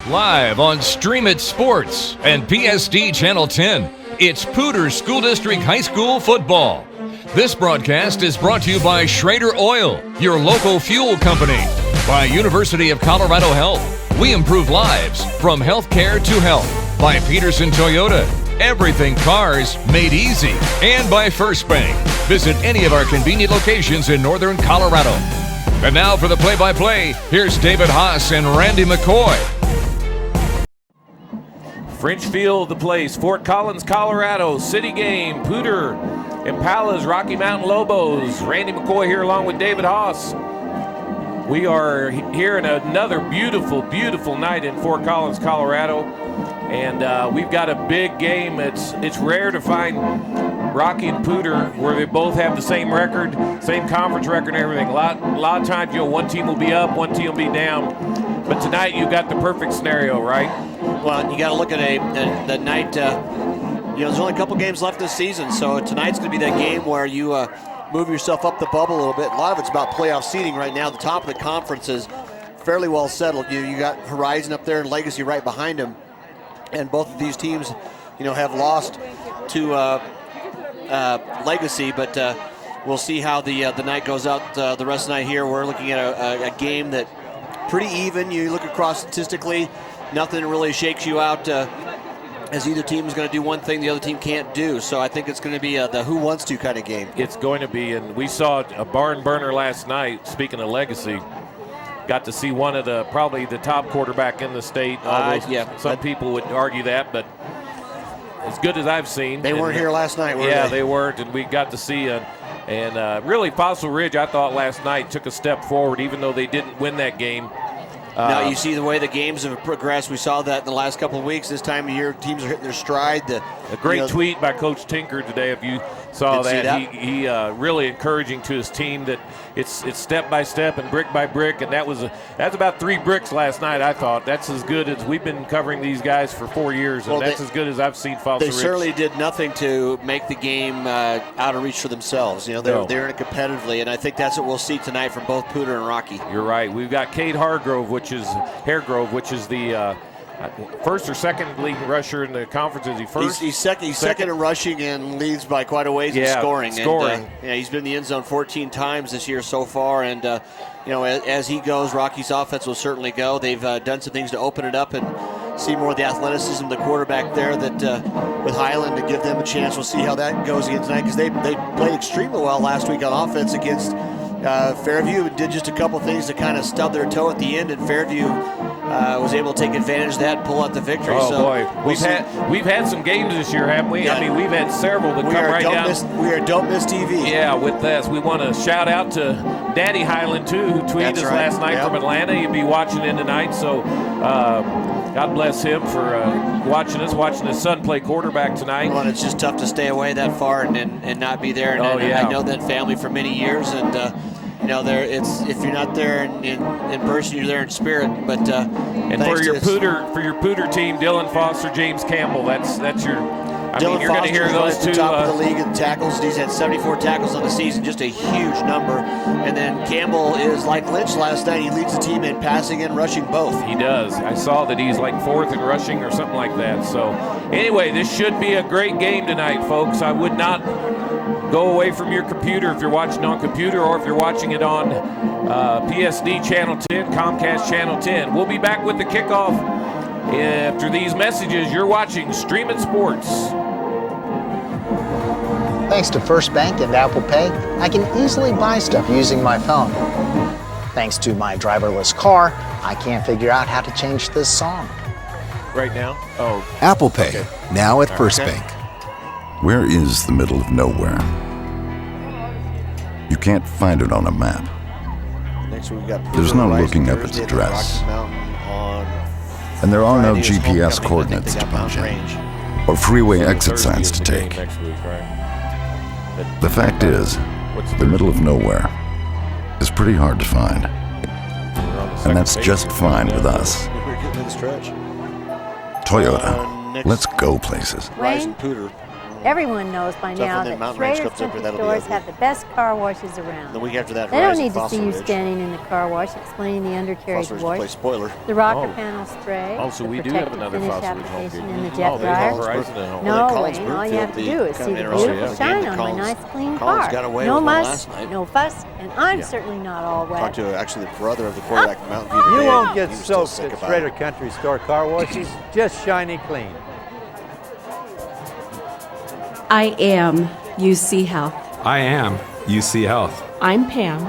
Live on Stream It Sports and PSD Channel 10, it's Poudre School District High School football. This broadcast is brought to you by Schrader Oil, your local fuel company. By University of Colorado Health, we improve lives from healthcare to health. By Pedersen Toyota, everything cars made easy. And by First Bank. Visit any of our convenient locations in northern Colorado. And now for the play-by-play, here's David Haase and Randy McCoy. French Field, the place, Fort Collins, Colorado, city game, Poudre Impalas, Rocky Mountain Lobos. Randy McCoy here along with David Haase. We are here in another beautiful, beautiful night in Fort Collins, Colorado. And we've got a big game. It's rare to find Rocky and Poudre where they both have the same record, same conference record and everything. A lot of times, one team will be up, one team will be down. But tonight you've got the perfect scenario, right? Well, you got to look at the night. There's only a couple games left this season, so tonight's going to be that game where you move yourself up the bubble a little bit. A lot of it's about playoff seeding right now. The top of the conference is fairly well settled. You got Horizon up there and Legacy right behind them, and both of these teams, have lost to Legacy. But we'll see how the night goes out. The rest of the night here, we're looking at a game that pretty even. You look across statistically, nothing really shakes you out as either team is going to do one thing the other team can't do. So I think it's going to be the who wants to kind of game. It's going to be, and we saw a barn burner last night. Speaking of Legacy, got to see one of probably the top quarterback in the state. Some people would argue that, but as good as I've seen. They weren't here last night, were they? Yeah, they weren't, and we got to see And really, Fossil Ridge, I thought last night took a step forward, even though they didn't win that game. Now you see the way the games have progressed. We saw that in the last couple of weeks. This time of year, teams are hitting their stride. A great tweet by Coach Tinker today. If you saw that, he really encouraging to his team that it's step by step and brick by brick. And that's about 3 bricks last night. I thought that's as good as we've been covering these guys for 4 years, and that's as good as I've seen Fossil Ridge. They certainly did nothing to make the game out of reach for themselves. They're in it competitively, and I think that's what we'll see tonight from both Poudre and Rocky. You're right. We've got Cade Hargrove, which is the first or second leading rusher in the conference. Is he first? He's second in rushing and leads by quite a ways in scoring. And, he's been in the end zone 14 times this year so far. And, as he goes, Rocky's offense will certainly go. They've done some things to open it up and see more of the athleticism of the quarterback there that with Highland to give them a chance. We'll see how that goes again tonight because they played extremely well last week on offense against Fairview. Did just a couple things to kind of stub their toe at the end, and Fairview was able to take advantage of that and pull out the victory. We've had some games this year, haven't we? Yeah. I mean, we've had several that come right down. We are Don't Miss TV. Yeah, with this, we want to shout out to Daddy Highland too, who tweeted us last night from Atlanta. He'll be watching in tonight, so God bless him for watching his son play quarterback tonight. Well, it's just tough to stay away that far and not be there. And I know that family for many years, and if you're not there in person, you're there in spirit. But for your Poudre team, Dylan Foster, James Campbell, that's your. Dylan you're going to hear those two. Top of the league in tackles. He's had 74 tackles on the season, just a huge number. And then Campbell is like Lynch last night. He leads the team in passing and rushing both. He does. I saw that he's like 4th in rushing or something like that. So anyway, this should be a great game tonight, folks. I would not go away from your computer if you're watching on computer or if you're watching it on PSD Channel 10, Comcast Channel 10. We'll be back with the kickoff after these messages. You're watching Stream It Sports. Thanks to First Bank and Apple Pay, I can easily buy stuff using my phone. Thanks to my driverless car, I can't figure out how to change this song. Right now? Oh. Apple Pay, now at First Bank. Where is the middle of nowhere? You can't find it on a map. Next we've got There's no looking up its address. And there are no GPS coordinates to punch in, or freeway exit signs to take. The fact is, the middle of nowhere is pretty hard to find. And that's just fine with us. Toyota, let's go places. Horizon Poudre. Everyone knows by now that Schrader's Country Stores have the best car washes around. The week after that, they don't need to see you standing in the car wash explaining the undercarriage wash, the rocker panel spray, so we the do have protective another finish Fossil application, home and the jet dryer. No, Wayne, all you have to do is see the beautiful shine on my nice clean car. No muss, no fuss, and I'm certainly not all wet. Talked to actually the brother of the quarterback in Mountain View today. You won't get soaked at Schrader Country Store car washes, just shiny clean. I am UC Health. I am UC Health. I'm Pam,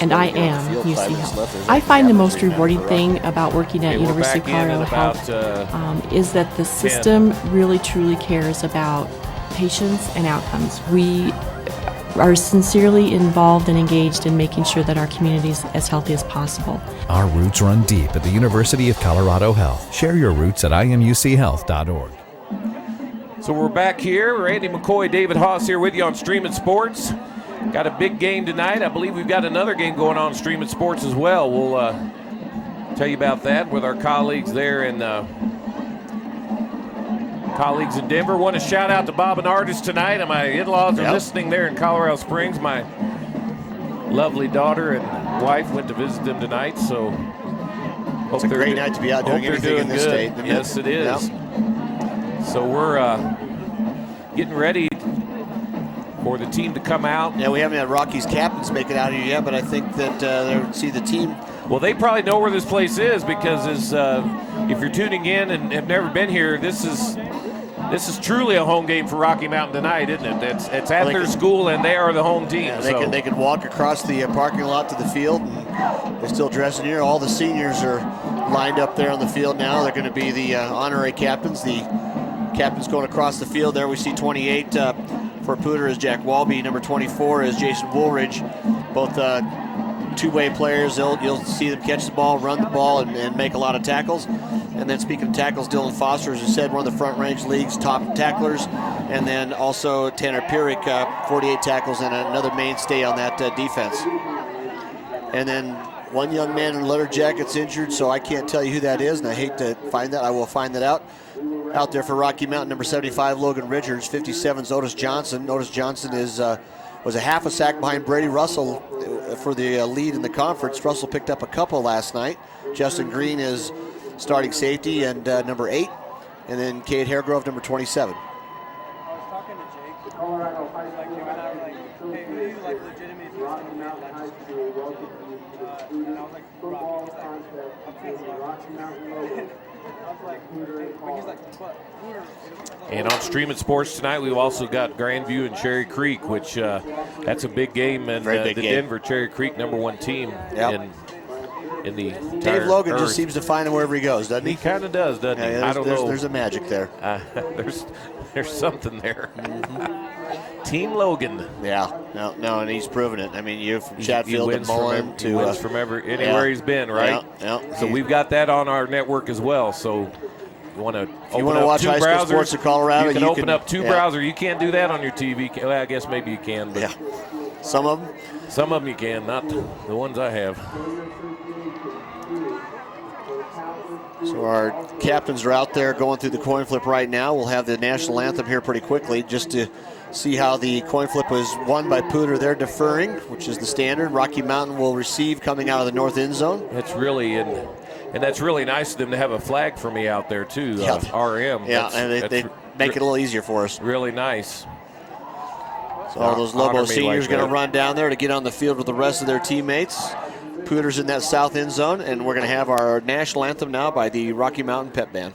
and I am UC Health. I find the most rewarding thing about working at University of Colorado Health is that the system really truly cares about patients and outcomes. We are sincerely involved and engaged in making sure that our community is as healthy as possible. Our roots run deep at the University of Colorado Health. Share your roots at imuchealth.org. So we're back here. Randy McCoy, David Haase here with you on Streaming Sports. Got a big game tonight. I believe we've got another game going on Streaming Sports as well. We'll tell you about that with our colleagues there in Denver. Want to shout out to Bob and Artis tonight. And my in-laws are listening there in Colorado Springs. My lovely daughter and wife went to visit them tonight. So it's a great night to be out doing anything in this state. Yes, it is. Yep. So we're getting ready for the team to come out. Yeah, we haven't had Rocky's captains make it out here yet, but I think that they'll see the team. Well, they probably know where this place is because if you're tuning in and have never been here, this is truly a home game for Rocky Mountain tonight, isn't it? It's at their school, and they are the home team. Yeah, they can walk across the parking lot to the field, and they're still dressing here. All the seniors are lined up there on the field now. They're going to be the honorary captains. The captains going across the field there. We see 28 for Poudre is Jack Walby. Number 24 is Jason Woolridge. Both two-way players. You'll see them catch the ball, run the ball, and make a lot of tackles. And then speaking of tackles, Dylan Foster, as you said, one of the Front Range League's top tacklers. And then also Tanner Pierik, 48 tackles and another mainstay on that defense. And then one young man in leather jacket's injured, so I can't tell you who that is, and I hate to find that. I will find that out. Out there for Rocky Mountain, number 75, Logan Richards. 57 is Otis Johnson. Otis Johnson was a half a sack behind Brady Russell for the lead in the conference. Russell picked up a couple last night. Justin Green is starting safety and number 8. And then Cade Haregrove, number 27. I was talking to Jake. Colorado, like you and I were like, hey, who do you like legitimately think is going to win lunches? And I was like, Rocky. And on Streaming Sports tonight, we've also got Grandview and Cherry Creek, which that's a big game. And the Denver Cherry Creek #1 team in the Dave Logan just seems to find him wherever he goes, doesn't he? He kind of does, doesn't he? I don't know. There's a magic there. There's something there. Team Logan. Yeah, no, and he's proven it. I mean, you're from Chatfield to Mullen to he wins from anywhere he's been, right? Yeah. So we've got that on our network as well. So you want to watch high school sports in Colorado, you can open up two browsers. You can't do that on your TV. Well, I guess maybe you can, but some of them. Some of them you can, not the ones I have. So our captains are out there going through the coin flip right now. We'll have the national anthem here pretty quickly just to see how the coin flip was won by Poudre. They're deferring, which is the standard. Rocky Mountain will receive coming out of the north end zone. That's really and that's really nice of them to have a flag for me out there too. RM. Yeah, and they make it a little easier for us. Really nice. So all those Lobos seniors going to run down there to get on the field with the rest of their teammates. Poudre's in that south end zone, and we're going to have our national anthem now by the Rocky Mountain Pep Band.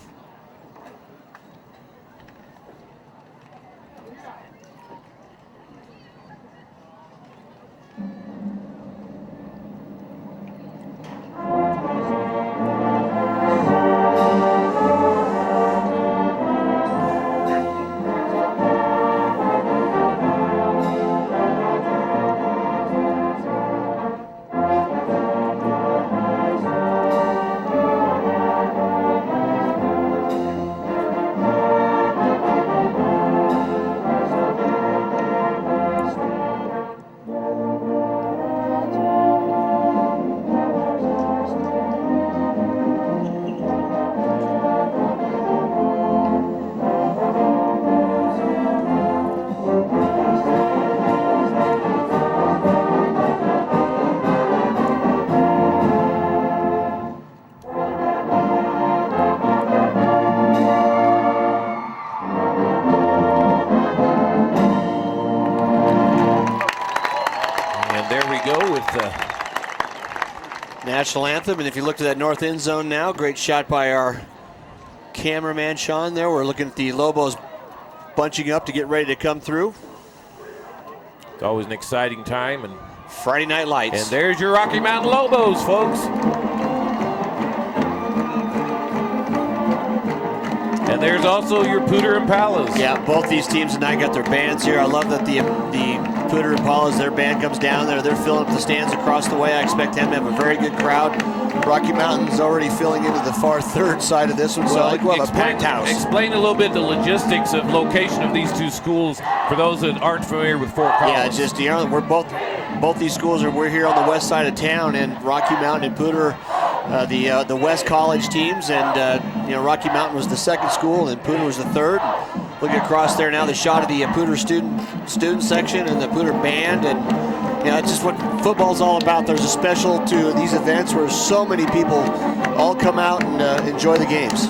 National anthem, and if you look to that north end zone now, great shot by our cameraman Sean there. We're looking at the Lobos bunching up to get ready to come through. It's always an exciting time. And Friday Night Lights. And there's your Rocky Mountain Lobos, folks. And there's also your Poudre Impalas. Yeah, both these teams tonight got their bands here. I love that the Poudre Impalas, their band comes down there. They're filling up the stands across the way. I expect them to have a very good crowd. Rocky Mountain's already filling into the far third side of this one. So a packed house. Explain a little bit the logistics of location of these two schools for those that aren't familiar with Fort Collins. Yeah, it's just, we're both these schools we're here on the west side of town, and Rocky Mountain and Poudre, the West College teams, and Rocky Mountain was the second school, and Poudre was the third. Looking across there now, the shot of the Poudre student section and the Poudre band, and it's just what football's all about. There's a special to these events where so many people all come out and enjoy the games.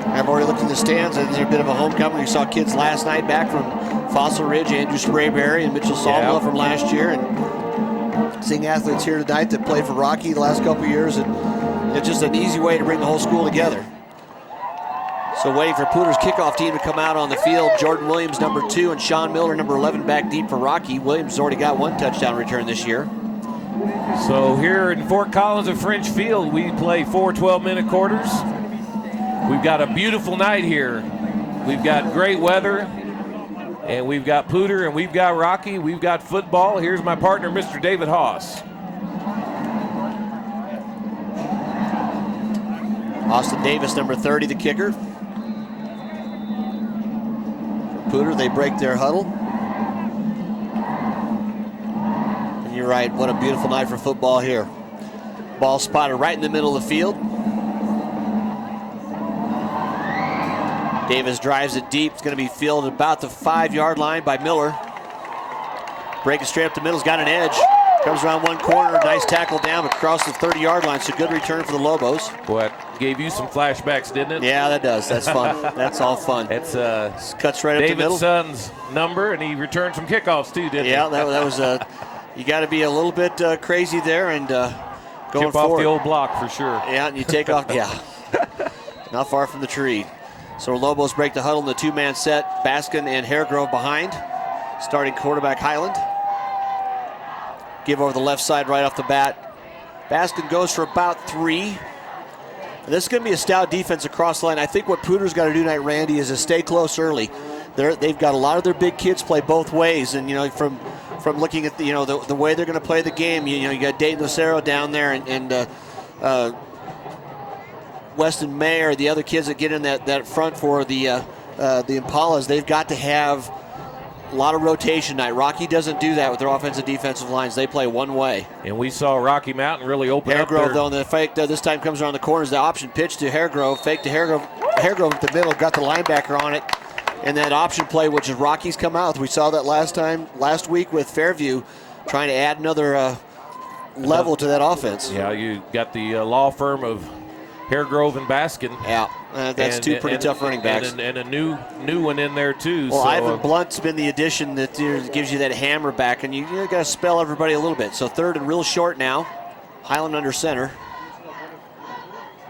I've already looked in the stands, and there's a bit of a homecoming. We saw kids last night back from Fossil Ridge, Andrew Sprayberry and Mitchell Sawmill from last year, and seeing athletes here tonight that played for Rocky the last couple of years, and it's just an easy way to bring the whole school together. So waiting for Poudre's kickoff team to come out on the field. Jordan Williams, number 2, and Sean Miller, number 11, back deep for Rocky. Williams has already got 1 touchdown return this year. So here in Fort Collins at French Field, we play 4 12-minute quarters. We've got a beautiful night here. We've got great weather, and we've got Poudre, and we've got Rocky, we've got football. Here's my partner, Mr. David Haase. Austin Davis, number 30, the kicker. Poudre, they break their huddle. And you're right, what a beautiful night for football here. Ball spotted right in the middle of the field. Davis drives it deep. It's going to be fielded about the 5-yard line by Miller. Breaking straight up the middle, has got an edge. Comes around one corner, nice tackle down across the 30-yard line. So good return for the Lobos. Boy, it gave you some flashbacks, didn't it? Yeah, that does. That's fun. That's all fun. It's cuts right up the middle. David's son's number, and he returned some kickoffs too, didn't he? Yeah, that was you got to be a little bit crazy there and going Chip forward. Off the old block for sure. Yeah, and you take off. Yeah, not far from the tree. So Lobos break the huddle in the 2-man set. Baskin and Haregrove behind. Starting quarterback Highland. Give over the left side right off the bat. Baskin goes for about 3. And this is going to be a stout defense across the line. I think what Poudre's got to do tonight, Randy, is to stay close early. They've got a lot of their big kids play both ways, and from looking at the way they're going to play the game, you got Dayton Lucero down there and Weston Mayer, the other kids that get in that front for the Impalas. They've got to have a lot of rotation night. Rocky doesn't do that with their offensive defensive lines. They play one way. And we saw Rocky Mountain really open up Haregrove, though, and the fake this time comes around the corners. The option pitch to Haregrove. Fake to Haregrove. Haregrove at the middle, got the linebacker on it. And that option play, which is Rocky's come out with. We saw that last week with Fairview, trying to add another level to that offense. Yeah, you got the law firm of Haregrove and Baskin. Yeah, that's two pretty tough running backs. And a new one in there, too. Well, so, Ivan Blunt's been the addition that gives you that hammer back, and you got to spell everybody a little bit. So third and real short now. Highland under center.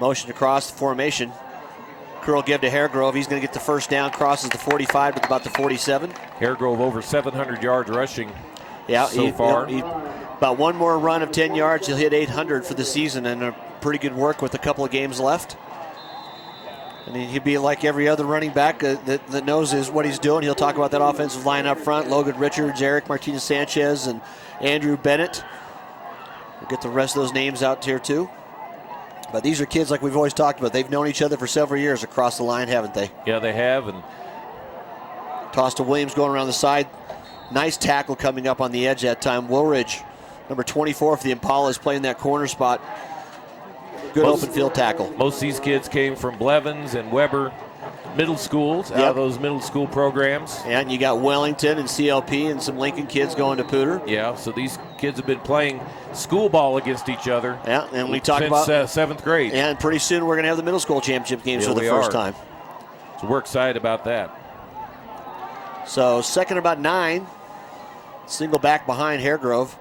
Motion across the formation. Curl give to Haregrove. He's going to get the first down, crosses the 45 to about the 47. Haregrove over 700 yards rushing so far. About one more run of 10 yards, he'll hit 800 for the season, and a pretty good work with a couple of games left. I mean, he'd be like every other running back that knows what he's doing. He'll talk about that offensive line up front. Logan Richards, Eric Martinez-Sanchez, and Andrew Bennett. We'll get the rest of those names out here, too. But these are kids like we've always talked about. They've known each other for several years across the line, haven't they? Yeah, they have. And toss to Williams going around the side. Nice tackle coming up on the edge that time. Woolridge, number 24 for the Impalas, playing that corner spot. Good open field tackle. Most of these kids came from Blevins and Weber middle schools, out of those middle school programs. And you got Wellington and CLP and some Lincoln kids going to Poudre. Yeah, so these kids have been playing school ball against each other. Yeah, and we talk about since 7th grade. And pretty soon we're going to have the middle school championship games for the first time. So we're excited about that. So second about 9. Single back behind Haregrove.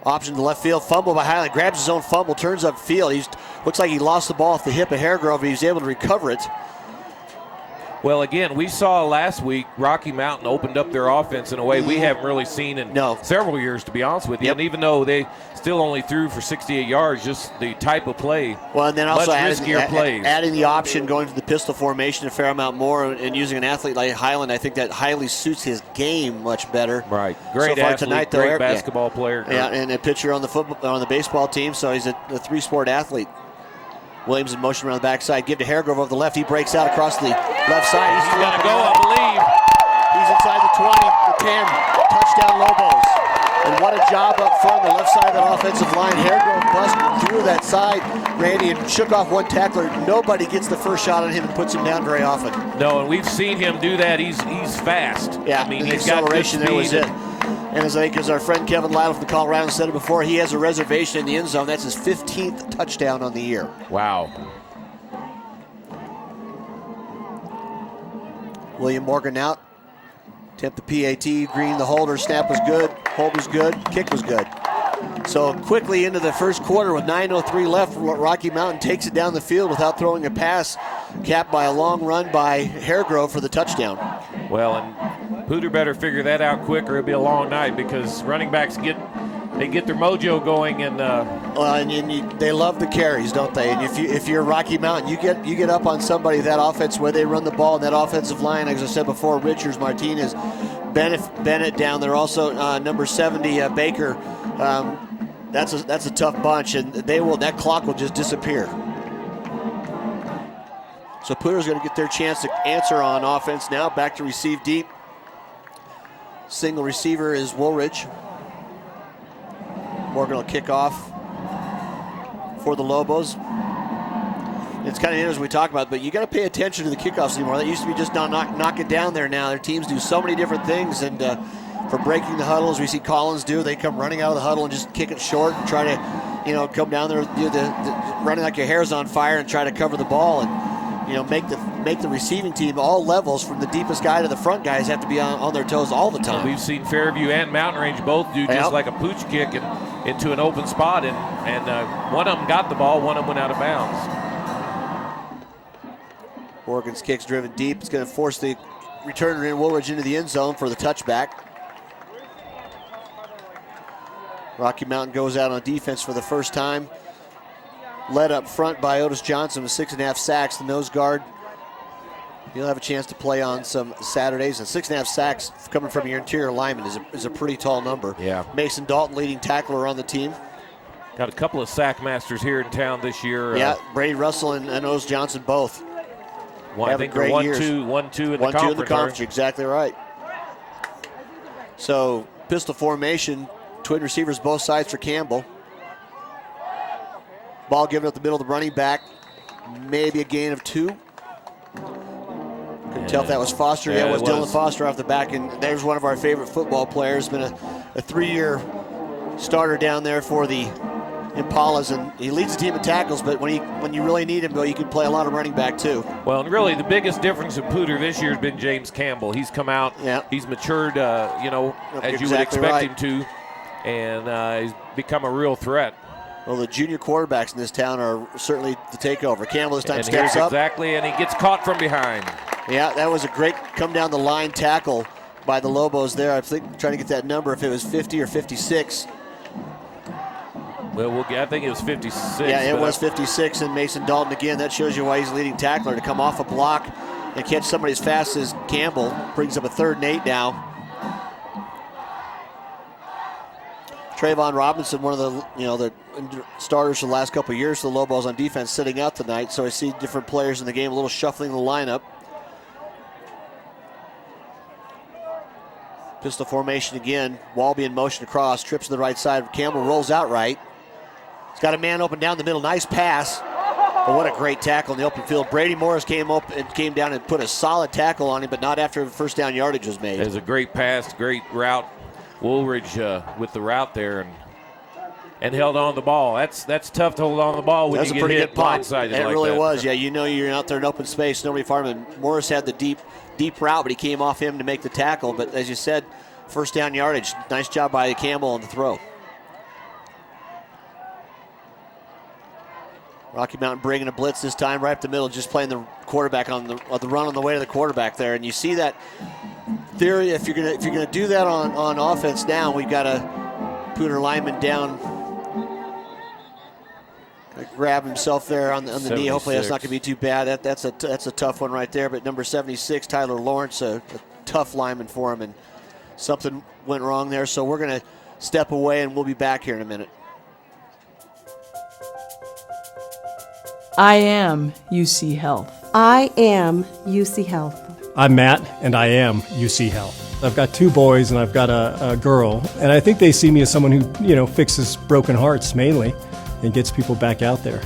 Option to left field, fumble by Highland, grabs his own fumble, turns up field. Looks like he lost the ball off the hip of Haregrove, but he was able to recover it. Well, again, we saw last week Rocky Mountain opened up their offense in a way we haven't really seen in several years, to be honest with you. Yep. And even though they still only threw for 68 yards, just the type of play, well, and then also adding the option, going to the pistol formation a fair amount more, and using an athlete like Highland, I think that highly suits his game much better. Right, great so far athlete, tonight, great basketball player. Yeah, and a pitcher on the baseball team, so he's a three-sport athlete. Williams in motion around the backside. Give to Haregrove over the left. He breaks out across the left side. He's going to go, I believe. He's inside the 20, the 10. Touchdown Lobos. And what a job up front, the left side of that offensive line. Haregrove busted through that side, Randy, and shook off one tackler. Nobody gets the first shot on him and puts him down very often. No, and we've seen him do that. He's fast. Yeah, I mean, the he's got good acceleration there was speed. it. And as our friend Kevin Lytle from Colorado said it before, he has a reservation in the end zone. That's his 15th touchdown on the year. Wow. William Morgan out. Attempt the PAT. Green the holder. Snap was good. Hold was good. Kick was good. So quickly into the first quarter with 9:03 left, Rocky Mountain takes it down the field without throwing a pass, capped by a long run by Haregrove for the touchdown. Well, and Poudre better figure that out quick or it'll be a long night, because running backs get their mojo going, and they love the carries, don't they? And if you're Rocky Mountain, you get up on somebody, that offense where they run the ball, and that offensive line, as I said before, Richards, Martinez, Bennett down there, also number 70 Baker. That's a tough bunch, and that clock will just disappear. So Poudre's going to get their chance to answer on offense now. Back to receive deep. Single receiver is Woolridge. Morgan will kick off for the Lobos. It's kind of interesting we talk about, but you got to pay attention to the kickoffs anymore. That used to be just knock it down there now. Their teams do so many different things, and for breaking the huddles, we see Collins do. They come running out of the huddle and just kick it short and try to, come down there, do the running like your hair's on fire and try to cover the ball, and make the receiving team, all levels from the deepest guy to the front guys, have to be on their toes all the time. We've seen Fairview and Mountain Range both do just like a pooch kick into an open spot, and one of them got the ball, one of them went out of bounds. Morgan's kick's driven deep. It's going to force the returner in Woolridge into the end zone for the touchback. Rocky Mountain goes out on defense for the first time. Led up front by Otis Johnson with 6.5 sacks. The nose guard, he'll have a chance to play on some Saturdays. And 6.5 sacks coming from your interior lineman is a pretty tall number. Yeah. Mason Dalton, leading tackler on the team. Got a couple of sack masters here in town this year. Yeah, Brady Russell and Otis Johnson both. I think they're 1-2 in the conference. You're exactly right. So pistol formation, twin receivers both sides for Campbell. Ball given up the middle of the running back. Maybe a gain of 2. Couldn't tell if that was Foster. Yeah, it was Dylan Foster off the back. And there's one of our favorite football players. Been a 3-year starter down there for the Impalas, and he leads the team in tackles, but when you really need him, though, you can play a lot of running back too. Well, and really the biggest difference in Poudre this year has been James Campbell. He's come out, he's matured, as you would expect him to, and he's become a real threat. Well, the junior quarterbacks in this town are certainly the takeover. Campbell this time steps up. Exactly, and he gets caught from behind. Yeah, that was a great come down the line tackle by the Lobos there. I think trying to get that number, if it was 50 or 56. Well, I think it was 56. Yeah, it was 56, and Mason Dalton again. That shows you why he's leading tackler, to come off a block and catch somebody as fast as Campbell. Brings up a 3rd and 8 now. Trayvon Robinson, one of the starters for the last couple of years for the Lobos on defense, sitting out tonight. So I see different players in the game, a little shuffling the lineup. Pistol formation again. Walby in motion across, trips to the right side. Campbell rolls out right. He's got a man open down the middle. Nice pass. But what a great tackle in the open field. Brady Morris came up and came down and put a solid tackle on him, but not after the first down yardage was made. It was a great pass, great route. Woolridge with the route there and held on the ball. That's tough to hold on the ball when you get hit blindsided. It really was. Yeah, you're out there in open space, nobody farming. Morris had the deep route, but he came off him to make the tackle. But as you said, first down yardage. Nice job by Campbell on the throw. Rocky Mountain bringing a blitz this time right up the middle, just playing the quarterback on the run on the way to the quarterback there. And you see that theory, if you're gonna do that on offense now, we've got a Poudre lineman down. Grab himself there on the knee. Hopefully that's not going to be too bad. That's a tough one right there. But number 76, Tyler Lawrence, a tough lineman for him, and something went wrong there. So we're going to step away, and we'll be back here in a minute. I am UC Health. I am UC Health. I'm Matt, and I am UC Health. I've got 2 boys, and I've got a girl, and I think they see me as someone who, fixes broken hearts mainly and gets people back out there.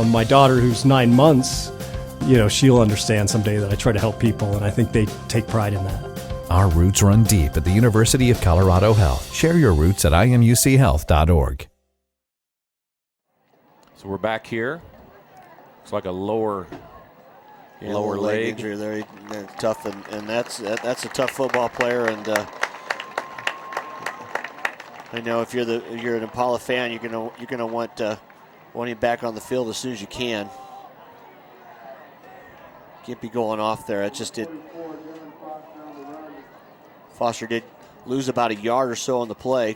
My daughter, who's 9 months, she'll understand someday that I try to help people, and I think they take pride in that. Our roots run deep at the University of Colorado Health. Share your roots at imuchealth.org. So we're back here. Looks like a lower leg injury there. Tough, and that's a tough football player. And I know if you're an Impala fan, you're gonna want him back on the field as soon as you can. Can't be going off there. It just did. Foster did lose about a yard or so on the play.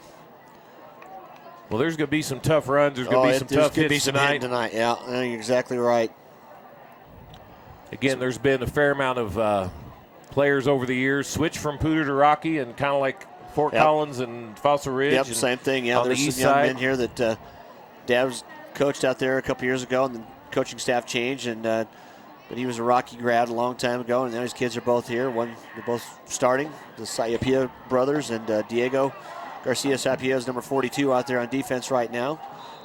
Well, there's going to be some tough runs. There's going to be some tough hits tonight. Yeah, you're exactly right. Again, there's been a fair amount of players over the years switch from Poudre to Rocky, and kind of like Fort Collins and Fossil Ridge. Yep, same thing. Yeah, there's some young men here that Dad was coached out there a couple years ago, and the coaching staff changed, and but he was a Rocky grad a long time ago, and now his kids are both here. They're both starting, the Sayapia brothers, and Diego Garcia Sapia is number 42 out there on defense right now,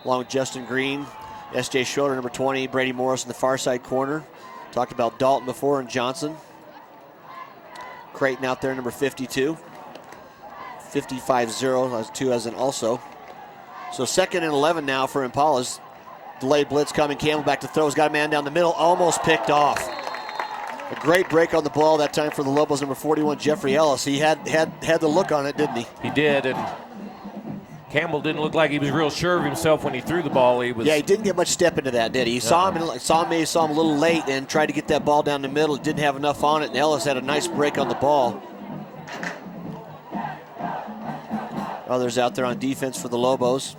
along with Justin Green, S.J. Schroeder, number 20, Brady Morris in the far side corner. Talked about Dalton before and Johnson. Creighton out there, number 52. 55-0, 2 as an also. So 2nd and 11 now for Impalas. Delayed blitz coming, Campbell back to throw. He's got a man down the middle, almost picked off. A great break on the ball that time for the Lobos, number 41, Jeffrey Ellis. He had the look on it, didn't he? He did, and Campbell didn't look like he was real sure of himself when he threw the ball. He didn't get much step into that, did he? He saw him a little late and tried to get that ball down the middle. Didn't have enough on it, and Ellis had a nice break on the ball. Others out there on defense for the Lobos.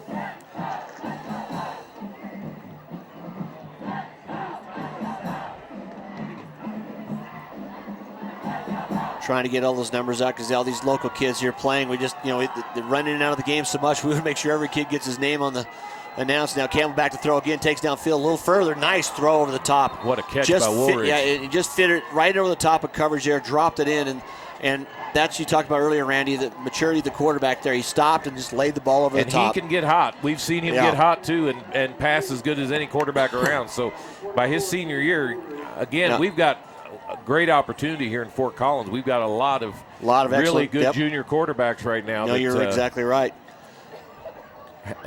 Trying to get all those numbers out because all these local kids here playing, we just, they run in and out of the game so much. We would make sure every kid gets his name on the announce. Now Campbell back to throw again, takes downfield a little further. Nice throw over the top. What a catch by Woolridge. It just fit it right over the top of coverage there, dropped it in, and that's you talked about earlier, Randy, the maturity of the quarterback there. He stopped and just laid the ball over the top. And he can get hot. We've seen him get hot too and pass as good as any quarterback around. So by his senior year, again, we've got a great opportunity here in Fort Collins. We've got a lot of really good junior quarterbacks right now. No, you're exactly right.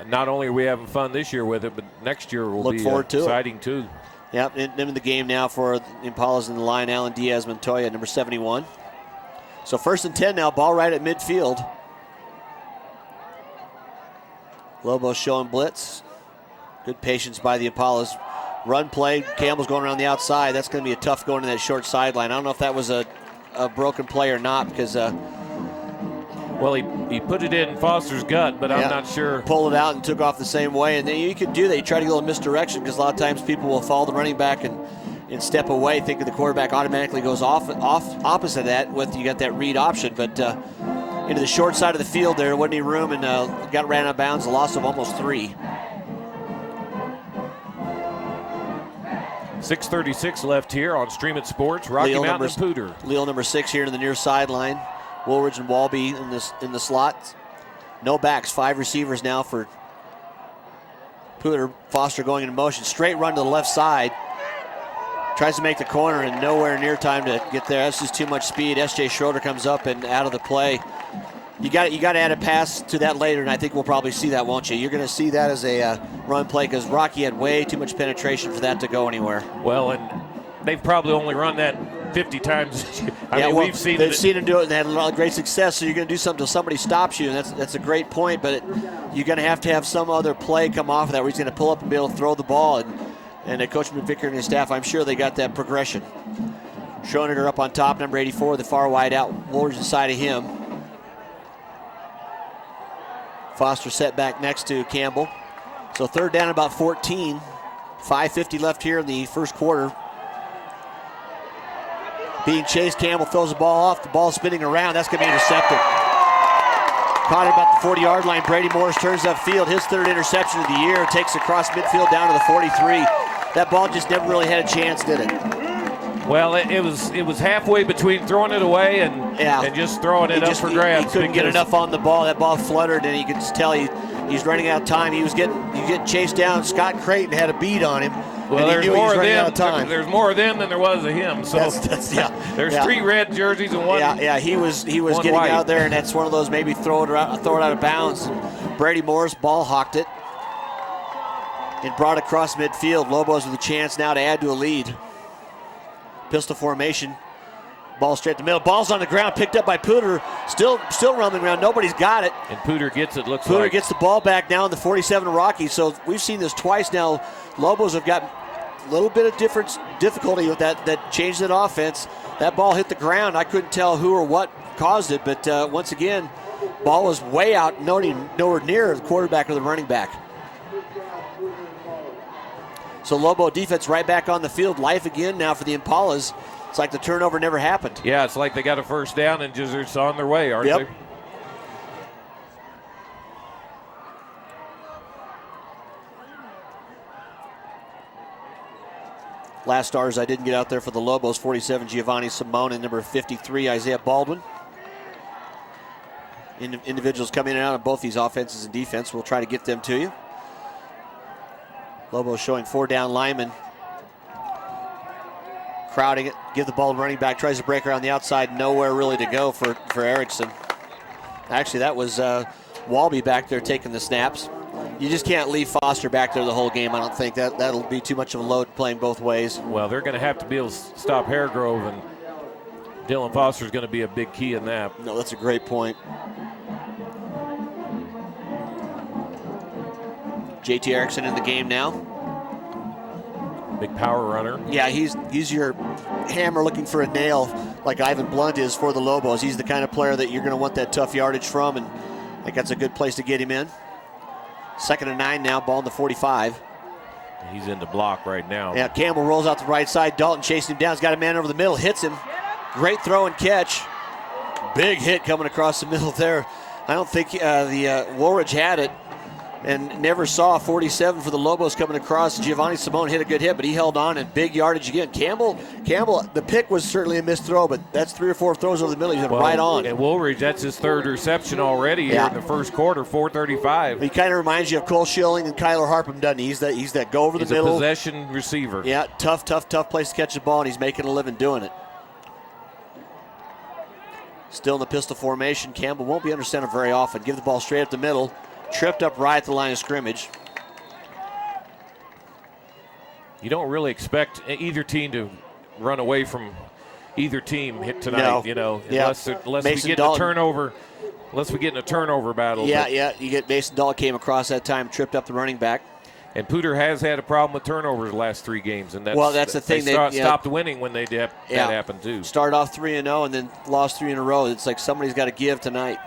Not only are we having fun this year with it, but next year will be exciting too. Yep, in the game now for Impalas in the line, Alan Diaz Montoya, number 71. So 1st and 10 now, ball right at midfield. Lobos showing blitz. Good patience by the Impalas. Run play, Campbell's going around the outside. That's going to be a tough going to that short sideline. I don't know if that was a broken play or not because well, he put it in Foster's gut, but I'm not sure. Pulled it out and took off the same way. And then you can do that. You try to get a little misdirection because a lot of times people will follow the running back and step away, thinking the quarterback automatically goes off opposite of that with you got that read option. But into the short side of the field there wasn't any room and got ran out of bounds, a loss of almost 3. 6:36 left here on Stream It Sports. Rocky Mountain and Poudre. Leal number 6 here to the near sideline. Woolridge and Walby in the slots. No backs, 5 receivers now for Poudre. Foster going into motion. Straight run to the left side. Tries to make the corner and nowhere near time to get there. That's just too much speed. S.J. Schroeder comes up and out of the play. You got to add a pass to that later, and I think we'll probably see that, won't you? You're going to see that as a run play because Rocky had way too much penetration for that to go anywhere. Well, and they've probably only run that 50 times. They've seen him do it, and they had a lot of great success. So you're going to do something until somebody stops you, and that's a great point. But you're going to have some other play come off of that where he's going to pull up and be able to throw the ball. And And Coach McVicker and his staff, I'm sure they got that progression. Schroeder up on top, number 84, the far wide out. Woolridge inside of him. Foster set back next to Campbell. So third down, about 14. 5:50 left here in the first quarter. Being chased, Campbell throws the ball off. The ball spinning around. That's going to be intercepted. Caught it about the 40-yard line. Brady Morris turns upfield. His third interception of the year. Takes across midfield down to the 43. That ball just never really had a chance, did it? Well, it was halfway between throwing it away and just throwing it up for grabs. He couldn't get enough on the ball. That ball fluttered, and you could just tell he's running out of time. He was getting chased down. Scott Creighton had a bead on him. Well, there's more of them. There's more of them than there was of him. So there's 3 red jerseys and one. Yeah. He was getting white out there, and that's one of those maybe throw it out of bounds. Brady Morris ball hawked it and brought it across midfield. Lobos with a chance now to add to a lead. Pistol formation. Ball straight to the middle. Ball's on the ground, picked up by Poudre. Still rumbling around. Nobody's got it. And Poudre gets it. Poudre gets the ball back now in the 47 of Rocky. So we've seen this twice now. Lobos have got a little bit of difficulty with that change that offense. That ball hit the ground. I couldn't tell who or what caused it, but once again, ball was way out, nowhere near the quarterback or the running back. So Lobo defense right back on the field. Life again now for the Impalas. It's like the turnover never happened. Yeah, it's like they got a first down and just on their way, aren't they? Last stars I didn't get out there for the Lobos, 47 Giovanni Simone and number 53 Isaiah Baldwin. Individuals coming in and out of both these offenses and defense. We'll try to get them to you. Lobos showing 4 down linemen. Crowding it, give the ball to running back, tries to break around the outside, nowhere really to go for Erickson. Actually, that was Walby back there taking the snaps. You just can't leave Foster back there the whole game, I don't think. That'll be too much of a load playing both ways. Well, they're going to have to be able to stop Haregrove, and Dylan Foster's going to be a big key in that. No, that's a great point. JT Erickson in the game now. Big power runner. Yeah, he's your hammer looking for a nail like Ivan Blunt is for the Lobos. He's the kind of player that you're going to want that tough yardage from, and I think that's a good place to get him in. 2nd and 9 now, ball in the 45. He's in the block right now. Yeah, Campbell rolls out the right side. Dalton chasing him down. He's got a man over the middle, hits him. Great throw and catch. Big hit coming across the middle there. I don't think the Woolridge had it and never saw 47 for the Lobos coming across. Giovanni Simone hit a good hit, but he held on and big yardage again. Campbell, the pick was certainly a missed throw, but that's 3 or 4 throws over the middle. He's right on. And Woolridge, that's his 3rd reception already here in the first quarter, 4:35. He kind of reminds you of Cole Schilling and Kyler Harpham, doesn't he? He's that go over the middle. He's a possession receiver. Yeah, tough place to catch the ball, and he's making a living doing it. Still in the pistol formation. Campbell won't be under center very often. Give the ball straight up the middle. Tripped up right at the line of scrimmage. You don't really expect either team to run away from either team hit tonight, unless we get a turnover. Unless we get in a turnover battle. Yeah. You get Mason Dahl came across that time, tripped up the running back. And Poudre has had a problem with turnovers the last 3 games, and that's the thing. They stopped winning when that happened too. Started off 3-0 and then lost 3 in a row. It's like somebody's got to give tonight.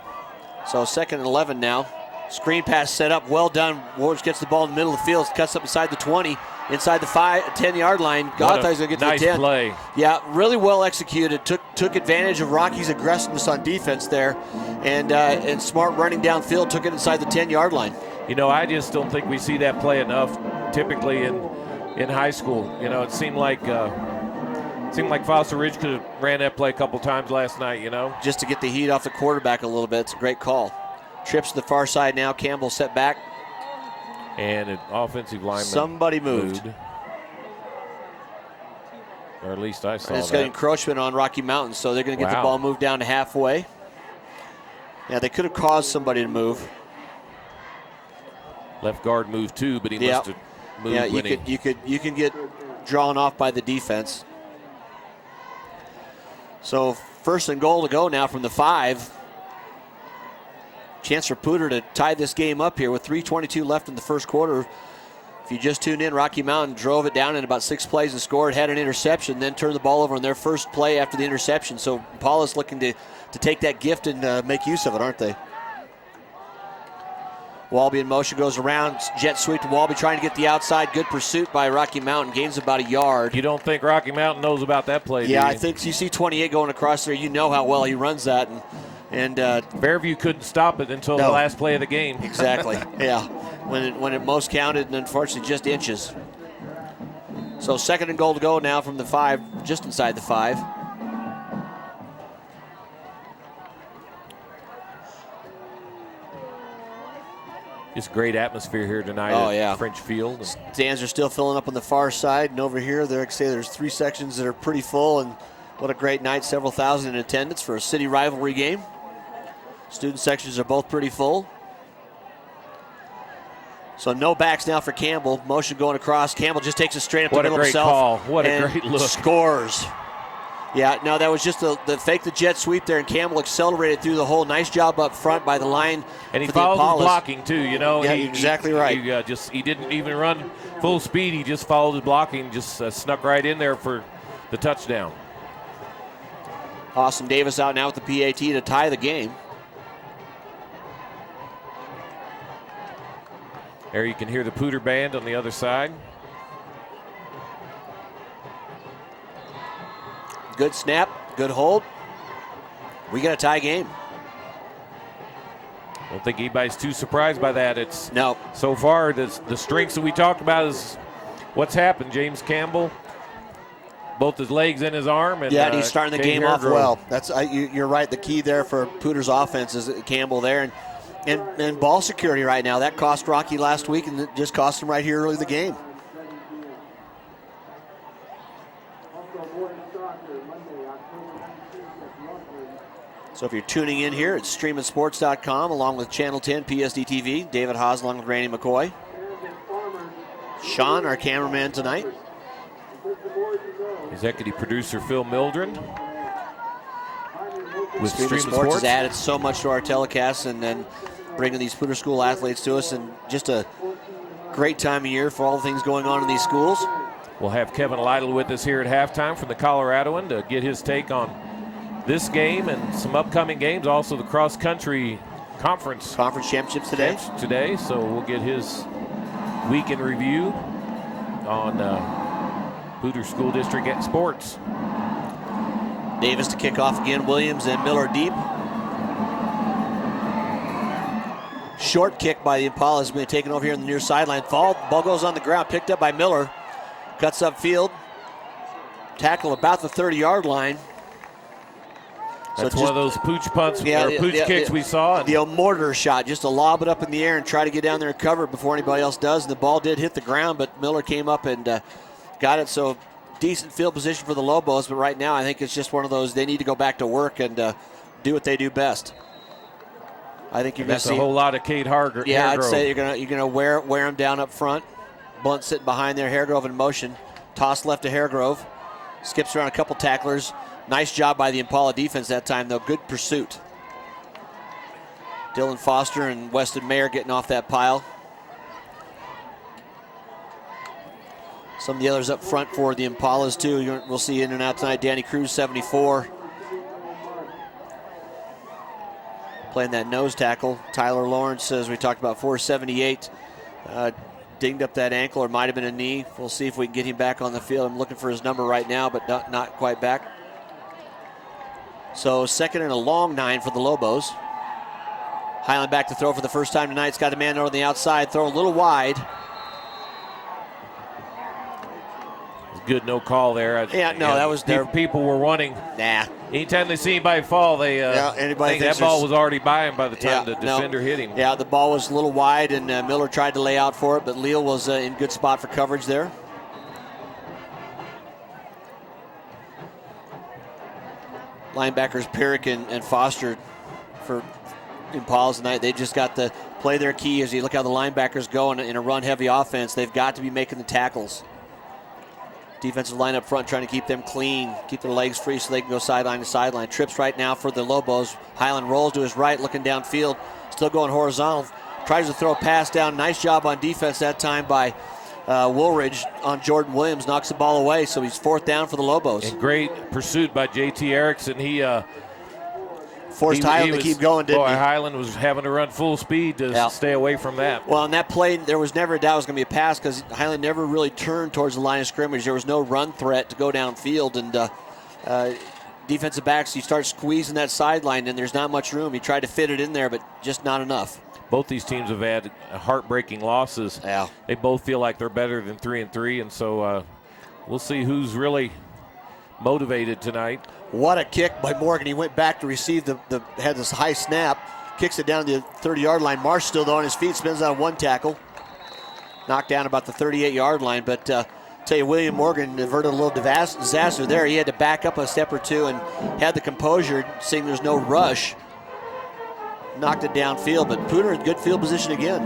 So 2nd and 11 now. Screen pass set up, well done. Woolridge gets the ball in the middle of the field, cuts up inside the 20, inside the 10-yard line. God thought he was going to get nice to the 10. Play. Yeah, really well executed. Took advantage of Rocky's aggressiveness on defense there, and smart running downfield. Took it inside the 10-yard line. I just don't think we see that play enough. Typically in high school, it seemed like Foster Ridge could have ran that play a couple times last night. Just to get the heat off the quarterback a little bit. It's a great call. Trips to the far side now. Campbell set back. And an offensive lineman. Somebody moved. Or at least I saw that. It's got encroachment on Rocky Mountain, so they're going to get the ball moved down to halfway. Yeah, they could have caused somebody to move. Left guard moved too, but he must have moved. Yeah, you can get drawn off by the defense. So 1st and goal to go now from the 5. Chance for Poudre to tie this game up here with 3:22 left in the first quarter. If you just tuned in, Rocky Mountain drove it down in about 6 plays and scored, had an interception, then turned the ball over on their first play after the interception. So Impalas looking to take that gift and make use of it, aren't they? Walby in motion, goes around, jet sweep to Walby, trying to get the outside. Good pursuit by Rocky Mountain, gains about a yard. You don't think Rocky Mountain knows about that play, Yeah, do you? I think you see 28 going across there, you know how well he runs that. And Fairview couldn't stop it until the last play of the game. Exactly, yeah. When it most counted, and unfortunately just inches. So 2nd and goal to go now from the 5, just inside the 5. Just great atmosphere here tonight at French Field. Stands are still filling up on the far side, and over here, there's 3 sections that are pretty full, and what a great night, several thousand in attendance for a city rivalry game. Student sections are both pretty full. So no backs now for Campbell. Motion going across. Campbell just takes it straight up the middle himself. What a great look. Scores. Yeah, no, that was just the fake the jet sweep there, and Campbell accelerated through the hole. Nice job up front by the line. And he followed his blocking too, you know. Yeah, exactly right. He didn't even run full speed. He just followed his blocking, just snuck right in there for the touchdown. Austin Davis out now with the PAT to tie the game. There you can hear the Poudre band on the other side. Good snap, good hold. We got a tie game. I don't think anybody's too surprised by that. It's no. So far, the strengths that we talked about is what's happened. James Campbell, both his legs and his arm. And, he's starting the game off well. That's you're right. The key there for Poudre's offense is Campbell there. And ball security right now. That cost Rocky last week, and it just cost him right here early in the game. So if you're tuning in here, it's streamandsports.com along with Channel 10 PSD TV. David Haase along with Randy McCoy. Sean, our cameraman tonight. Executive producer Phil Mildren. With Stream Sports has added so much to our telecasts, and then bringing these Poudre School athletes to us, and just a great time of year for all the things going on in these schools. We'll have Kevin Lytle with us here at halftime from the Coloradoan to get his take on this game and some upcoming games, also the cross-country conference championships today. So we'll get his week in review on Poudre School District at Sports. Davis to kick off again. Williams and Miller deep. Short kick by the Impalas. Going to take it over here on the near sideline. Ball goes on the ground. Picked up by Miller. Cuts upfield. Tackle about the 30-yard line. That's one of those pooch punts or pooch kicks we saw. The mortar shot, just to lob it up in the air and try to get down there and cover it before anybody else does. And the ball did hit the ground, but Miller came up and got it. So decent field position for the Lobos, but right now I think it's just one of those, they need to go back to work and do what they do best. I think you're going to see a whole lot of Cade Hargrove. Yeah, I'd say you're gonna wear him down up front. Blunt sitting behind there. Haregrove in motion. Toss left to Haregrove. Skips around a couple tacklers. Nice job by the Impala defense that time, though. Good pursuit. Dylan Foster and Weston Mayer getting off that pile. Some of the others up front for the Impalas, too. We'll see in and out tonight. Danny Cruz, 74. Playing that nose tackle. Tyler Lawrence, as we talked about, 478. Dinged up that ankle, or might have been a knee. We'll see if we can get him back on the field. I'm looking for his number right now, but not quite back. So 2nd and a long 9 for the Lobos. Highland back to throw for the first time tonight. It's got a man over on the outside. Throw a little wide. Good no call there. That was there. People were wanting. Nah. Anytime they see anybody fall, they think that ball was already by him by the time the defender hit him. Yeah, the ball was a little wide, and Miller tried to lay out for it, but Leal was in good spot for coverage there. Linebackers Perrick and Foster for Impalas tonight. They just got to play their key as you look how the linebackers go in a run-heavy offense. They've got to be making the tackles. Defensive line up front trying to keep them clean, keep their legs free so they can go sideline to sideline. Trips right now for the Lobos. Highland rolls to his right, looking downfield, still going horizontal. Tries to throw a pass down. Nice job on defense that time by Woolridge on Jordan Williams, knocks the ball away, so he's 4th down for the Lobos. And great pursuit by J.T. Erickson. He forced Highland to keep going, didn't he? Highland was having to run full speed to stay away from that. Well, on that play, there was never a doubt it was going to be a pass because Highland never really turned towards the line of scrimmage. There was no run threat to go downfield, and defensive backs, you start squeezing that sideline, and there's not much room. He tried to fit it in there, but just not enough. Both these teams have had heartbreaking losses. Yeah. They both feel like they're better than 3-3, and so we'll see who's really motivated tonight. What a kick by Morgan. He went back to receive had this high snap, kicks it down to the 30-yard line. Marsh still on his feet, spins out 1 tackle. Knocked down about the 38-yard line, but tell you, William Morgan averted a little disaster there. He had to back up a step or two and had the composure, seeing there's no rush. Knocked it downfield, but Poudre in good field position again.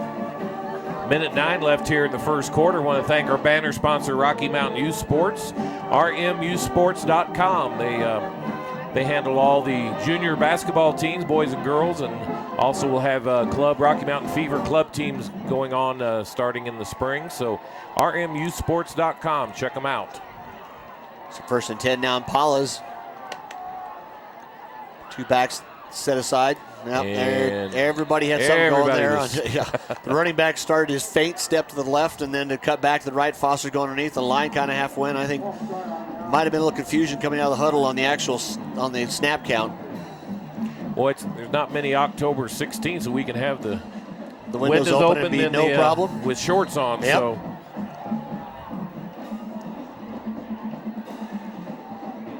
Minute 9 left here in the first quarter. Want to thank our banner sponsor, Rocky Mountain Youth Sports, rmusports.com. They handle all the junior basketball teams, boys and girls, and also will have club Rocky Mountain Fever club teams going on starting in the spring. So rmusports.com, check them out. So 1st and 10 now, Impalas. 2 backs set aside. Yep, everybody had something going there. The running back started his feint step to the left and then to cut back to the right. Foster's going underneath. The line kind of half went. I think might have been a little confusion coming out of the huddle on the snap count. Boy, there's not many October 16th, so we can have the windows open and be no problem with shorts on. Yep.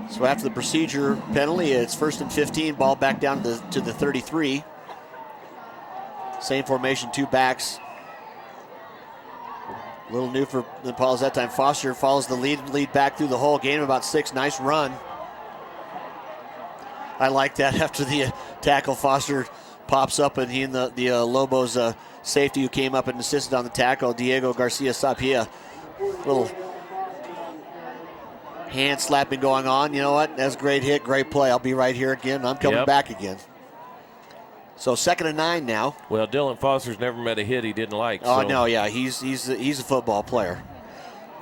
So after the procedure penalty, it's 1st and 15, ball back down to the 33. Same formation, 2 backs. A little new for the Impalas that time. Foster follows the lead back through the hole, gain of about 6. Nice run. I like that after the tackle. Foster pops up, and he and the Lobos safety who came up and assisted on the tackle, Diego Garcia Sapia. Little hand slapping going on. You know what? That's a great hit, great play. I'll be right here again. I'm coming back again. So 2nd and 9 now. Well, Dylan Foster's never met a hit he didn't like. Oh, no, yeah. He's a football player.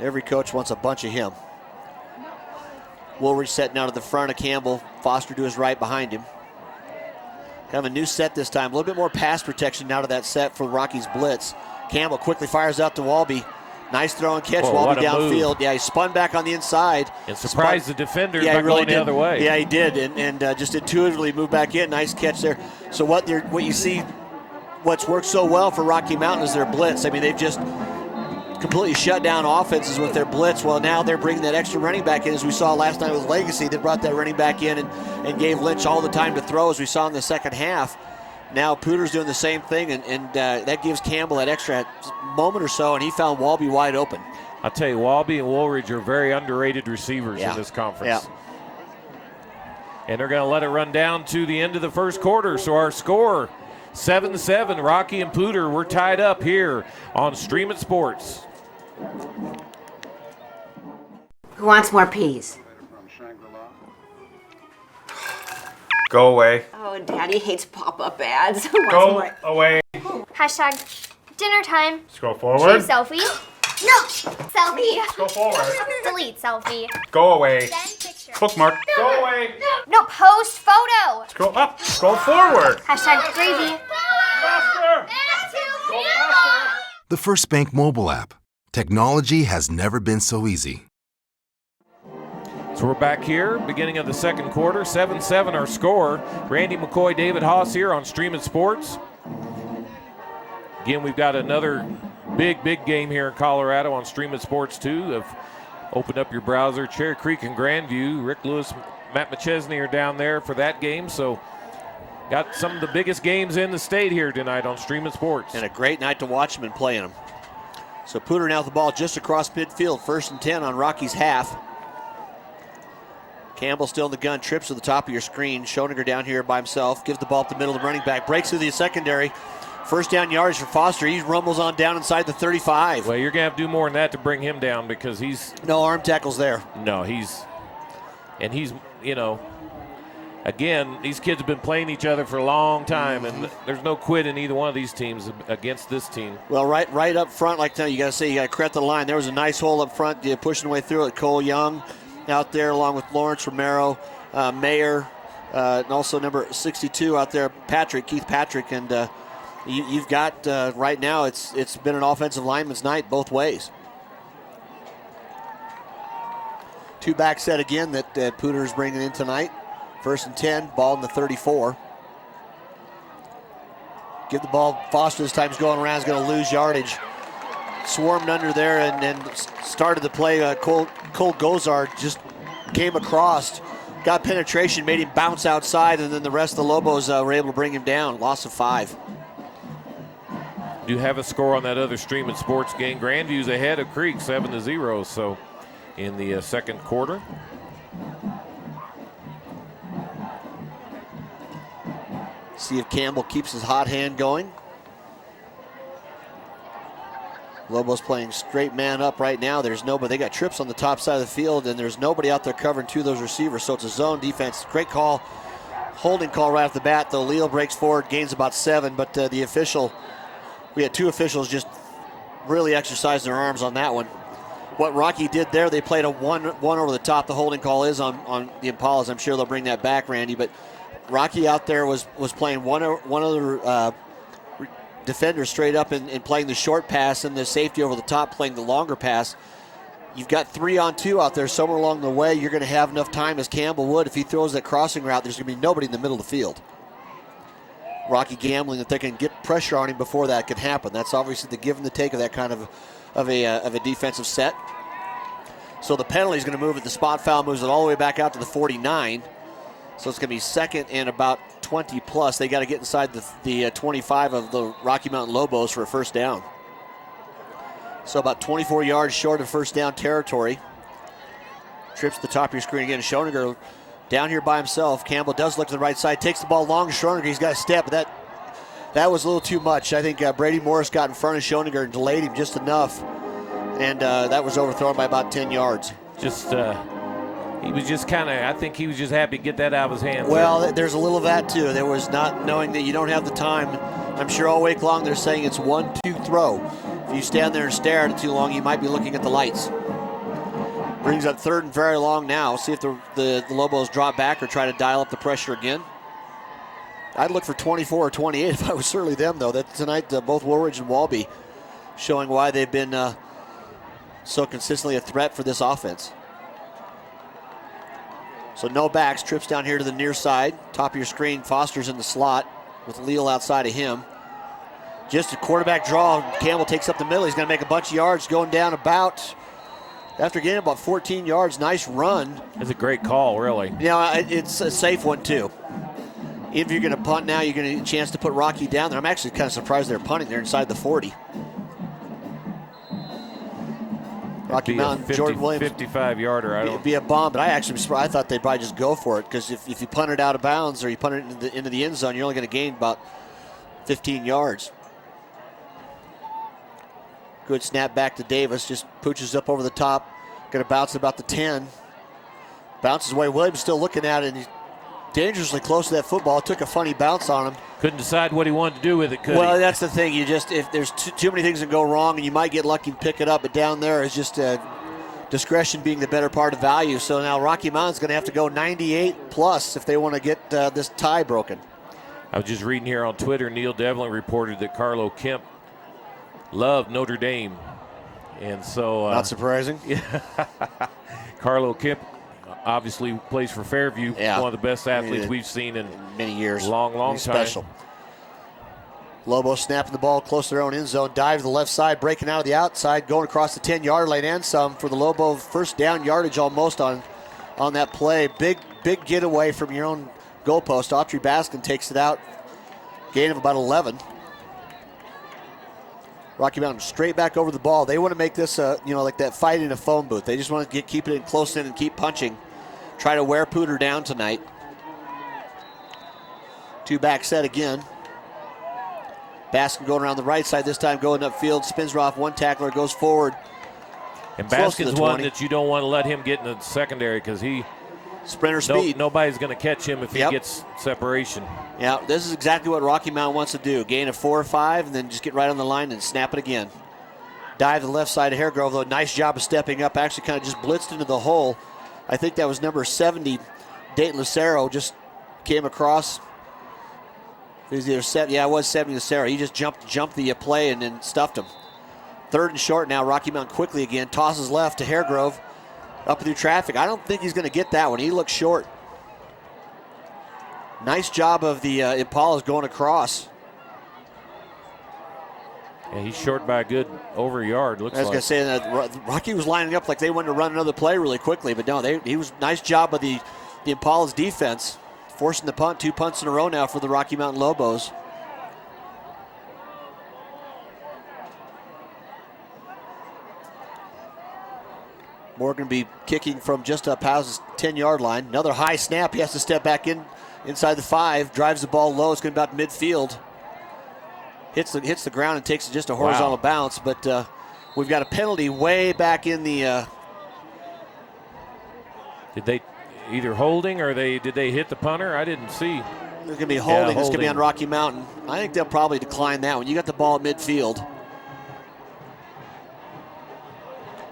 Every coach wants a bunch of him. Woolridge setting out to the front of Campbell. Foster to his right behind him. Kind of a new set this time. A little bit more pass protection out of that set for Rocky's blitz. Campbell quickly fires out to Walby. Nice throw and catch. Walby downfield. Yeah, he spun back on the inside. And surprised the defender by going the other way. Yeah, he did, and just intuitively moved back in. Nice catch there. So what you see, what's worked so well for Rocky Mountain is their blitz. I mean, they've just completely shut down offenses with their blitz. Well, now they're bringing that extra running back in, as we saw last night with Legacy. They brought that running back in and gave Lynch all the time to throw, as we saw in the second half. Now Poudre's doing the same thing, and that gives Campbell that extra moment or so, and he found Walby wide open. I'll tell you, Walby and Woolridge are very underrated receivers in this conference. Yeah. And they're going to let it run down to the end of the first quarter. So our score, 7-7. Rocky and Poudre, we're tied up here on Stream It Sports. Who wants more peas? Go away. Oh, Daddy hates pop-up ads. Go away. Hashtag dinner time. Scroll forward. Choose selfie. No. Selfie. Go forward. Delete selfie. Go away. Then picture. Bookmark. Go away. No, post photo. Scroll up. Scroll forward. Hashtag gravy. Faster. Go faster. The First Bank mobile app. Technology has never been so easy. So we're back here, beginning of the second quarter, 7-7 our score. Randy McCoy, David Haase here on Stream It Sports. Again, we've got another big game here in Colorado on Stream It Sports 2. If open up your browser, Cherry Creek and Grandview. Rick Lewis, Matt McChesney are down there for that game. So got some of the biggest games in the state here tonight on Stream It Sports. And a great night to watch them and playing them. So Poudre now with the ball just across midfield, 1st and 10 on Rocky's half. Campbell still in the gun, trips to the top of your screen. Schoninger down here by himself, gives the ball up the middle of the running back, breaks through the secondary. 1st down yardage for Foster. He rumbles on down inside the 35. Well, you're going to have to do more than that to bring him down because he's... No arm tackles there. No, he's, you know, again, these kids have been playing each other for a long time, and there's no quit in either one of these teams against this team. Well, right up front, like now, you got to credit the line. There was a nice hole up front, pushing way through it. Cole Young out there, along with Lawrence Romero, Mayer, and also number 62 out there, Keith Patrick, and you've got right now. It's been an offensive lineman's night both ways. Two-back set again that Poudre is bringing in tonight. 1st and 10, ball in the 34. Give the ball. Foster this time is going around, is going to lose yardage. Swarmed under there and started the play. Cole Gozard just came across, got penetration, made him bounce outside, and then the rest of the Lobos were able to bring him down. Loss of 5. Do have a score on that other Streaming Sports game. Grandview's ahead of Creek 7-0. So in the second quarter. See if Campbell keeps his hot hand going. Lobos playing straight man up right now. There's nobody. They got trips on the top side of the field, and there's nobody out there covering 2 of those receivers. So it's a zone defense. Great call. Holding call right off the bat, though. Leal breaks forward, gains about 7, but the official, we had 2 officials just really exercise their arms on that one. What Rocky did there, they played a one over the top. The holding call is on the Impalas. I'm sure they'll bring that back, Randy, but Rocky out there was playing one other defender straight up and playing the short pass, and the safety over the top playing the longer pass. You've got 3-on-2 out there. Somewhere along the way, you're going to have enough time as Campbell would. If he throws that crossing route, there's going to be nobody in the middle of the field. Rocky gambling that they can get pressure on him before that can happen. That's obviously the give and the take of that kind of a defensive set. So the penalty is going to move it. The spot foul moves it all the way back out to the 49. So it's going to be 2nd and about 20 plus. They got to get inside the 25 of the Rocky Mountain Lobos for a first down. So about 24 yards short of first down territory. Trips to the top of your screen again. Schoninger down here by himself. Campbell does look to the right side. Takes the ball long. Schoninger, he's got a step, but that was a little too much. I think Brady Morris got in front of Schoninger and delayed him just enough. And that was overthrown by about 10 yards. He was just I think he was just happy to get that out of his hands. Well, there's a little of that too. There was not knowing that you don't have the time. I'm sure all week long they're saying it's 1-2 throw. If you stand there and stare at it too long, you might be looking at the lights. Brings up 3rd and very long now. See if the Lobos drop back or try to dial up the pressure again. I'd look for 24 or 28 if I was certainly them, though. That tonight, both Woolridge and Walby showing why they've been so consistently a threat for this offense. So no backs, trips down here to the near side. Top of your screen, Foster's in the slot with Leal outside of him. Just a quarterback draw. Campbell takes up the middle. He's going to make a bunch of yards going down after getting about 14 yards. Nice run. That's a great call, really. It's a safe one, too. If you're going to punt now, you're going to get a chance to put Rocky down there. I'm actually kind of surprised they're punting there inside the 40. Rocky Mountain, Jordan Williams. 55-yarder. It'd be a bomb, but I thought they'd probably just go for it, because if you punt it out of bounds or you punt it into the end zone, you're only going to gain about 15 yards. Good snap back to Davis. Just pooches up over the top. Going to bounce about the 10. Bounces away. Williams still looking at it, and he's dangerously close to that football. It took a funny bounce on him. Couldn't decide what he wanted to do with it, could he? Well, that's the thing. If there's too many things that go wrong, and you might get lucky and pick it up, but down there is just discretion being the better part of value. So now Rocky Mountain's going to have to go 98 plus if they want to get this tie broken. I was just reading here on Twitter, Neil Devlin reported that Carlo Kemp loved Notre Dame. And so... not surprising. Carlo Kemp obviously plays for Fairview, one of the best athletes we've seen in many years. Long time. Special. Lobos snapping the ball close to their own end zone. Dive to the left side, breaking out of the outside, going across the 10-yard line and some for the Lobo. First down yardage almost on that play. Big getaway from your own goalpost. Autry Baskin takes it out. Gain of about 11. Rocky Mountain straight back over the ball. They want to make this, like that fight in a phone booth. They just want to keep it in close in and keep punching. Try to wear Poudre down tonight. Two-back set again. Baskin going around the right side, this time going upfield. Spins off one tackler, goes forward. And Baskin's one that you don't want to let him get in the secondary because he Sprinter speed. Nobody's going to catch him if he gets separation. Yeah, this is exactly what Rocky Mountain wants to do. Gain of 4 or 5, and then just get right on the line and snap it again. Dive to the left side of Haregrove, though. Nice job of stepping up. Actually kind of just blitzed into the hole. I think that was number 70, Dayton Lucero, just came across. It was either 70, it was 70 Lucero. He just jumped the play and then stuffed him. 3rd and short now. Rocky Mountain quickly again. Tosses left to Haregrove. Up through traffic. I don't think he's going to get that one. He looks short. Nice job of the Impalas going across. Yeah, he's short by a good over a yard. Looks like. I was going to say that Rocky was lining up like they wanted to run another play really quickly, but no, he was nice job of the Impalas defense, forcing the punt. 2 punts in a row now for the Rocky Mountain Lobos. Morgan be kicking from just up House's 10-yard line. Another high snap. He has to step back inside the 5. Drives the ball low. It's going to be about midfield. Hits the ground and takes just a horizontal bounce. But we've got a penalty way back in the. Did they either holding or did they hit the punter? I didn't see. It's going to be holding. It's going to be on Rocky Mountain. I think they'll probably decline that one. You got the ball at midfield.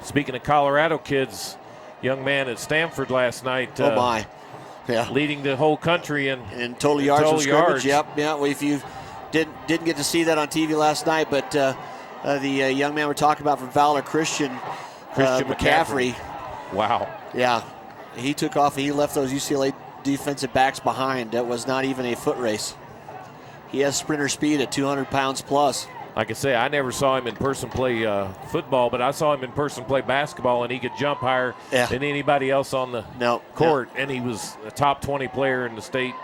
Speaking of Colorado kids, young man at Stanford last night. Oh my, yeah, leading the whole country in total yards from scrimmage. Yep, yeah. Well, if you didn't get to see that on TV last night, but the young man we're talking about from Valor, Christian McCaffrey. Wow. Yeah, he took off. He left those UCLA defensive backs behind. That was not even a foot race. He has sprinter speed at 200 pounds plus. Like I say, I never saw him in person play football, but I saw him in person play basketball, and he could jump higher than anybody else on the court. And he was a top 20 player in the state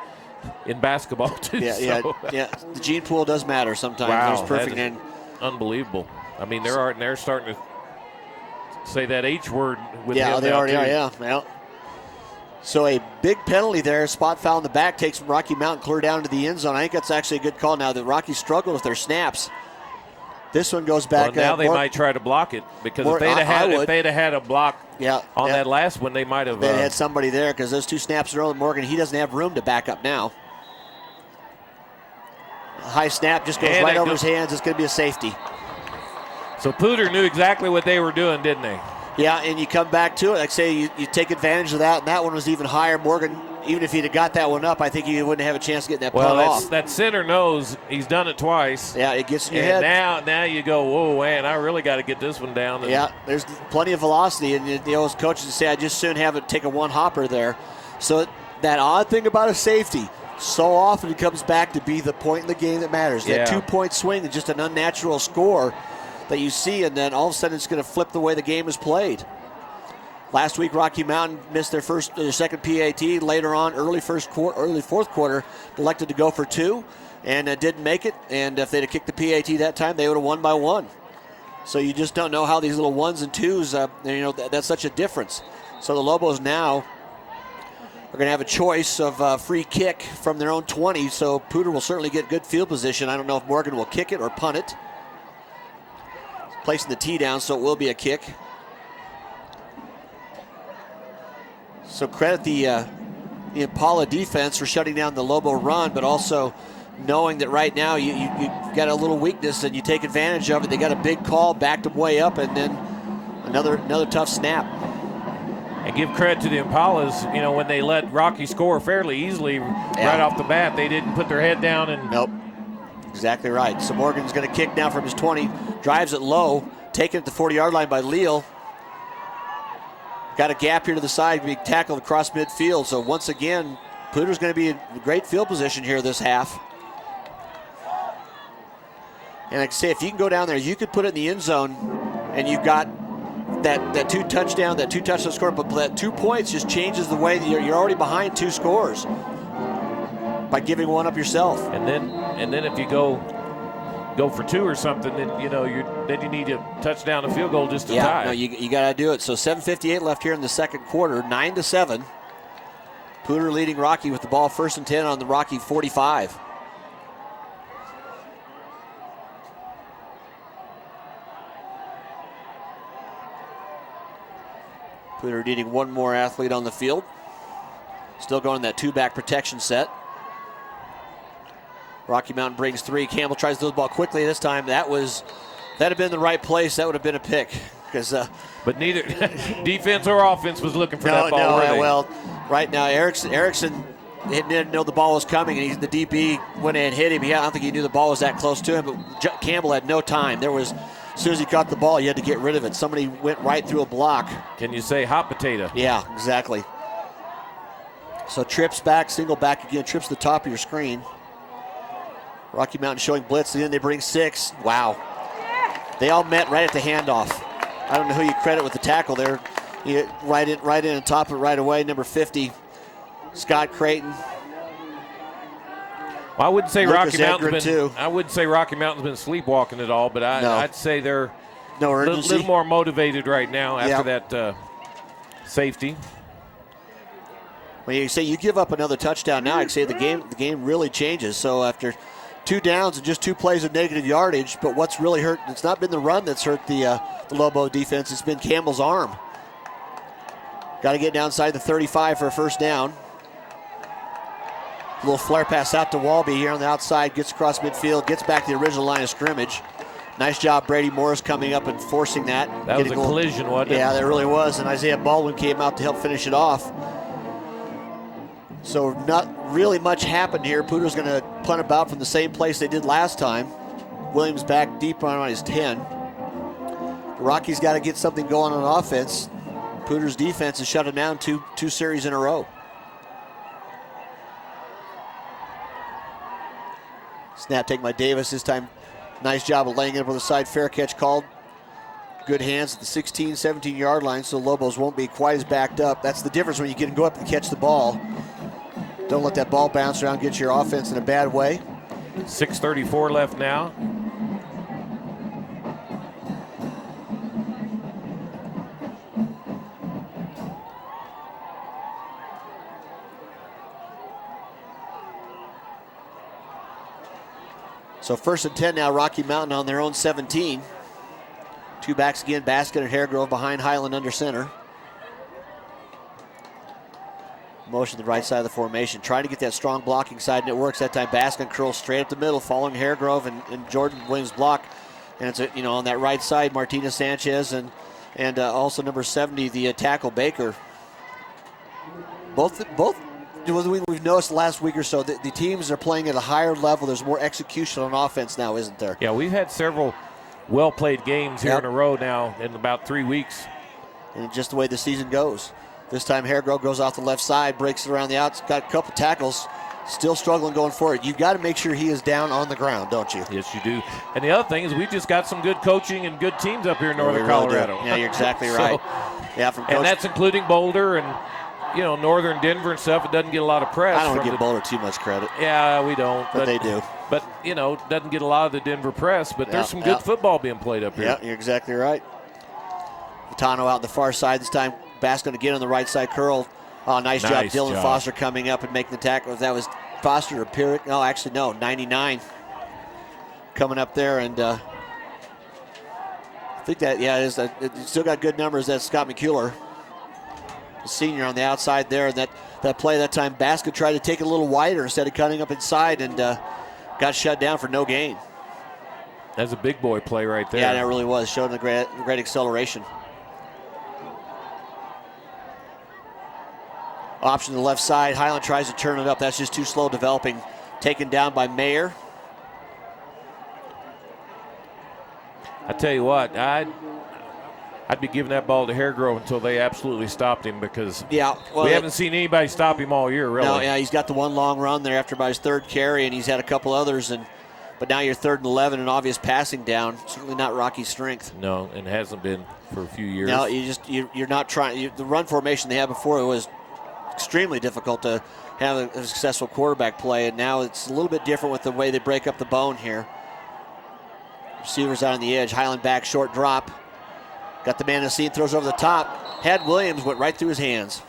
in basketball, too. Yeah. The gene pool does matter sometimes. Wow, There's perfect and unbelievable. I mean, they're starting to say that H word with him. Yeah, they already are, yeah. So a big penalty there. Spot foul in the back takes Rocky Mountain clear down to the end zone. I think that's actually a good call now. The Rockies struggled with their snaps. This one goes back. Well, now they might try to block it because if they'd have had a block on that last one, they might have. They had somebody there because those 2 snaps are on Morgan. He doesn't have room to back up now. A high snap just goes right over his hands. It's going to be a safety. So Poudre knew exactly what they were doing, didn't they? Yeah, and you come back to it. Like I say, you take advantage of that, and that one was even higher. Morgan, even if he'd have got that one up, I think he wouldn't have a chance of getting that punt off. That center knows he's done it twice. Yeah, it gets in your head. Now you go, whoa, man, I really got to get this one down. Yeah, there's plenty of velocity, and the old coaches say, I just soon have it take a one-hopper there. So that odd thing about a safety, so often it comes back to be the point in the game that matters. That 2-point swing is just an unnatural score that you see, and then all of a sudden it's going to flip the way the game is played. Last week, Rocky Mountain missed their second PAT. Later on, early fourth quarter, elected to go for 2, and didn't make it. And if they'd have kicked the PAT that time, they would have won by 1. So you just don't know how these little 1s and 2s. That's such a difference. So the Lobos now are going to have a choice of a free kick from their own 20. So Poudre will certainly get good field position. I don't know if Morgan will kick it or punt it. Placing the tee down, so it will be a kick. So credit the Impala defense for shutting down the Lobo run, but also knowing that right now you got a little weakness and you take advantage of it. They got a big call, backed them way up, and then another tough snap. And give credit to the Impalas, when they let Rocky score fairly easily right off the bat, they didn't put their head down. And nope. Exactly right. So Morgan's going to kick now from his 20, drives it low, taken at the 40-yard line by Leal. Got a gap here to the side, being tackled across midfield. So once again, Poudre's going to be in great field position here this half. And like I say, if you can go down there, you could put it in the end zone, and you've got that two touchdown score. But that 2 points just changes the way that you're already behind 2 scores by giving one up yourself. And then if you go for 2 or something, then you need a touchdown, a field goal just to tie. No, you got to do it. So 7:58 left here in the second quarter, 9-7. Poudre leading Rocky with the ball 1st and 10 on the Rocky 45. Poudre needing one more athlete on the field. Still going that 2-back protection set. Rocky Mountain brings 3. Campbell tries to throw the ball quickly this time. That had been the right place. That would have been a pick. But neither defense or offense was looking for that ball. Well, right now Erickson didn't know the ball was coming, and the DB went in and hit him. I don't think he knew the ball was that close to him, but Campbell had no time. As soon as he caught the ball, you had to get rid of it. Somebody went right through a block. Can you say hot potato? Yeah, exactly. So trips back, single back again, trips the top of your screen. Rocky Mountain showing blitz, and then they bring 6. Wow. They all met right at the handoff. I don't know who you credit with the tackle there. Right in and top it right away. Number 50, Scott Creighton. Well, I wouldn't say Rocky Mountain's been sleepwalking at all, but I'd say they're a little more motivated right now after that safety. When you say you give up another touchdown now, I'd say the game really changes. So after 2 downs and just 2 plays of negative yardage, but what's really hurt, it's not been the run that's hurt the Lobo defense, it's been Campbell's arm. Got to get downside the 35 for a first down. A little flare pass out to Walby here on the outside, gets across midfield, gets back to the original line of scrimmage. Nice job, Brady Morris, coming up and forcing that. That was a collision, wasn't it? Yeah, that really was, and Isaiah Baldwin came out to help finish it off. So not really much happened here. Poudre's going to punt about from the same place they did last time. Williams back deep on his 10. Rocky's got to get something going on offense. Poudre's defense has shut him down two series in a row. Snap taken by Davis this time. Nice job of laying it over the side. Fair catch called. Good hands at the 16, 17-yard line, so Lobos won't be quite as backed up. That's the difference when you can go up and catch the ball. Don't let that ball bounce around, get your offense in a bad way. 6:34 left now. So 1st and 10 now, Rocky Mountain on their own 17. 2 backs again, Baskin and Haregrove behind Highland under center. Motion to the right side of the formation, trying to get that strong blocking side, and it works that time. Baskin curls straight up the middle, following Haregrove and Jordan Williams block. And it's on that right side, Martinez Sanchez and also number 70, the tackle Baker. Both we've noticed the last week or so that the teams are playing at a higher level. There's more execution on offense now, isn't there? Yeah, we've had several well-played games here in a row now in about 3 weeks. And just the way the season goes. This time Haregrove goes off the left side, breaks it around the outs, got a couple tackles, still struggling going forward. You've got to make sure he is down on the ground, don't you? Yes, you do. And the other thing is we just got some good coaching and good teams up here in Northern Colorado. Yeah, you're exactly right. And that's including Boulder and Northern Denver and stuff. It doesn't get a lot of press. I don't give Boulder too much credit. Yeah, we don't. But they do. But, doesn't get a lot of the Denver press. But there's some good football being played up here. Yeah, you're exactly right. Vitano out on the far side this time. Baskin again on the right side, curl. Oh, nice job. Dylan Foster coming up and making the tackle. If that was Foster or Pierrick. No, actually, no. 99 coming up there. And I think that, it's still got good numbers. That's Scott McCuller, the senior on the outside there. And that play that time, Baskin tried to take it a little wider instead of cutting up inside and got shut down for no gain. That's a big boy play right there. Yeah, that really was. Showing a great acceleration. Option to the left side. Highland tries to turn it up. That's just too slow developing. Taken down by Mayer. I tell you what, I'd be giving that ball to Haregrove until they absolutely stopped him because we haven't seen anybody stop him all year, really. No, yeah, he's got the one long run there after about his 3rd carry, and he's had a couple others. But now you're 3rd and 11, an obvious passing down. Certainly not Rocky's strength. No, and hasn't been for a few years. No, you're not trying. The run formation they had before was extremely difficult to have a successful quarterback play, and now it's a little bit different with the way they break up the bone here. Receivers out on the edge. Highland back, short drop. Got the man in the seam, throws over the top. Had Williams, went right through his hands.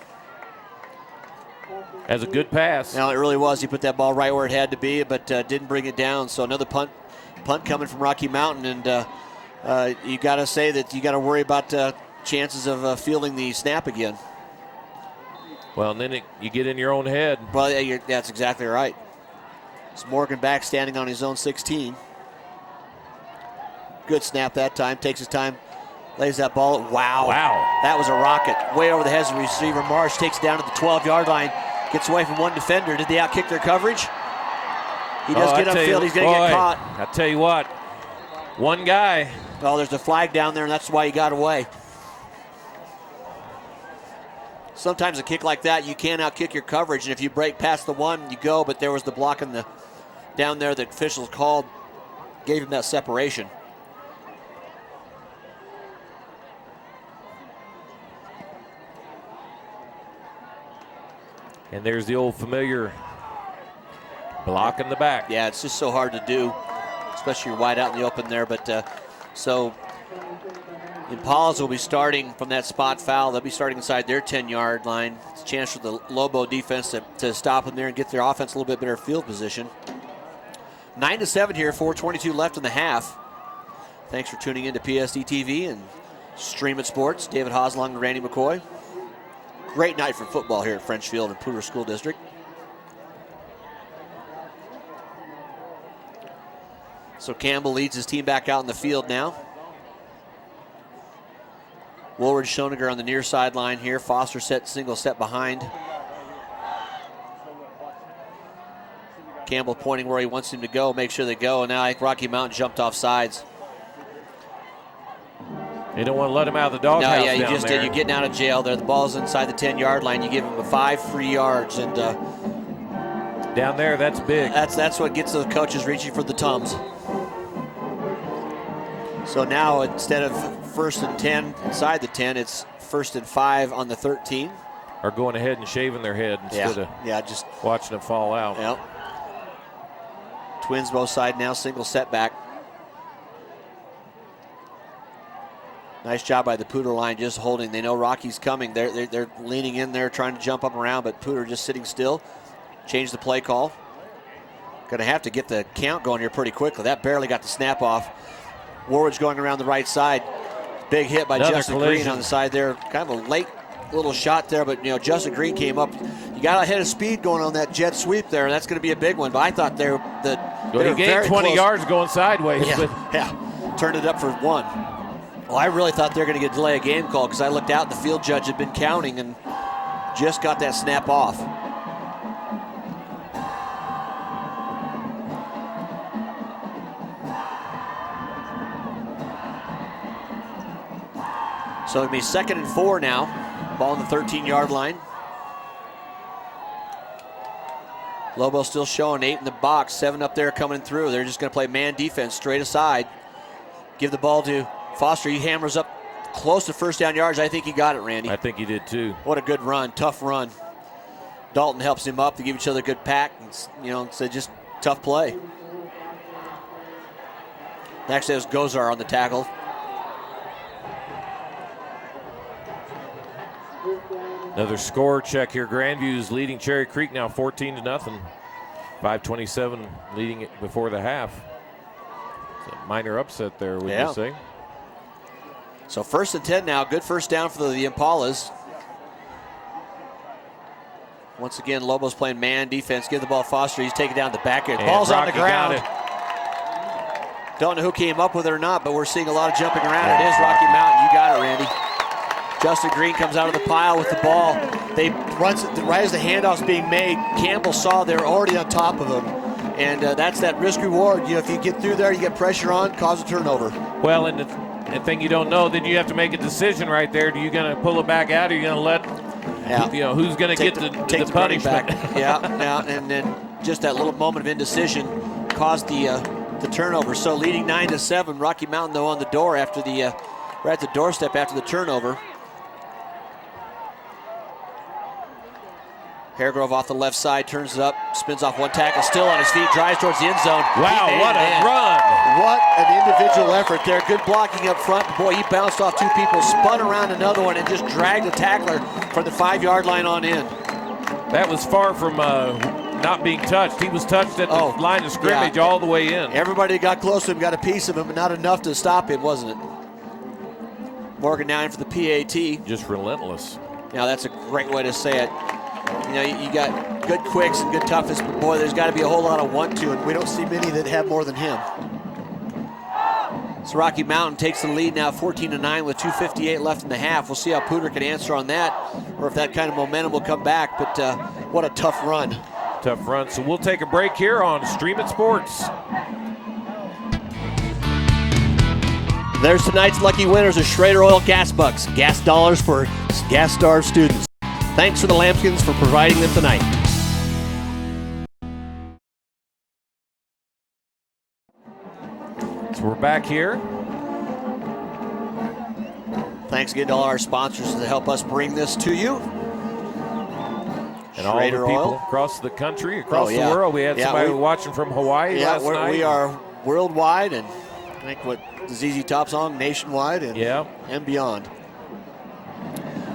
As a good pass. Now, it really was. He put that ball right where it had to be, but didn't bring it down. So another punt coming from Rocky Mountain, and you got to say that you got to worry about chances of fielding the snap again. Well, and then you get in your own head. Well, yeah, that's exactly right. It's Morgan back standing on his own 16. Good snap that time. Takes his time. Lays that ball. Wow. That was a rocket. Way over the heads of the receiver. Marsh takes it down to the 12-yard line. Gets away from one defender. Did they outkick their coverage? He does get upfield. He's going to get caught. I tell you what. One guy. Oh, there's a flag down there, and that's why he got away. Sometimes a kick like that, you can't outkick your coverage, and if you break past the one, you go, but there was the block down there that officials called, gave him that separation. And there's the old familiar block in the back. Yeah, it's just so hard to do, especially you're wide out in the open there, but so Impalas will be starting from that spot foul. They'll be starting inside their 10-yard line. It's a chance for the Lobo defense to stop them there and get their offense a little bit better field position. 9-7 here, 4:22 left in the half. Thanks for tuning in to PSD TV and Stream It Sports. David Haase along with Randy McCoy. Great night for football here at French Field in Poudre School District. So Campbell leads his team back out in the field now. Woolridge, Schoeniger on the near sideline here. Foster single set behind. Campbell pointing where he wants him to go. Make sure they go. And now I think Rocky Mountain jumped off sides. They don't want to let him out of the doghouse. No, yeah, you just did. You're getting out of jail there. The ball's inside the 10-yard line. You give him 5 free yards, and down there, that's big. That's what gets those coaches reaching for the Tums. So now instead of 1st and 10 inside the 10, it's 1st and 5 on the 13. Or going ahead and shaving their head instead of just watching them fall out. Yep. Twins both sides now, single setback. Nice job by the Poudre line just holding. They know Rocky's coming. They're leaning in there trying to jump up around, but Poudre just sitting still. Change the play call. Going to have to get the count going here pretty quickly. That barely got the snap off. Woolridge going around the right side. Big hit by Justin Green on the side there. Kind of a late little shot there, but Justin Green came up. You got a head of speed going on that jet sweep there, and that's going to be a big one. But I thought they were he gained 20 yards going sideways. Yeah, turned it up for 1. Well, I really thought they were going to get delay a game call because I looked out and the field judge had been counting and just got that snap off. So it'll be 2nd and 4 now. Ball on the 13-yard line. Lobo still showing 8 in the box, 7 up there coming through. They're just going to play man defense straight aside. Give the ball to Foster. He hammers up close to 1st down yards. I think he got it, Randy. I think he did too. What a good run, tough run. Dalton helps him up to give each other a good pack. It's just tough play. Actually, it was Gozar on the tackle. Another score check here. Grandview's leading Cherry Creek now 14-0. 5:27 leading it before the half. It's a minor upset there, would you say? So 1st and 10 now. Good first down for the Impalas. Once again, Lobos playing man defense. Give the ball to Foster. He's taken down the back end. Ball's on the ground. Don't know who came up with it or not, but we're seeing a lot of jumping around. It is Rocky Mountain. You got it, Randy. Justin Green comes out of the pile with the ball. They runs it right as the handoff's being made. Campbell saw they were already on top of him. And that's that risk reward. If you get through there, you get pressure on, cause a turnover. Well, and the thing you don't know, then you have to make a decision right there. Are you going to pull it back out, or are you going to let, who's going to get the punishment? And then just that little moment of indecision caused the turnover. So leading 9-7, Rocky Mountain though on the door after right at the doorstep after the turnover. Haregrove off the left side, turns it up, spins off one tackle, still on his feet, drives towards the end zone. Wow, what a run. What an individual effort there. Good blocking up front. Boy, he bounced off 2 people, spun around another one, and just dragged the tackler from the 5-yard line on in. That was far from not being touched. He was touched at the line of scrimmage all the way in. Everybody got close to him, got a piece of him, but not enough to stop him, wasn't it? Morgan now in for the PAT. Just relentless. Now that's a great way to say it. You know, you got good quicks and good toughness, but boy, there's got to be a whole lot of 1-2, and we don't see many that have more than him. So Rocky Mountain takes the lead now 14-9 with 2:58 left in the half. We'll see how Poudre can answer on that, or if that kind of momentum will come back, but what a tough run. Tough run. So we'll take a break here on Stream It Sports. There's tonight's lucky winners of Schrader Oil Gas Bucks, gas dollars for gas-starved students. Thanks to the Lampkins for providing them tonight. So we're back here. Thanks again to all our sponsors that help us bring this to you. And Schrader all the people across the country, across the world. We had somebody watching from Hawaii last night. We are worldwide, and I think what the ZZ Top song, nationwide and beyond.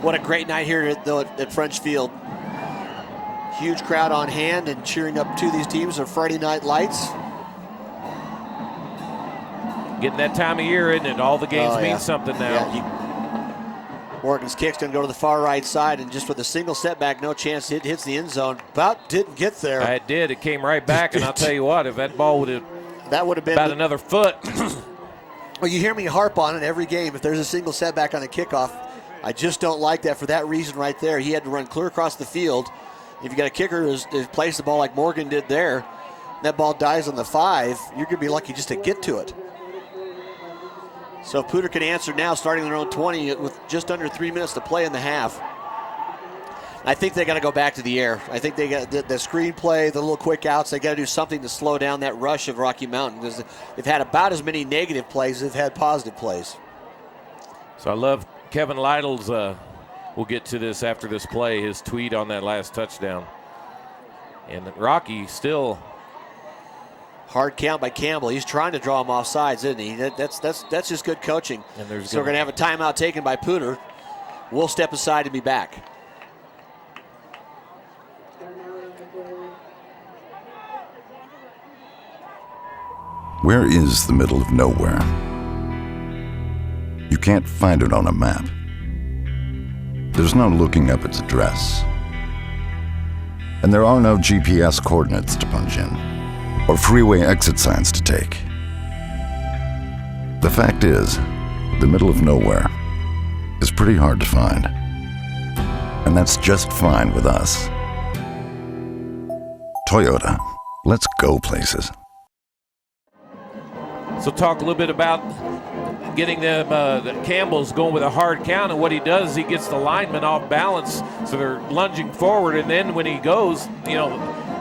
What a great night here at French Field. Huge crowd on hand and cheering up to these teams of Friday Night Lights. Getting that time of year, isn't it? All the games mean something now. Morgan's kick's going to go to the far right side, and just with a single setback, no chance it hits the end zone. About didn't get there. It did. It came right back, and I'll tell you what, if that ball would have been about another foot. Well, you hear me harp on it every game. If there's a single setback on a kickoff, I just don't like that for that reason right there. He had to run clear across the field. If you got a kicker who's placed the ball like Morgan did there, and that ball dies on the 5, you're going to be lucky just to get to it. So if Poudre can answer now, starting their own 20 with just under 3 minutes to play in the half. I think they got to go back to the air. I think they got the screenplay, the little quick outs. They got to do something to slow down that rush of Rocky Mountain, because they've had about as many negative plays as they've had positive plays. So I love Kevin Lytle's. We'll get to this after this play. His tweet on that last touchdown. And Rocky still. Hard count by Campbell. He's trying to draw him off sides, isn't he? That's just good coaching. So we're going to have a timeout taken by Poudre. We'll step aside and be back. Where is the middle of nowhere? You can't find it on a map. There's no looking up its address. And there are no GPS coordinates to punch in, or freeway exit signs to take. The fact is, the middle of nowhere is pretty hard to find. And that's just fine with us. Toyota, let's go places. So talk a little bit about getting them, the Campbell's going with a hard count, and what he does is he gets the lineman off balance, so they're lunging forward, and then when he goes, you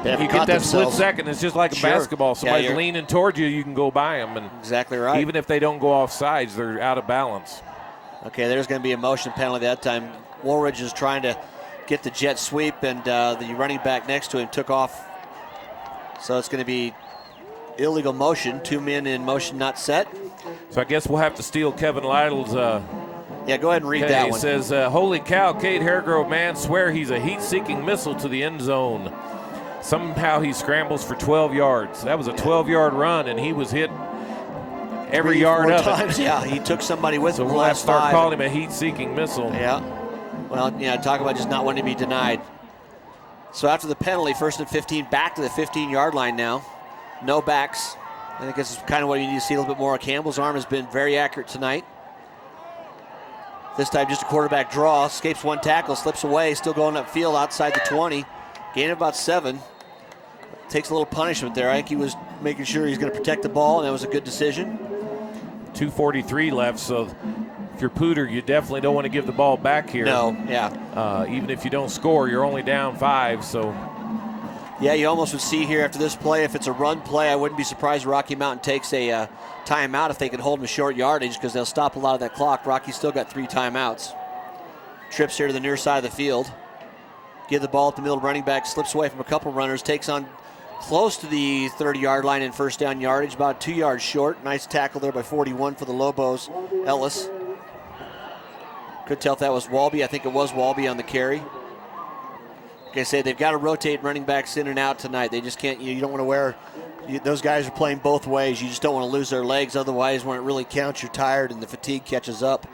get that split second. It's just like a basketball. Somebody's leaning toward you, you can go by them. And exactly right. Even if they don't go off sides, they're out of balance. Okay, there's going to be a motion penalty that time. Woolridge is trying to get the jet sweep, and the running back next to him took off. So it's going to be illegal motion, 2 men in motion not set. So I guess we'll have to steal Kevin Lytle's. Go ahead and read that one. He says, holy cow, Cade Haregrove, man, swear he's a heat-seeking missile to the end zone. Somehow he scrambles for 12 yards. That was a 12-yard run, and he was hit every yard of it. Yeah, he took somebody with him. So we'll have to start calling him a heat-seeking missile. Yeah. Well, talk about just not wanting to be denied. So after the penalty, 1st and 15, back to the 15-yard line now. No backs. I think this is kind of what you need to see a little bit more. Campbell's arm has been very accurate tonight. This time just a quarterback draw. Escapes one tackle, slips away, still going upfield outside the 20. Gain of about 7. Takes a little punishment there. I think he was making sure he's going to protect the ball, and that was a good decision. 2:43 left, so if you're Poudre, you definitely don't want to give the ball back here. No, yeah. Even if you don't score, you're only down 5, so. Yeah, you almost would see here after this play, if it's a run play, I wouldn't be surprised Rocky Mountain takes a timeout if they can hold them to short yardage, because they'll stop a lot of that clock. Rocky's still got 3 timeouts. Trips here to the near side of the field. Give the ball at the middle, running back slips away from a couple runners, takes on close to the 30-yard line in first down yardage, about 2 yards short. Nice tackle there by 41 for the Lobos. Ellis. Couldn't tell if that was Walby. I think it was Walby on the carry. Like I say, they've got to rotate running backs in and out tonight. They just can't, you don't want to wear, those guys are playing both ways. You just don't want to lose their legs. Otherwise, when it really counts, you're tired and the fatigue catches up.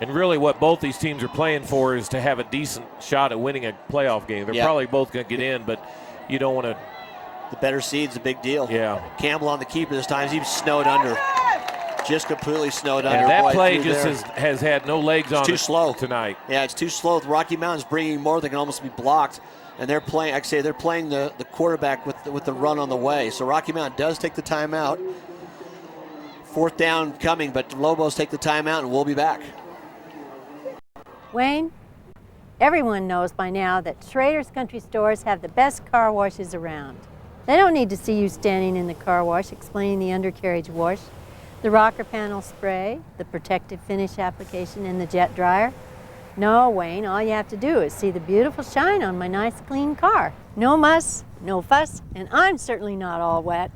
And really what both these teams are playing for is to have a decent shot at winning a playoff game. They're probably both going to get in, but you don't want to. The better seed's a big deal. Yeah. Campbell on the keeper this time. He's snowed under. Just completely snowed under. And that play just has had no legs on it. Too slow tonight. Yeah, it's too slow. Rocky Mountain's bringing more than can almost be blocked. And they're playing, like I say, they're playing the quarterback with the run on the way. So Rocky Mountain does take the timeout. 4th down coming, but the Lobos take the timeout, and we'll be back. Wayne, everyone knows by now that Schrader's Country Stores have the best car washes around. They don't need to see you standing in the car wash explaining the undercarriage wash, the rocker panel spray, the protective finish application, and the jet dryer. No, Wayne, all you have to do is see the beautiful shine on my nice clean car. No muss, no fuss, and I'm certainly not all wet.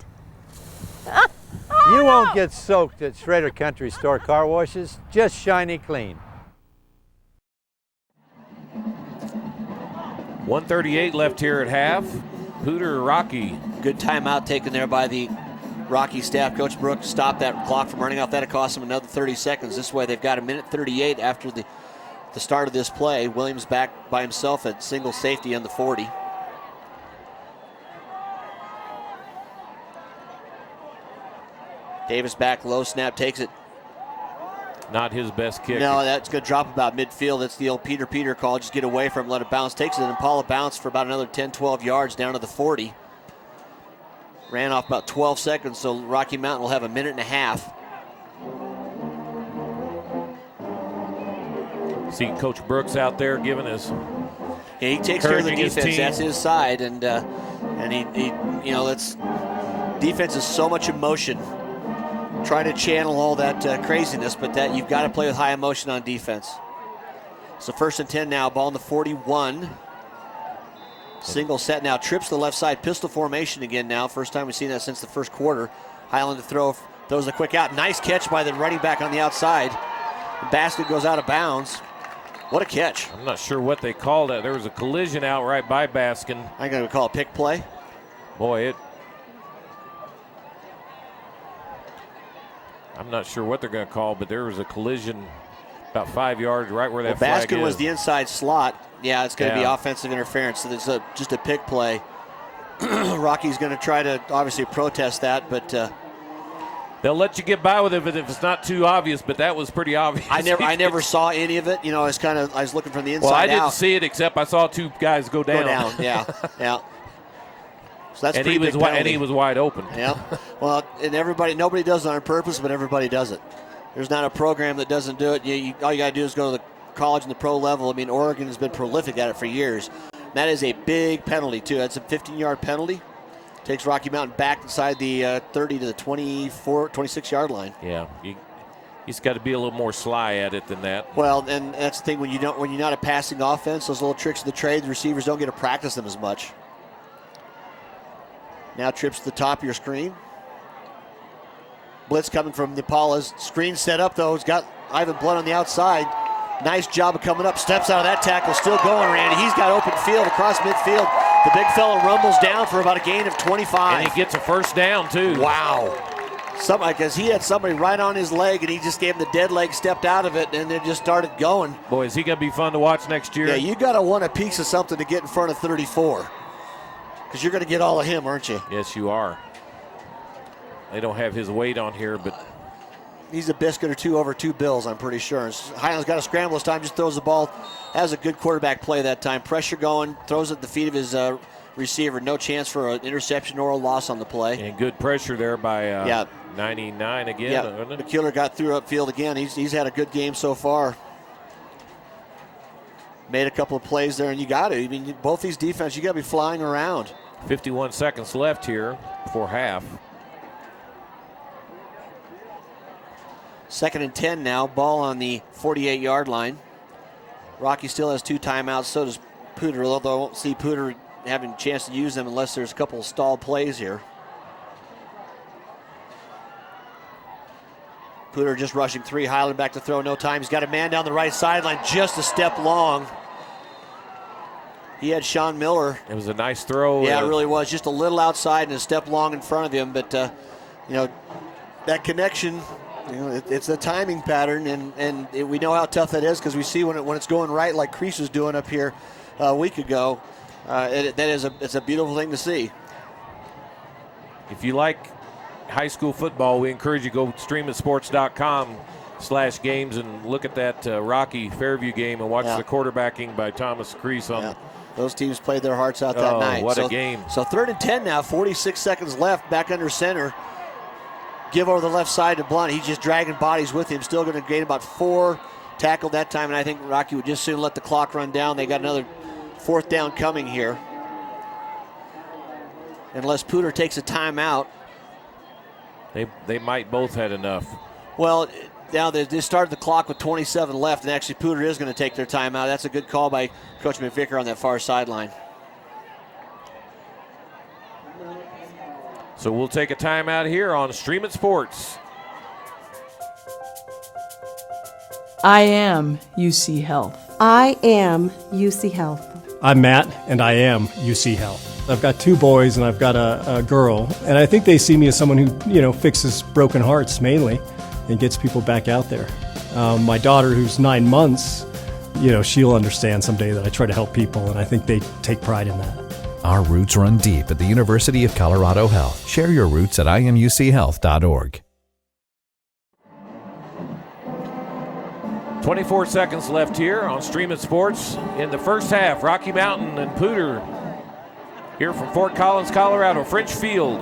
You won't get soaked at Schrader Country Store car washes, just shiny clean. 1:38 left here at half. Poudre Rocky. Good timeout taken there by the Rocky staff. Coach Brooks stopped that clock from running off. That'll cost them another 30 seconds. This way they've got 1:38 after the start of this play. Williams back by himself at single safety on the 40. Davis back low, snap, takes it. Not his best kick. No, that's going to drop about midfield. That's the old Peter call. Just get away from him, let it bounce. Takes it, and Impala bounce for about another 10, 12 yards down to the 40. Ran off about 12 seconds, so Rocky Mountain will have 1.5 minutes. See Coach Brooks out there giving us. Yeah, he takes care of the defense. That's his side, and he that's defense is so much emotion. Try to channel all that craziness, but that you've got to play with high emotion on defense. So 1st and 10 now, ball in the 41. Single set now, trips to the left side, pistol formation again now. First time we've seen that since the first quarter. Highland to throw, throws a quick out. Nice catch by the running back on the outside. The basket goes out of bounds. What a catch. I'm not sure what they called it. There was a collision out right by Baskin. I'm going to call a pick play. Boy, I'm not sure what they're going to call, but there was a collision about 5 yards right where that flag is. Baskin was the inside slot. Yeah, it's going to be offensive interference. So it's just a pick play. Rocky's going to try to obviously protest that, but they'll let you get by with it if it's not too obvious. But that was pretty obvious. I never saw any of it. You know, I was looking from the inside. Well, I didn't out. see it except I saw 2 guys go down. Yeah. So that's and he was wide open. Yeah. Well, and nobody does it on purpose, but everybody does it. There's not a program that doesn't do it. All you got to do is go to the college and the pro level. I mean, Oregon has been prolific at it for years. And that is a big penalty, too. That's a 15-yard penalty. Takes Rocky Mountain back inside the 30 to the 26-yard line. Yeah. He's got to be a little more sly at it than that. Well, and that's the thing. When you're not a passing offense, those little tricks of the trade, the receivers don't get to practice them as much. Now trips to the top of your screen. Blitz coming from the Impalas. Screen set up, though. He's got Ivan Blood on the outside. Nice job of coming up. Steps out of that tackle. Still going, Randy. He's got open field across midfield. The big fella rumbles down for about a gain of 25. And he gets a first down, too. Wow. Because he had somebody right on his leg, and he just gave him the dead leg, stepped out of it, and then just started going. Boy, is he going to be fun to watch next year. Yeah, you got to want a piece of something to get in front of 34. Because you're going to get all of him, aren't you? Yes, you are. They don't have his weight on here, but he's a biscuit or two over 2 bills, I'm pretty sure. Highland's got to scramble this time, just throws the ball. Has a good quarterback play that time. Pressure going, throws it at the feet of his receiver. No chance for an interception or a loss on the play. And good pressure there by 99 again. Yeah, McKeeler got through upfield again. He's had a good game so far. Made a couple of plays there, and you got to. I mean, both these defenses, you got to be flying around. 51 seconds left here for half. 2nd and 10 now. Ball on the 48-yard line. Rocky still has 2 timeouts. So does Poudre, although I won't see Poudre having a chance to use them unless there's a couple of stalled plays here. Poudre just rushing 3. Highland back to throw. No time. He's got a man down the right sideline, just a step long. He had Sean Miller. It was a nice throw. Yeah, it really was. Just a little outside and a step long in front of him. But, that connection It's the timing pattern, and we know how tough that is because we see when it's going right, like Crease was doing up here a week ago. It's a beautiful thing to see. If you like high school football, we encourage you to go streamitsports.com/games and look at that Rocky Fairview game and watch the quarterbacking by Thomas Crease on. Those teams played their hearts out that night. What a game. So 3rd and 10 now, 46 seconds left, back under center. Give over the left side to Blunt. He's just dragging bodies with him. Still going to gain about 4. Tackled that time, and I think Rocky would just soon let the clock run down. They got another 4th down coming here. Unless Poudre takes a timeout. They might both had enough. Well, now they started the clock with 27 left, and actually Poudre is going to take their timeout. That's a good call by Coach McVicker on that far sideline. So we'll take a timeout here on Stream It Sports. I am UC Health. I am UC Health. I'm Matt, and I am UC Health. I've got 2 boys, and I've got a girl, and I think they see me as someone who, fixes broken hearts mainly and gets people back out there. My daughter, who's 9 months, she'll understand someday that I try to help people, and I think they take pride in that. Our roots run deep at the University of Colorado Health. Share your roots at imuchealth.org. 24 seconds left here on Stream It Sports in the first half. Rocky Mountain and Poudre here from Fort Collins, Colorado, French Field.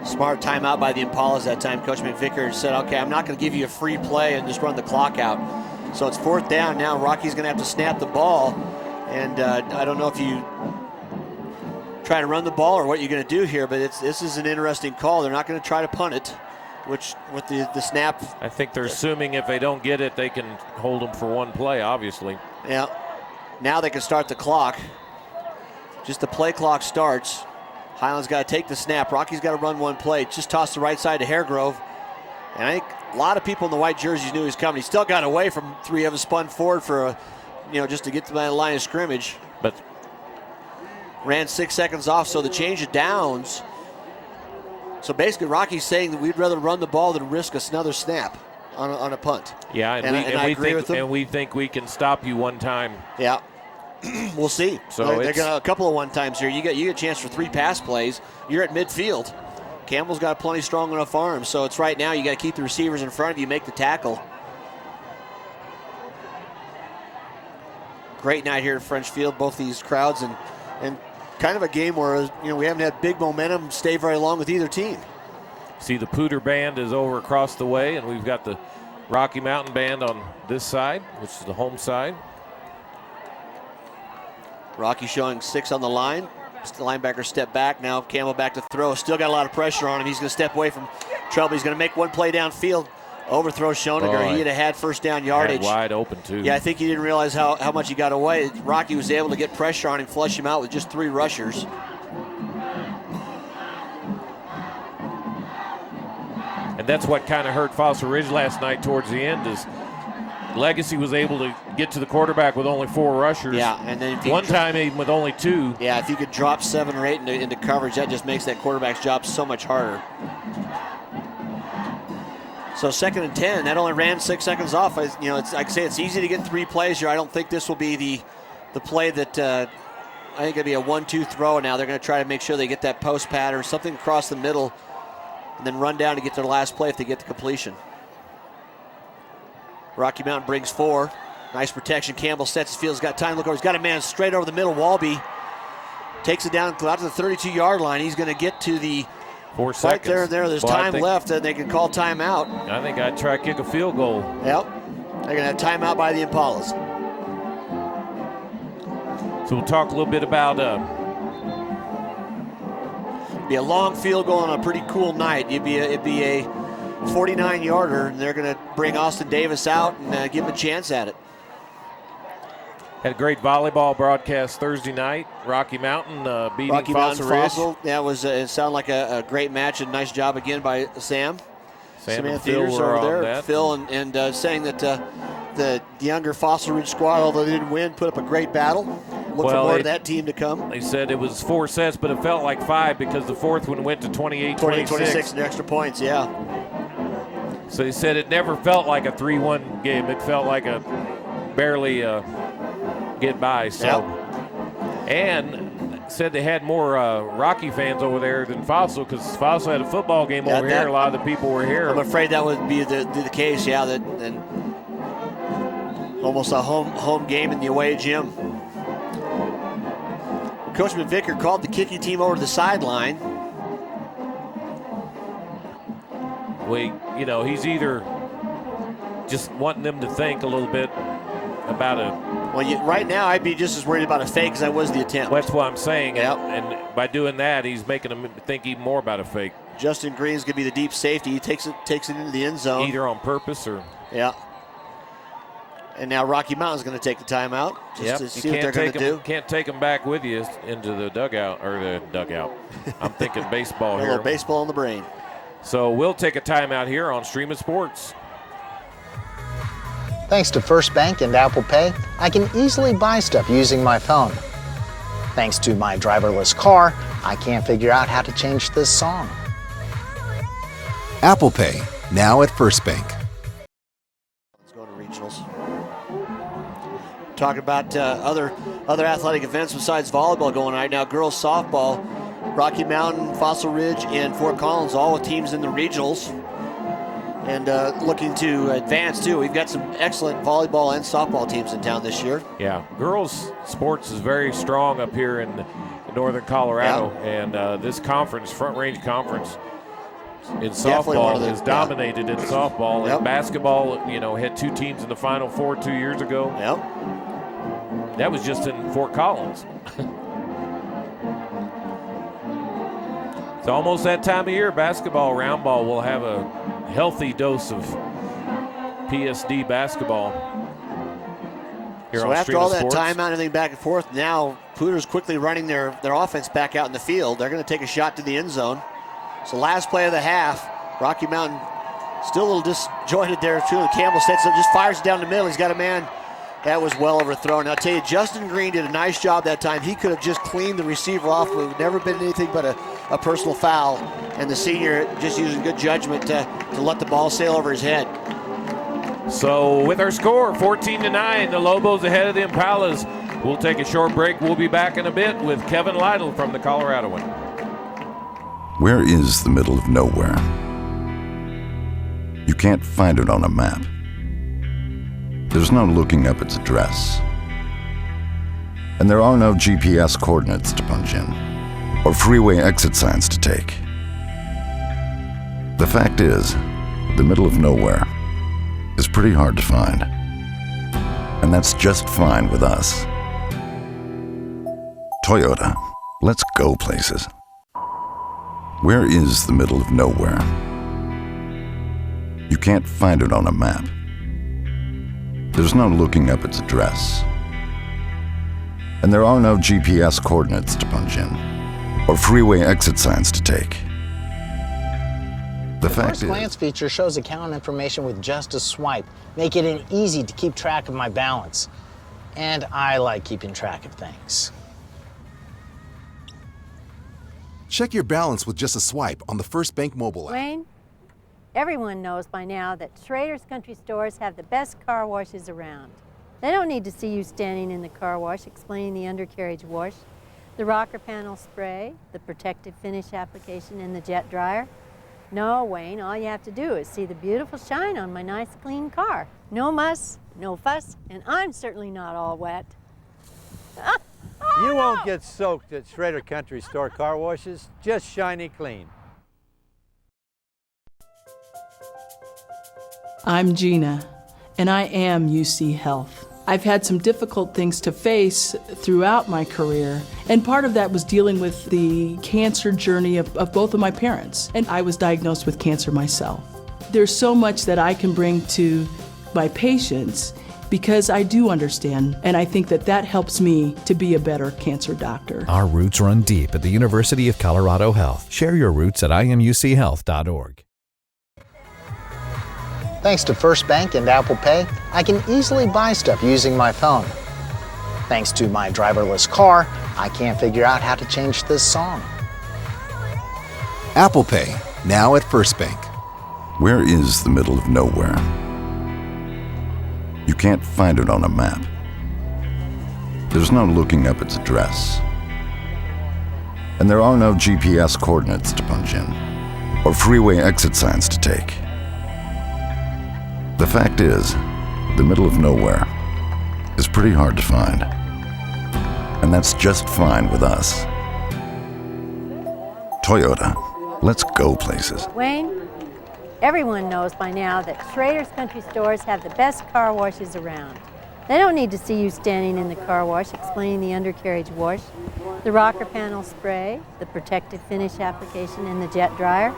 Smart timeout by the Impalas that time. Coach McVicker said, okay, I'm not going to give you a free play and just run the clock out. So it's 4th down now. Rocky's going to have to snap the ball. And I don't know if you try to run the ball or what you're going to do here, but this is an interesting call. They're not going to try to punt it, which with the snap. I think they're assuming if they don't get it, they can hold them for 1 play, obviously. Yeah. Now they can start the clock. Just the play clock starts. Highland's got to take the snap. Rocky's got to run 1 play. Just toss the right side to Haregrove. And I think a lot of people in the white jerseys knew he was coming. He still got away from 3 of them, spun forward for just to get to the line of scrimmage. But ran 6 seconds off, so the change of downs. So basically Rocky's saying that we'd rather run the ball than risk another snap on a punt. Yeah, and I agree with them. And we think we can stop you 1 time. Yeah. We'll see. So they're going to a couple of 1 times here. You get a chance for 3 pass plays. You're at midfield. Campbell's got plenty strong enough arms, so it's right now you got to keep the receivers in front of you, make the tackle. Great night here at French Field, both these crowds, and kind of a game where we haven't had big momentum stay very long with either team. See, the Poudre band is over across the way, and we've got the Rocky Mountain band on this side, which is the home side. Rocky showing 6 on the line. The linebacker step back. Now Campbell back to throw. Still got a lot of pressure on him. He's going to step away from trouble. He's going to make 1 play downfield. Overthrow Schoninger. He'd have had 1st down yardage. Wide open, too. Yeah, I think he didn't realize how much he got away. Rocky was able to get pressure on him, flush him out with just 3 rushers. And that's what kind of hurt Fossil Ridge last night towards the end is Legacy was able to get to the quarterback with only 4 rushers. Yeah, and then one time even with only 2. Yeah, if you could drop 7 or 8 into coverage, that just makes that quarterback's job so much harder. So 2nd and 10, that only ran 6 seconds off. It's like I say, it's easy to get 3 plays here. I don't think this will be the play that I think it'll be a 1-2 throw. Now they're going to try to make sure they get that post pattern, something across the middle, and then run down to get their last play if they get the completion. Rocky Mountain brings 4. Nice protection. Campbell sets his field. He's got time to look over. He's got a man straight over the middle. Walby takes it down out to the 32-yard line. He's going to get to the 4 seconds. Right there. There's time left, and they can call timeout. I think I'd try to kick a field goal. Yep. They're going to have timeout by the Impalas. So we'll talk a little bit about be a long field goal on a pretty cool night. It'd be a 49-yarder, and they're going to bring Austin Davis out and give him a chance at it. Had a great volleyball broadcast Thursday night. Rocky Mountain beating Fossil Ridge. That was it sounded like a great match, and nice job again by Sam. Sam and Phil Phil were over on there. that. Phil and saying that the younger Fossil Ridge squad, although they didn't win, put up a great battle. Look for more of that team to come. They said it was 4 sets, but it felt like 5 because the 4th one went to 28-26. 26 and extra points, yeah. So he said it never felt like a 3-1 game. It felt like a barely get by. So, and said they had more Rocky fans over there than Fossil, because Fossil had a football game over here. A lot of the people were here. I'm afraid that would be the case. Yeah, and almost a home game in the away gym. Coach McVicker called the kicking team over to the sideline. He's either just wanting them to think a little bit about right now, I'd be just as worried about a fake as I was the attempt. Well, that's what I'm saying. Yep. And by doing that, he's making them think even more about a fake. Justin Green's going to be the deep safety. He takes it into the end zone. Either on purpose or... Yeah. And now Rocky Mountain's going to take the timeout just to see what they're going to do. Can't take them back with you into the dugout. I'm thinking baseball here. A little baseball in the brain. So we'll take a timeout here on Stream of Sports. Thanks to First Bank and Apple Pay, I can easily buy stuff using my phone. Thanks to my driverless car, I can't figure out how to change this song. Apple Pay, now at First Bank. Let's go to regionals. Talking about other athletic events besides volleyball going on right now. Girls softball, Rocky Mountain, Fossil Ridge, and Fort Collins, all with teams in the regionals. And looking to advance, too. We've got some excellent volleyball and softball teams in town this year. Yeah, girls sports is very strong up here in northern Colorado. Yeah. And this conference, Front Range Conference, in softball is dominated in softball. Yep. And basketball, had 2 teams in the Final Four 2 years ago. Yep. That was just in Fort Collins. It's almost that time of year. Basketball, round ball will have a healthy dose of PSD basketball here so on after all that Sports. timeout, everything back and forth, now Poudre's quickly running their offense back out in the field. They're going to take a shot to the end zone. So last play of the half, Rocky Mountain still a little disjointed there too. Campbell sets up, just fires it down the middle. He's got a man. That was well overthrown. I'll tell you, Justin Green did a nice job that time. He could have just cleaned the receiver off. It would never been anything but a personal foul. And the senior just using good judgment to let the ball sail over his head. So with our score, 14-9, the Lobos ahead of the Impalas. We'll take a short break. We'll be back in a bit with Kevin Lytle from the Coloradoan. Where is the middle of nowhere? You can't find it on a map. There's no looking up its address. And there are no GPS coordinates to punch in, or freeway exit signs to take. The fact is, the middle of nowhere is pretty hard to find. And that's just fine with us. Toyota, let's go places. Where is the middle of nowhere? You can't find it on a map. There's no looking up its address. And there are no GPS coordinates to punch in, or freeway exit signs to take. The First Glance feature shows account information with just a swipe, making it easy to keep track of my balance. And I like keeping track of things. Check your balance with just a swipe on the First Bank mobile app. Wayne, everyone knows by now that Schrader's Country Stores have the best car washes around. They don't need to see you standing in the car wash explaining the undercarriage wash, the rocker panel spray, the protective finish application, and the jet dryer. No, Wayne, all you have to do is see the beautiful shine on my nice clean car. No muss, no fuss, and I'm certainly not all wet. You won't get soaked at Schrader Country Store car washes, just shiny clean. I'm Gina, and I am UC Health. I've had some difficult things to face throughout my career, and part of that was dealing with the cancer journey of both of my parents, and I was diagnosed with cancer myself. There's so much that I can bring to my patients because I do understand, and I think that helps me to be a better cancer doctor. Our roots run deep at the University of Colorado Health. Share your roots at imuchealth.org. Thanks to First Bank and Apple Pay, I can easily buy stuff using my phone. Thanks to my driverless car, I can't figure out how to change this song. Apple Pay, now at First Bank. Where is the middle of nowhere? You can't find it on a map. There's no looking up its address. And there are no GPS coordinates to punch in, or freeway exit signs to take. The fact is, the middle of nowhere is pretty hard to find. And that's just fine with us. Toyota, let's go places. Wayne, everyone knows by now that Schrader's Country Stores have the best car washes around. They don't need to see you standing in the car wash explaining the undercarriage wash, the rocker panel spray, the protective finish application, and the jet dryer.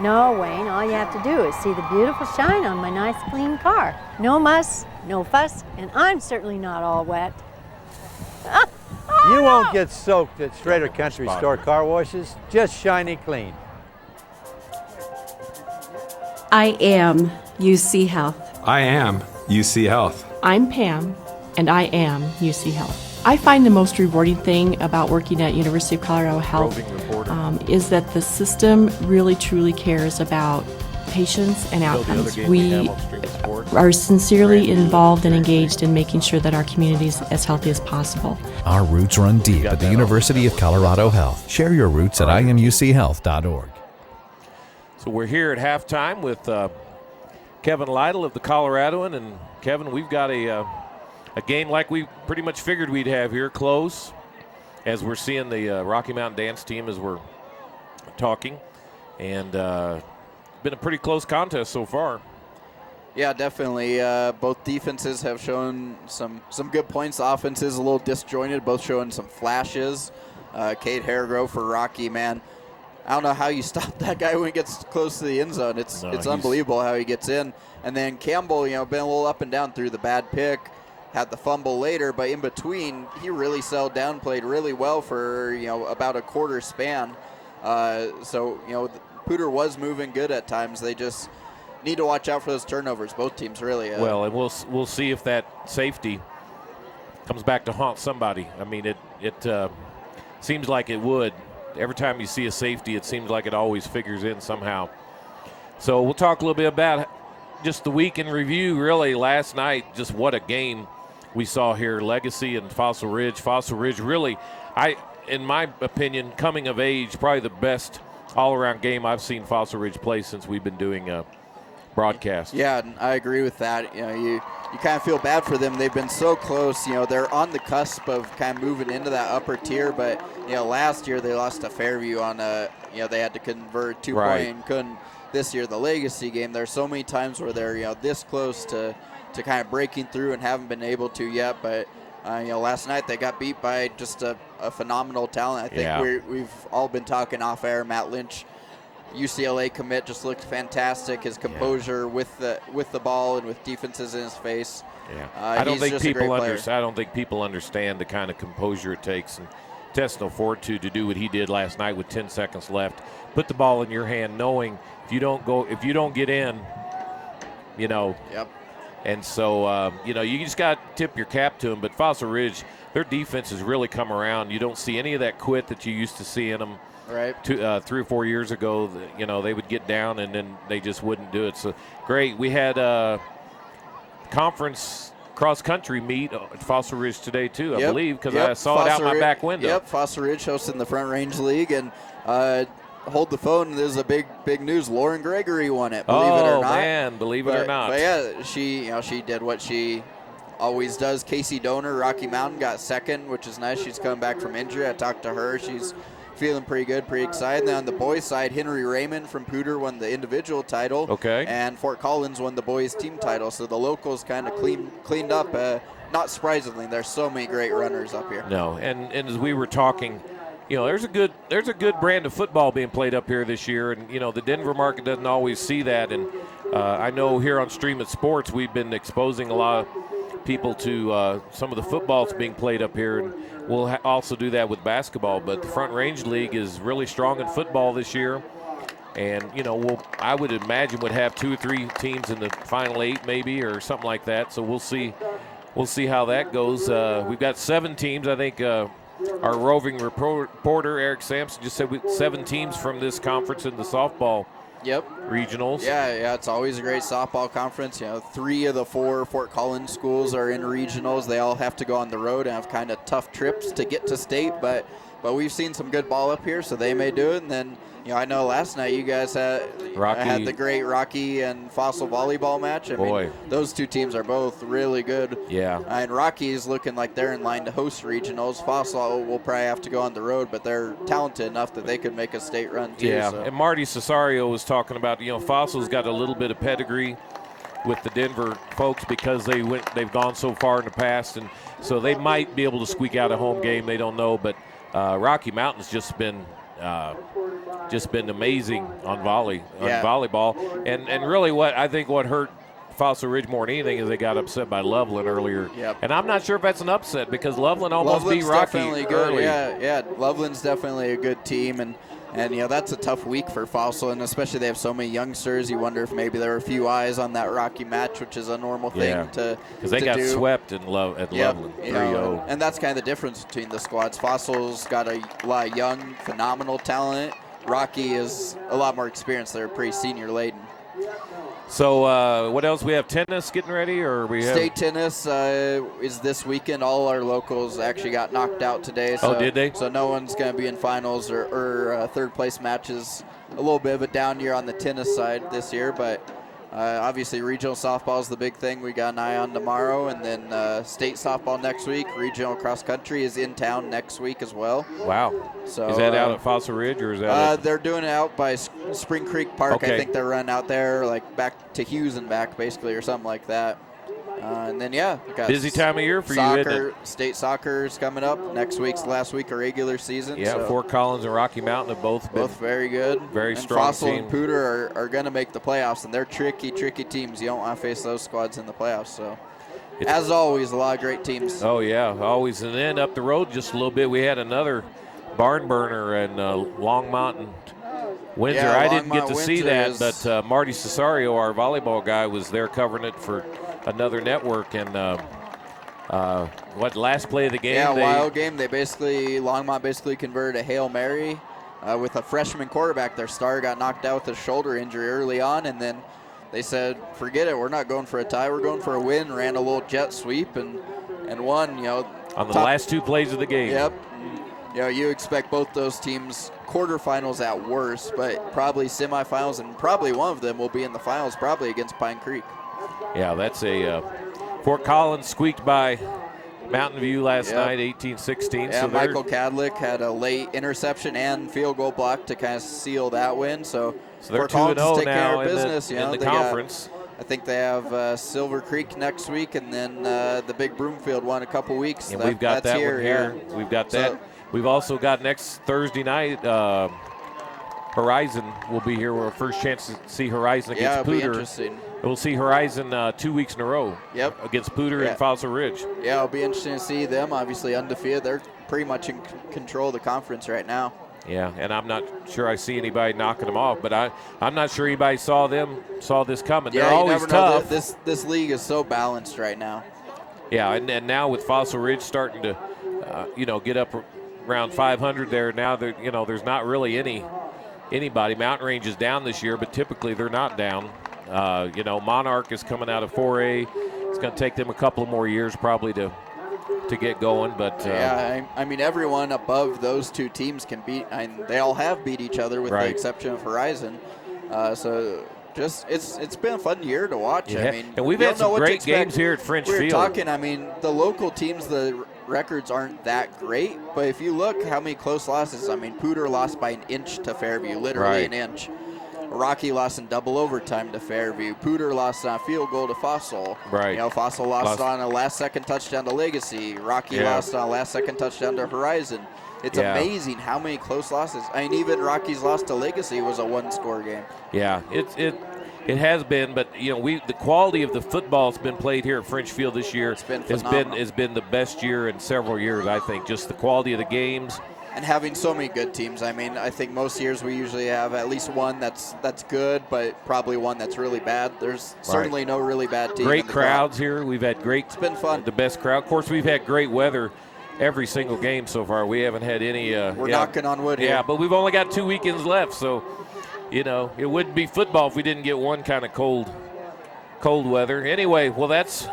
No, Wayne, all you have to do is see the beautiful shine on my nice clean car. No muss, no fuss, and I'm certainly not all wet. You won't get soaked at Schrader Country Store car washes, just shiny clean. I am UC Health. I am UC Health. I'm Pam, and I am UC Health. I find the most rewarding thing about working at University of Colorado Health is that the system really truly cares about patients and outcomes. We are sincerely involved and engaged in making sure that our community is as healthy as possible. Our roots run deep at the University of Colorado Health. Share your roots at imuchealth.org. So we're here at halftime with Kevin Lytle of the Coloradoan. And Kevin, we've got a game like we pretty much figured we'd have here, close, as we're seeing the Rocky Mountain dance team as we're talking. And been a pretty close contest so far. Yeah, definitely. Both defenses have shown some good points. The offense is a little disjointed, both showing some flashes. Cade Hargrove for Rocky, man. I don't know how you stop that guy when he gets close to the end zone. It's unbelievable how he gets in. And then Campbell, been a little up and down through the bad pick, had the fumble later, but in between, he really settled down, played really well for, about a quarter span. Poudre was moving good at times. They just need to watch out for those turnovers, both teams really. Well, and we'll see if that safety comes back to haunt somebody. I mean, it seems like it would. Every time you see a safety, it seems like it always figures in somehow. So we'll talk a little bit about just the week in review, really. Last night, just what a game we saw here. Legacy and Fossil Ridge. Fossil Ridge really, in my opinion, coming of age, probably the best all-around game I've seen Fossil Ridge play since we've been doing broadcast. Yeah, I agree with that. You kind of feel bad for them. They've been so close. They're on the cusp of kind of moving into that upper tier. But last year they lost to Fairview on they had to convert 2-point and couldn't. This year, the Legacy game, there's so many times where they're this close to kind of breaking through and haven't been able to yet. But last night they got beat by just a phenomenal talent. I think we've all been talking off air. Matt Lynch, UCLA commit, just looked fantastic. His composure with the ball and with defenses in his face. Yeah, I don't think people understand the kind of composure it takes and intestinal fortitude to do what he did last night with 10 seconds left. Put the ball in your hand, knowing if you don't get in, Yep. And so, you just got to tip your cap to them. But Fossil Ridge, their defense has really come around. You don't see any of that quit that you used to see in them. Right. 3 or 4 years ago, they would get down and then they just wouldn't do it. So, great. We had a conference cross-country meet at Fossil Ridge today, too, I believe, because I saw it out my back window. Yep, Fossil Ridge hosting the Front Range League. And hold the phone. There's a big news. Lauren Gregory won it. Believe it or not. Oh man, believe it or not. But yeah, she did what she always does. Casey Donor, Rocky Mountain, got second, which is nice. She's coming back from injury. I talked to her. She's feeling pretty good, pretty excited. Then on the boys' side, Henry Raymond from Poudre won the individual title. Okay. And Fort Collins won the boys' team title. So the locals kind of cleaned up. Not surprisingly, there's so many great runners up here. No, and as we were talking, there's a good brand of football being played up here this year, and the Denver market doesn't always see that. And I know here on Stream It Sports we've been exposing a lot of people to some of the football that's being played up here, and we'll also do that with basketball. But the Front Range League is really strong in football this year, and I would imagine would have 2 or 3 teams in the final 8 maybe or something like that. So we'll see how that goes. We've got 7 teams, I think. Our roving reporter, Eric Sampson, just said 7 teams from this conference in the softball regionals. Yeah, it's always a great softball conference. 3 of the 4 Fort Collins schools are in regionals. They all have to go on the road and have kind of tough trips to get to state, but we've seen some good ball up here, so they may do it. And then, I know last night you guys had the great Rocky and Fossil volleyball match. I mean, those 2 teams are both really good. Yeah. And Rocky is looking like they're in line to host regionals. Fossil will probably have to go on the road, but they're talented enough that they could make a state run too. Yeah, so. And Marty Cesario was talking about, Fossil's got a little bit of pedigree with the Denver folks because they've gone so far in the past, and so they might be able to squeak out a home game. They don't know, but Rocky Mountain's just been amazing on volleyball, and really what hurt Fossil Ridge more than anything is they got upset by Loveland earlier. Yep. And I'm not sure if that's an upset because Loveland almost beat Rocky definitely good. early. Yeah, Loveland's definitely a good team, and that's a tough week for Fossil, and especially they have so many youngsters. You wonder if maybe there were a few eyes on that Rocky match, which is a normal thing to because they got swept at Loveland 3-0. And that's kind of the difference between the squads. Fossil's got a lot of young, phenomenal talent. Rocky is a lot more experienced. They're pretty senior laden. So what else? We have tennis getting ready, or we have state tennis is this weekend. All our locals actually got knocked out today. So, did they? So no one's going to be in finals or third place matches. A little bit of a down year on the tennis side this year, but obviously regional softball is the big thing. We got an eye on tomorrow, and then state softball next week. Regional cross country is in town next week as well. Wow. So is that out at Fossil Ridge, or is that? They're doing it out by Spring Creek Park. Okay. I think they're running out there, like back to Hughes and back, basically, or something like that. And then, we got busy time of year for soccer, you, isn't it? State soccer is coming up. Next week's the last week of regular season. Yeah, so Fort Collins and Rocky Mountain have both very good. Very and strong Fossil team. and Poudre are going to make the playoffs, and they're tricky teams. You don't want to face those squads in the playoffs. So, as always, a lot of great teams. Oh, yeah, always. And then up the road just a little bit, we had another barn burner in Longmont and Windsor. Yeah, I didn't get to Longmont, see Windsor that, but Marty Cesario, our volleyball guy, was there covering it for another network. And last play of the game? Yeah, wild game. Longmont basically converted a Hail Mary with a freshman quarterback. Their star got knocked out with a shoulder injury early on, and then they said, forget it, we're not going for a tie, we're going for a win. Ran a little jet sweep and won. On the last 2 plays of the game. Yep. You expect both those teams quarterfinals at worst, but probably semifinals, and probably one of them will be in the finals, probably against Pine Creek. Yeah, that's a Fort Collins squeaked by Mountain View last night, 18-16. Yeah, so Michael Cadlick had a late interception and field goal block to kind of seal that win. So they're Fort Collins 2-0 take now care of business. in the conference. I think they have Silver Creek next week, and then the big Broomfield one a couple weeks. And we've got that one here. Yeah. We've got that. We've also got next Thursday night, Horizon will be here. Our first chance to see Horizon against Poudre. It'll be interesting. We'll see Horizon 2 weeks in a row. Yep. Against Poudre and Fossil Ridge. Yeah, it'll be interesting to see them. Obviously undefeated. They're pretty much in control of the conference right now. Yeah, and I'm not sure I see anybody knocking them off, but I'm not sure anybody saw this coming. Yeah, they're always tough. This league is so balanced right now. Yeah, and now with Fossil Ridge starting to, get up around 500 there, now there's not really anybody. Mountain Range is down this year, but typically they're not down. Monarch is coming out of 4A. It's going to take them a couple of more years probably to get going, but I mean everyone above those 2 teams can beat. They all have beat each other with the exception of Horizon. So it's been a fun year to watch. Yeah. I mean, and we've had some great games here at French Field. We're talking. I mean, the local teams, the records aren't that great, but if you look how many close losses, I mean, Poudre lost by an inch to Fairview, literally an inch. Rocky lost in double overtime to Fairview. Poudre lost on a field goal to Fossil. Right. Fossil lost on a last-second touchdown to Legacy. Rocky lost on a last-second touchdown to Horizon. It's amazing how many close losses. I mean, even Rocky's loss to Legacy was a 1-score game. Yeah, it has been, but the quality of the football that's been played here at French Field this year has been the best year in several years. I think just the quality of the games. And having so many good teams. I mean, I think most years we usually have at least one that's good, but probably one that's really bad. There's certainly no really bad team. Great crowds here. We've had It's been fun. The best crowd. Of course, we've had great weather every single game so far. We haven't had any. We're knocking on wood here. Yeah, but we've only got 2 weekends left, so you know, it wouldn't be football if we didn't get one kind of cold weather. Anyway, well, that's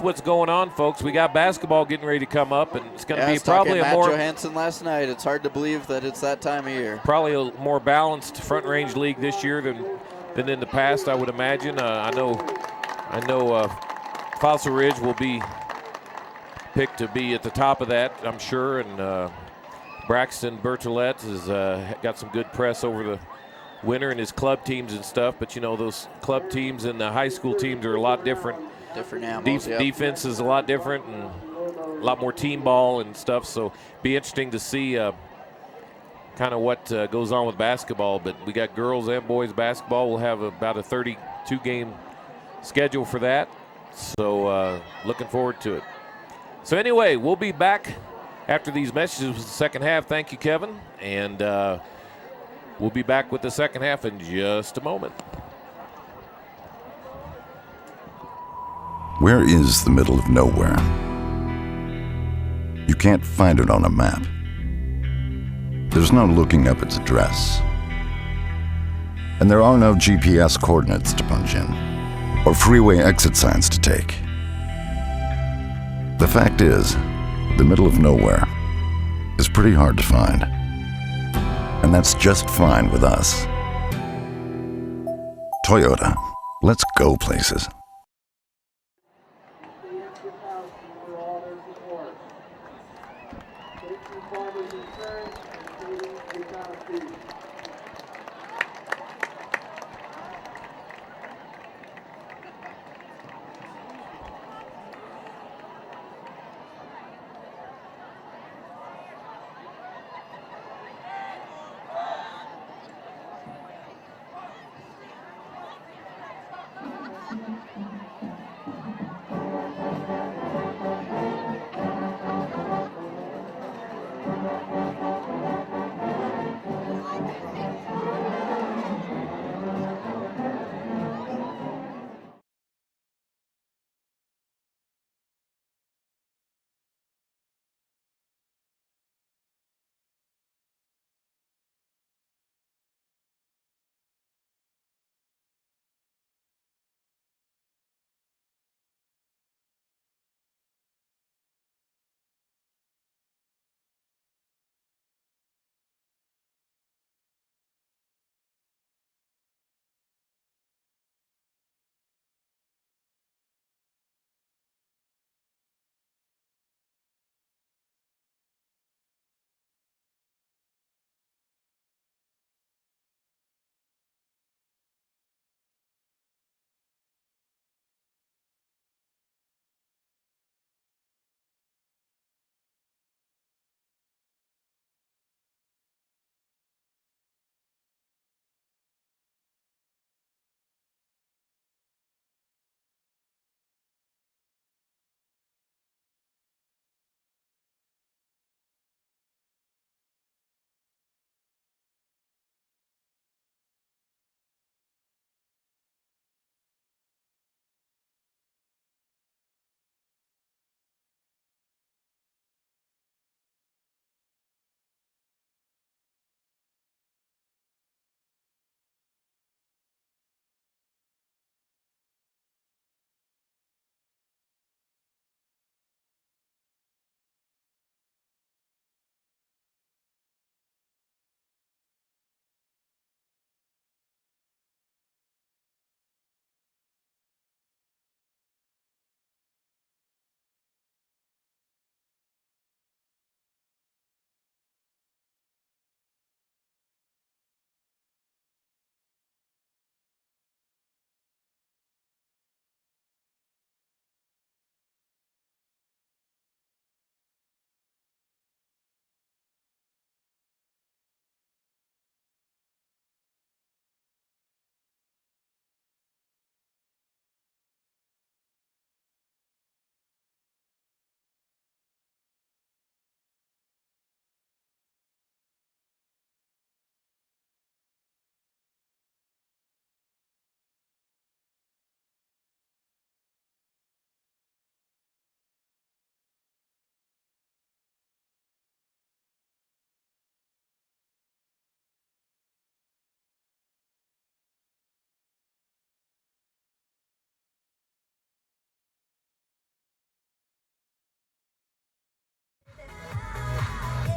what's going on, folks. We got basketball getting ready to come up, and it's going to be probably a more. Johansson last night. It's hard to believe that it's that time of year. Probably a more balanced Front Range league this year than in the past, I would imagine. I know Fossil Ridge will be picked to be at the top of that, I'm sure, and Braxton Bertolet has got some good press over the winter and his club teams and stuff. But you know, those club teams and the high school teams are a lot different. Different animals, yep. Defense is a lot different and a lot more team ball and stuff. So be interesting to see kind of what goes on with basketball. But we got girls and boys basketball. We'll have about a 32-game schedule for that. So looking forward to it. So anyway, we'll be back after these messages with the second half. Thank you, Kevin. And we'll be back with the second half in just a moment. Where is the middle of nowhere? You can't find it on a map. There's no looking up its address. And there are no GPS coordinates to punch in, or freeway exit signs to take. The fact is, the middle of nowhere is pretty hard to find. And that's just fine with us. Toyota, let's go places.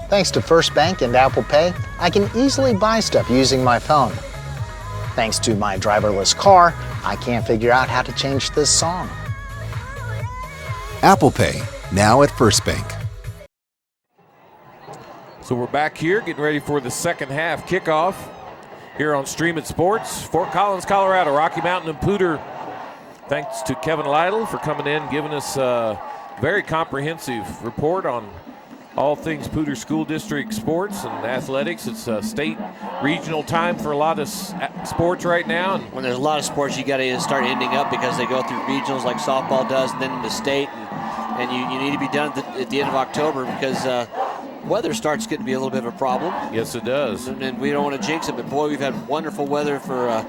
Thanks to First Bank and Apple Pay, I can easily buy stuff using my phone. Thanks to my driverless car, I can't figure out how to change this song. Apple Pay, now at First Bank. So we're back here getting ready for the second half kickoff here on Stream It Sports. Fort Collins, Colorado, Rocky Mountain and Poudre. Thanks to Kevin Lytle for coming in, giving us a very comprehensive report on all things Poudre School District sports and athletics. It's state regional time for a lot of sports right now. And when there's a lot of sports, you got to start ending up because they go through regionals like softball does, and then into state, and you need to be done at the end of October because weather starts getting to be a little bit of a problem. Yes, it does. And we don't want to jinx it, but boy, we've had wonderful weather for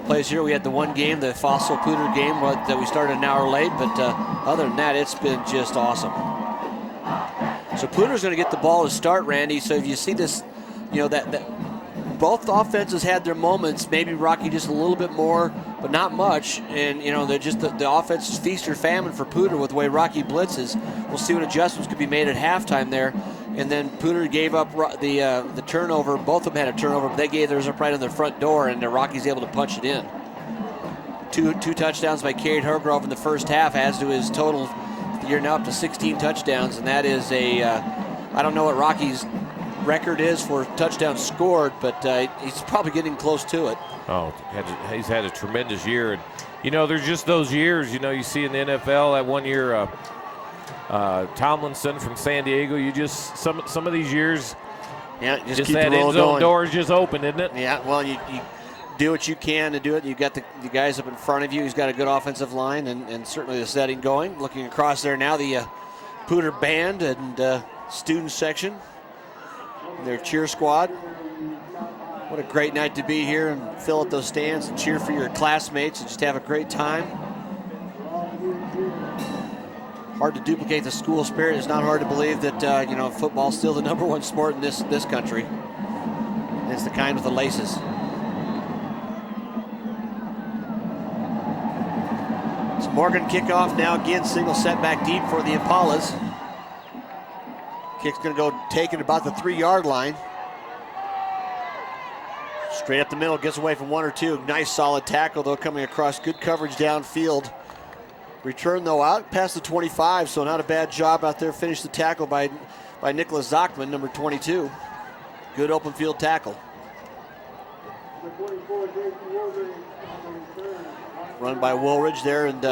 plays here. We had the one game, the Fossil Poudre game, that we started an hour late, but other than that, it's been just awesome. So Poudre's going to get the ball to start, Randy. So if you see this, that both offenses had their moments. Maybe Rocky just a little bit more, but not much. And they're just the offense is feast or famine for Poudre with the way Rocky blitzes. We'll see what adjustments could be made at halftime there. And then Poudre gave up the turnover. Both of them had a turnover, but they gave theirs up right on their front door, and Rocky's able to punch it in. Two touchdowns by Cade Hargrove in the first half adds to his total. You're now up to 16 touchdowns, and that is I don't know what Rocky's record is for touchdowns scored, but he's probably getting close to it. Oh, he's had a tremendous year. And, there's just those years, you see in the NFL that one year, Tomlinson from San Diego, you just, some of these years, just keep that the roll end zone going. door is just open, isn't it? Yeah, well, you do what you can to do it. You've got the guys up in front of you. He's got a good offensive line and certainly the setting going. Looking across there now, the Poudre band and student section, their cheer squad. What a great night to be here and fill up those stands and cheer for your classmates and just have a great time. Hard to duplicate the school spirit. It's not hard to believe that football's still the #1 sport in this country. And it's the kind with the laces. So Morgan kickoff now again, single setback deep for the Impalas. Kick's going to go taken about the 3-yard line. Straight up the middle, gets away from 1 or 2. Nice solid tackle though, coming across, good coverage downfield. Return though out past the 25, so not a bad job out there. Finished the tackle by Nicholas Zachman, number 22. Good open field tackle. Run by Woolridge there, and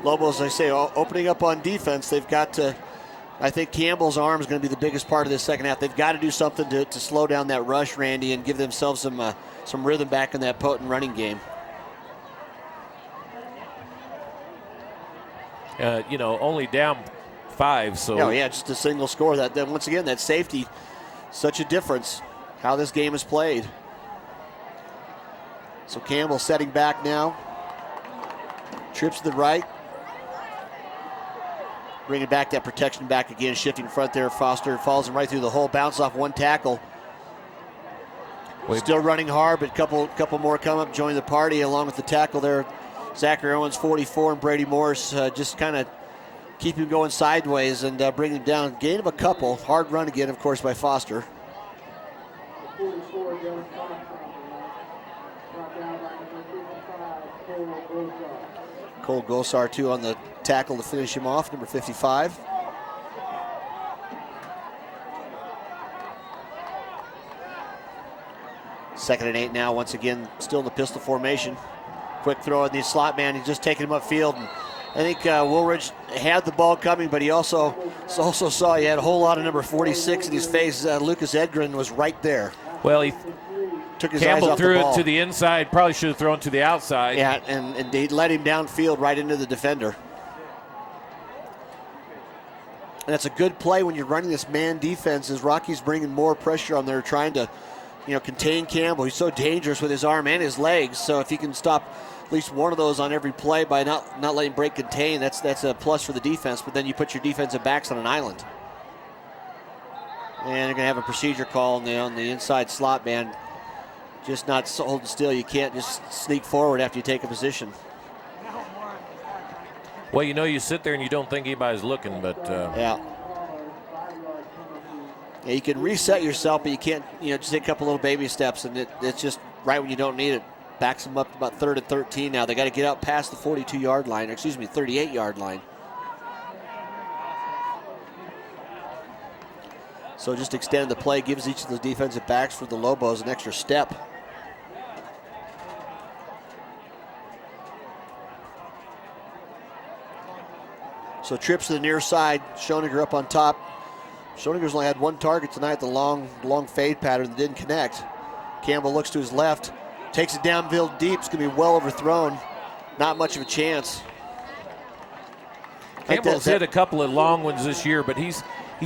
Lobos, as I say, opening up on defense. They've got to, I think Campbell's arm is going to be the biggest part of this second half. They've got to do something to slow down that rush, Randy, and give themselves some rhythm back in that potent running game. Only down 5, so. Oh, yeah, just a single score. That once again, that safety, such a difference, how this game is played. So Campbell setting back now. Trips to the right. Bringing back that protection back again, shifting front there. Foster follows him right through the hole, bounce off one tackle. Still running hard, but couple more come up, join the party along with the tackle there. Zachary Owens, 44, and Brady Morris just kind of keep him going sideways and bring him down. Gain of a couple. Hard run again, of course, by Foster. Cole Gosar, too, on the tackle to finish him off, number 55. Second and 8 now, once again, still in the pistol formation. Quick throw in the slot man. He's just taking him upfield. And I think Woolridge had the ball coming, but he also saw he had a whole lot of number 46 in his face. Lucas Edgren was right there. Well, he took his Campbell eyes off threw the ball. It to the inside. Probably should have thrown to the outside. Yeah, and they let him downfield right into the defender. And that's a good play when you're running this man defense as Rocky's bringing more pressure on there, trying to contain Campbell. He's so dangerous with his arm and his legs. So if you can stop at least one of those on every play by not letting break contain, that's a plus for the defense. But then you put your defensive backs on an island. And they're going to have a procedure call on the inside slot man. Just not holding still. You can't just sneak forward after you take a position. Well, you sit there and you don't think anybody's looking, but yeah. Yeah, you can reset yourself, but you can't, just take a couple little baby steps, and it's just right when you don't need it. Backs them up to about 3rd and 13 now. They got to get out past the 42-yard line, 38-yard line. So just extend the play, gives each of the defensive backs for the Lobos an extra step. So trips to the near side, Schoeninger up on top. Schoeninger's only had one target tonight, the long fade pattern that didn't connect. Campbell looks to his left, takes it downfield deep. It's going to be well overthrown. Not much of a chance. Campbell's hit a couple of long ones this year, but he's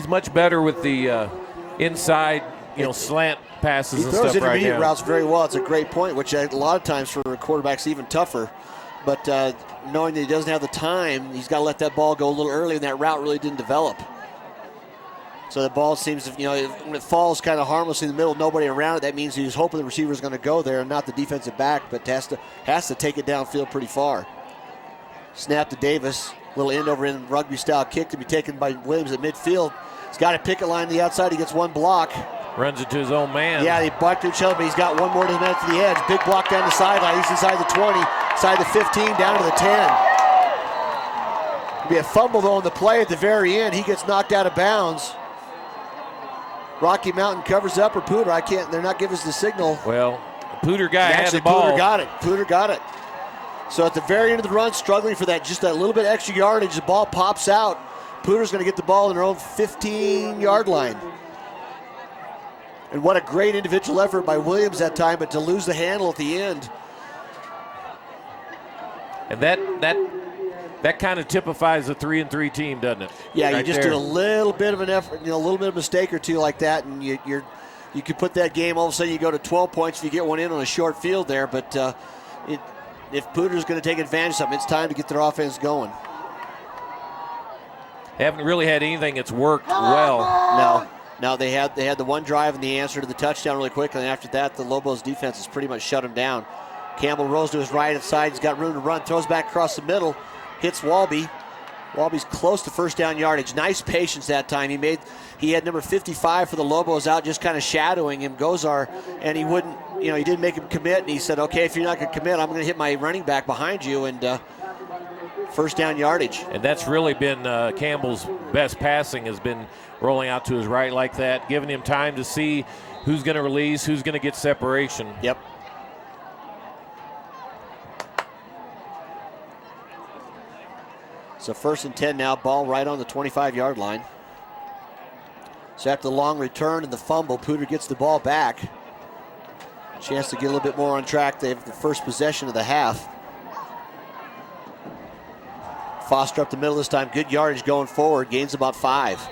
much better with the inside, slant passes and stuff right now. He throws intermediate routes very well. It's a great point, which a lot of times for a quarterback's even tougher. But knowing that he doesn't have the time, he's got to let that ball go a little early, and that route really didn't develop. So the ball seems, when it falls kind of harmlessly in the middle, nobody around it, that means he's hoping the receiver's going to go there and not the defensive back, but has to take it downfield pretty far. Snap to Davis. Little end-over-end rugby-style kick to be taken by Williams at midfield. He's got a picket line to the outside. He gets one block. Runs it to his own man. Yeah, they bucked each other, but he's got one more to the man to the edge. Big block down the sideline. He's inside the 20, inside the 15, down to the 10. It'll be a fumble, though, on the play at the very end. He gets knocked out of bounds. Rocky Mountain covers up, or Poudre. They're not giving us the signal. Well, the Poudre guy had the ball. Poudre got it. So at the very end of the run, struggling for just that little bit extra yardage, the ball pops out. Poudre's going to get the ball in their own 15-yard line. And what a great individual effort by Williams that time, but to lose the handle at the end. And that kind of typifies the 3-3 team, doesn't it? Yeah, right, you just do a little bit of an effort, a little bit of a mistake or two like that, and you could put that game, all of a sudden you go to 12 points if you get one in on a short field there, but if Poudre's going to take advantage of something, it's time to get their offense going. They haven't really had anything that's worked well. No, they had the one drive and the answer to the touchdown really quickly, and after that, the Lobos defense has pretty much shut them down. Campbell rolls to his right side. He's got room to run, throws back across the middle, hits Walby. Walby's close to first down yardage. Nice patience that time. He had number 55 for the Lobos out, just kind of shadowing him, Gozar, and he wouldn't, he didn't make him commit, and he said, okay, if you're not going to commit, I'm going to hit my running back behind you, and first down yardage. And that's really been Campbell's best passing, has been rolling out to his right like that, giving him time to see who's going to release, who's going to get separation. Yep. So 1st and 10 now, ball right on the 25-yard line. So after the long return and the fumble, Poudre gets the ball back. Chance to get a little bit more on track. They have the first possession of the half. Foster up the middle this time. Good yardage going forward. Gains about 5.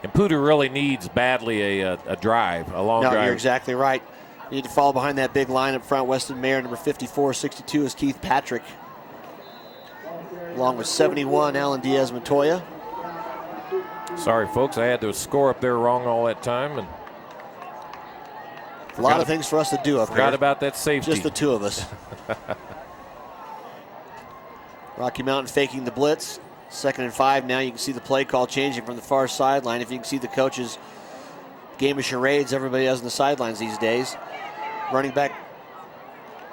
And Poudre really needs badly a drive, a long drive. No, you're exactly right. You need to fall behind that big line up front. Weston Mayer, number 54, 62 is Keith Patrick. Along with 71, Alan Diaz-Montoya. Sorry, folks, I had to score up there wrong all that time. And a lot of things for us to do up here. Forgot about that safety. Just the two of us. Rocky Mountain faking the blitz. 2nd and 5 now. You can see the play call changing from the far sideline. If you can see the coaches' game of charades everybody does on the sidelines these days. Running back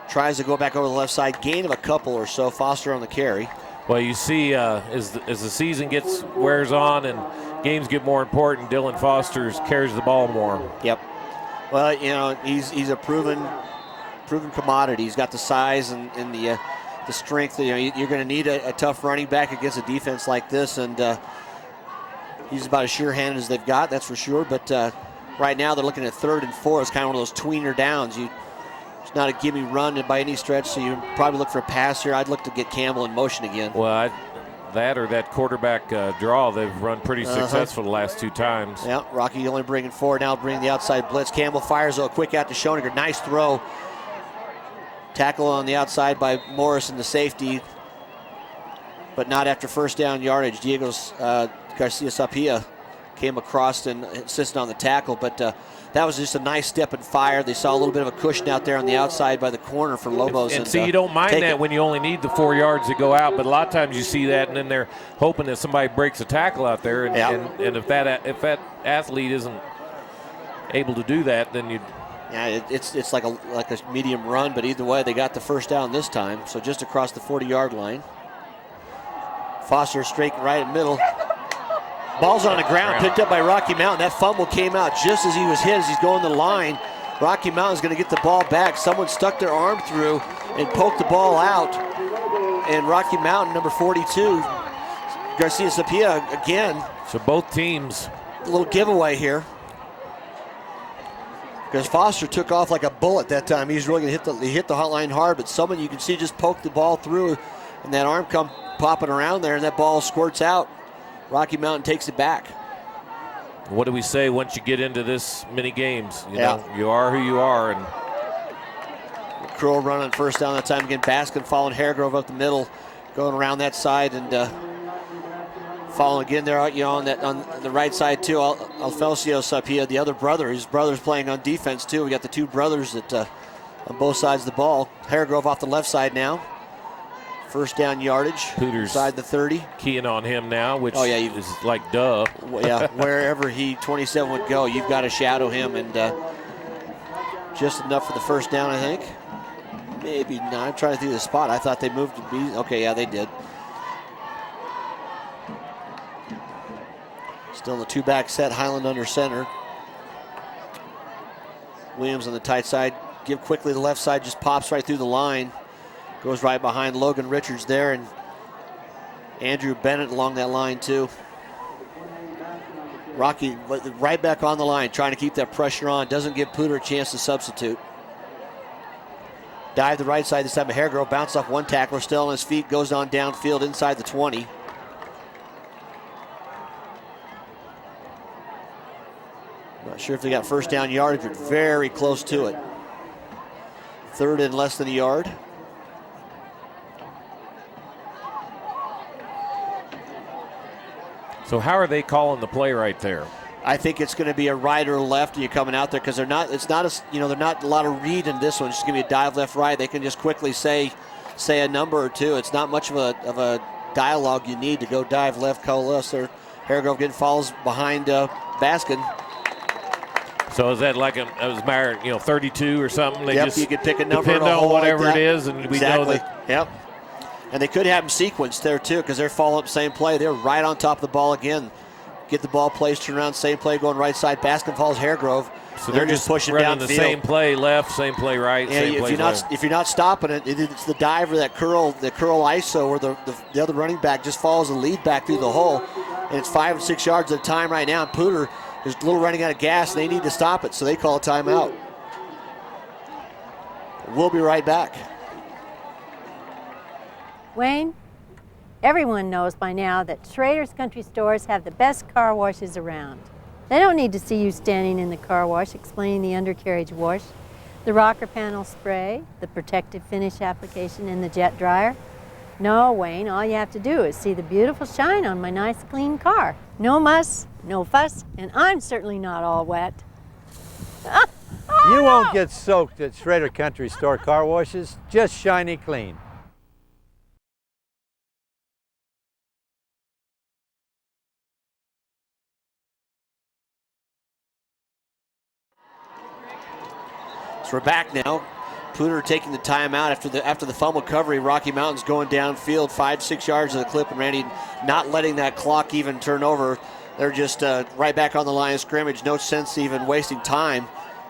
tries to go back over the left side. Gain of a couple or so. Foster on the carry. Well, you see, as the season wears on and games get more important, Dylan Foster carries the ball more. Yep. Well, he's a proven commodity. He's got the size and the strength. You're going to need a tough running back against a defense like this, and he's about as sure-handed as they've got, that's for sure. But right now they're looking at 3rd and 4. It's kind of one of those tweener downs. It's not a gimme run by any stretch, so you probably look for a pass here. I'd look to get Campbell in motion again. Well, that quarterback draw, they've run pretty successful the last 2 times. Yeah, Rocky only bringing 4, now bringing the outside blitz. Campbell fires a quick out to Schoeninger. Nice throw. Tackle on the outside by Morrison, the safety, but not after first down yardage. Diego Garcia Sapia came across and insisted on the tackle, but that was just a nice step and fire. They saw a little bit of a cushion out there on the outside by the corner for Lobos. And see, you don't mind that when you only need the 4 yards to go out, but a lot of times you see that, and then they're hoping that somebody breaks a tackle out there, and if that athlete isn't able to do that, then you. Yeah, it's like a medium run, but either way, they got the first down this time. So just across the 40-yard line. Foster straight right in middle. Ball's on the ground, picked up by Rocky Mountain. That fumble came out just as he was hit, as he's going to the line. Rocky Mountain's going to get the ball back. Someone stuck their arm through and poked the ball out. And Rocky Mountain, number 42, Garcia Sapia again. So both teams. A little giveaway here. Because Foster took off like a bullet that time. He was really going to hit the hotline hard, but someone you can see just poked the ball through, and that arm come popping around there, and that ball squirts out. Rocky Mountain takes it back. What do we say once you get into this many games? You know, you are who you are. And Curl run on first down that time again. Baskin following Haregrove up the middle, going around that side, and following again there, on the right side too. Alfelsio Sapia, the other brother. His brother's playing on defense too. We got the two brothers that on both sides of the ball. Haregrove off the left side now. First down yardage. Poudre's inside the 30. Keying on him now, which is like duh. Yeah, wherever 27 would go, you've got to shadow him, and just enough for the first down, I think. Maybe not. I'm trying to think of the spot. I thought they moved to B. Okay, yeah, they did. Still in the two-back set, Highland under center. Williams on the tight side. Give quickly to the left side, just pops right through the line. Goes right behind Logan Richards there, and Andrew Bennett along that line too. Rocky right back on the line, trying to keep that pressure on. Doesn't give Poudre a chance to substitute. Dive the right side this time. Haregrove bounced off one tackler, still on his feet, goes on downfield inside the 20. Not sure if they got first down yardage, but very close to it. Third and less than a yard. So how are they calling the play right there? I think it's going to be a right or left, and you're coming out there because they're not. It's not they're not a lot of read in this one. It's just going to be a dive left right. They can just quickly say a number or two. It's not much of a dialogue you need to go dive left, call left. Or Haregrove again falls behind Baskin. So is that like a 32 or something? They just you could pick a number. Depend on whatever it is, and we know that. Yep. And they could have them sequenced there too, because they're following up the same play. They're right on top of the ball again. Get the ball placed, turn around, same play going right side. Baskin falls Haregrove. So they're just pushing down the same play left, same play right, same play left. If you're not stopping it, it's the dive or that curl ISO, where the other running back just follows the lead back through the hole, and it's 5 or 6 yards at a time right now. And Poudre is a little running out of gas, and they need to stop it, so they call a timeout. We'll be right back. Wayne, everyone knows by now that Schrader's Country Stores have the best car washes around. They don't need to see you standing in the car wash explaining the undercarriage wash, the rocker panel spray, the protective finish application, and the jet dryer. No, Wayne, all you have to do is see the beautiful shine on my nice clean car. No muss, no fuss, and I'm certainly not all wet. You won't get soaked at Schrader Country Store car washes, just shiny clean. So we're back now. Poudre taking the timeout after the fumble recovery. Rocky Mountain's going downfield 5-6 yards of the clip, and Randy not letting that clock even turn over. They're just right back on the line of scrimmage. No sense even wasting time.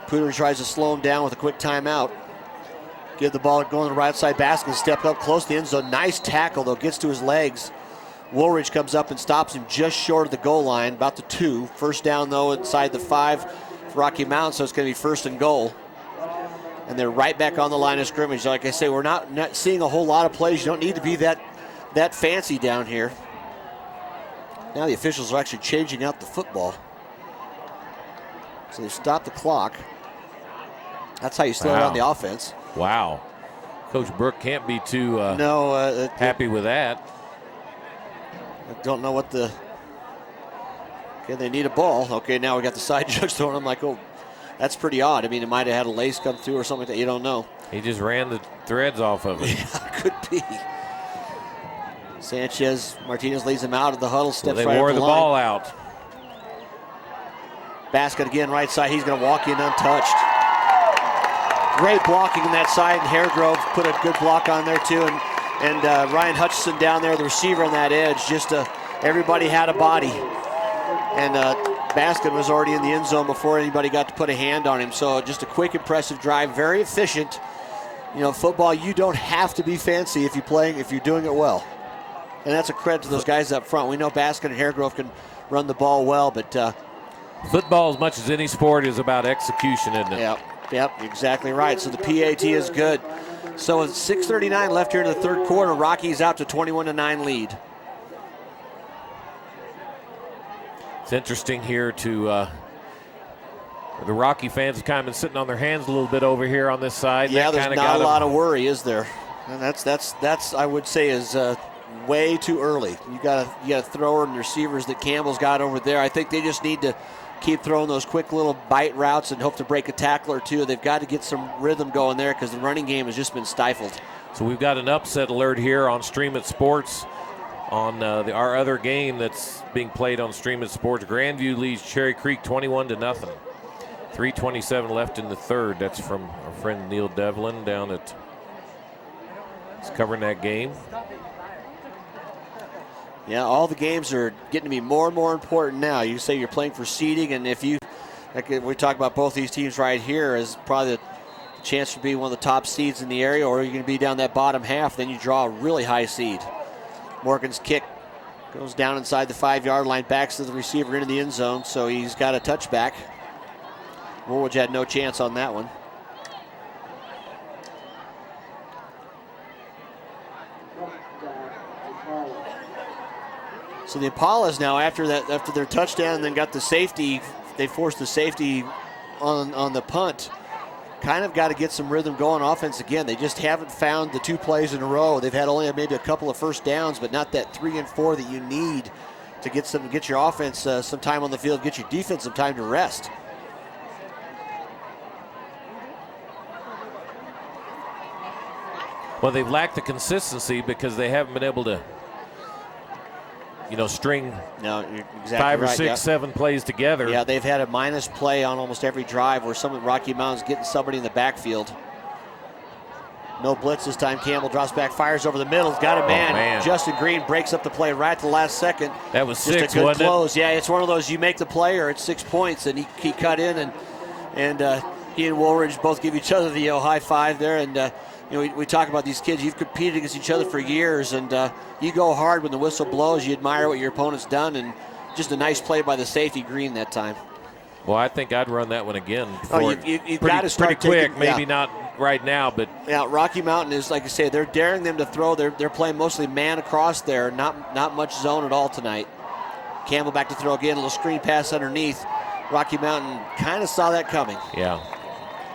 Poudre tries to slow him down with a quick timeout. Give the ball going to the right side. Baskin step up close to the end zone. Nice tackle though, gets to his legs. Woolridge comes up and stops him just short of the goal line, about the 2. First down though inside the 5 for Rocky Mountain, so it's going to be first and goal. And they're right back on the line of scrimmage. Like I say, we're not seeing a whole lot of plays. You don't need to be that fancy down here. Now the officials are actually changing out the football. So they stopped the clock. That's how you slow down the offense. Wow. Coach Brooke can't be too happy with that. I don't know what the Okay, they need a ball. Okay, now we got the side jugs thrown. I'm like, oh, that's pretty odd. I mean, it might have had a lace come through or something like that. You don't know. He just ran the threads off of it. Yeah, could be. Sanchez Martinez leads him out of the huddle. Steps they right wore up the line. ball out. Basket again, right side. He's going to walk in untouched. Great blocking in that side, and Haregrove put a good block on there too. And Ryan Hutchison down there, the receiver on that edge. Just everybody had a body. And Baskin was already in the end zone before anybody got to put a hand on him. So just a quick, impressive drive, very efficient. You know, football, you don't have to be fancy if you're doing it well. And that's a credit to those guys up front. We know Baskin and Haregrove can run the ball well, but football, as much as any sport, is about execution, isn't it? Yep, exactly right. So the PAT is good. So with 6:39 left here in the third quarter, Rockies out to 21-9 lead. It's interesting here to the Rocky fans have kind of been sitting on their hands a little bit over here on this side. Yeah, there's not a lot of worry, is there? And that's I would say is way too early. You got a thrower and receivers that Campbell's got over there. I think they just need to keep throwing those quick little bite routes and hope to break a tackle or two. They've got to get some rhythm going there because the running game has just been stifled. So we've got an upset alert here on Stream It Sports on our other game that's being played on Stream It Sports. Grandview leads Cherry Creek 21-0. 3:27 left in the third. That's from our friend Neil Devlin down at he's covering that game. Yeah, all the games are getting to be more and more important now. You say you're playing for seeding, and if you, like we talk about both these teams right here, as probably the chance to be one of the top seeds in the area, or you're going to be down that bottom half, then you draw a really high seed. Morgan's kick goes down inside the 5-yard line, backs to the receiver into the end zone, so he's got a touchback. Woolwich had no chance on that one. So the Impalas now, after their touchdown and then got the safety, they forced the safety on the punt. Kind of got to get some rhythm going offense again. They just haven't found the 2 plays in a row. They've had only maybe a couple of first downs, but not that 3 and 4 that you need to get your offense some time on the field, get your defense some time to rest. Well, they've lacked the consistency because they haven't been able to, string you're exactly 5 or right. 6, 7 plays together. Yeah, they've had a minus play on almost every drive where some of Rocky Mountain's getting somebody in the backfield. No blitz this time. Campbell drops back, fires over the middle. Got a man. Justin Green breaks up the play right at the last second. That was just 6, a good wasn't close. it? Yeah, it's one of those you make the play or it's 6 points, and he cut in, and he and Woolridge both give each other the high five there, and we talk about these kids. You've competed against each other for years, and you go hard when the whistle blows. You admire what your opponent's done, and just a nice play by the safety, Green, that time. Well, I think I'd run that one again. You've got to start pretty quick. taking, maybe not right now, but yeah, Rocky Mountain is, like I say, they're daring them to throw. They're playing mostly man across there, not much zone at all tonight. Campbell back to throw again, a little screen pass underneath. Rocky Mountain kind of saw that coming. Yeah,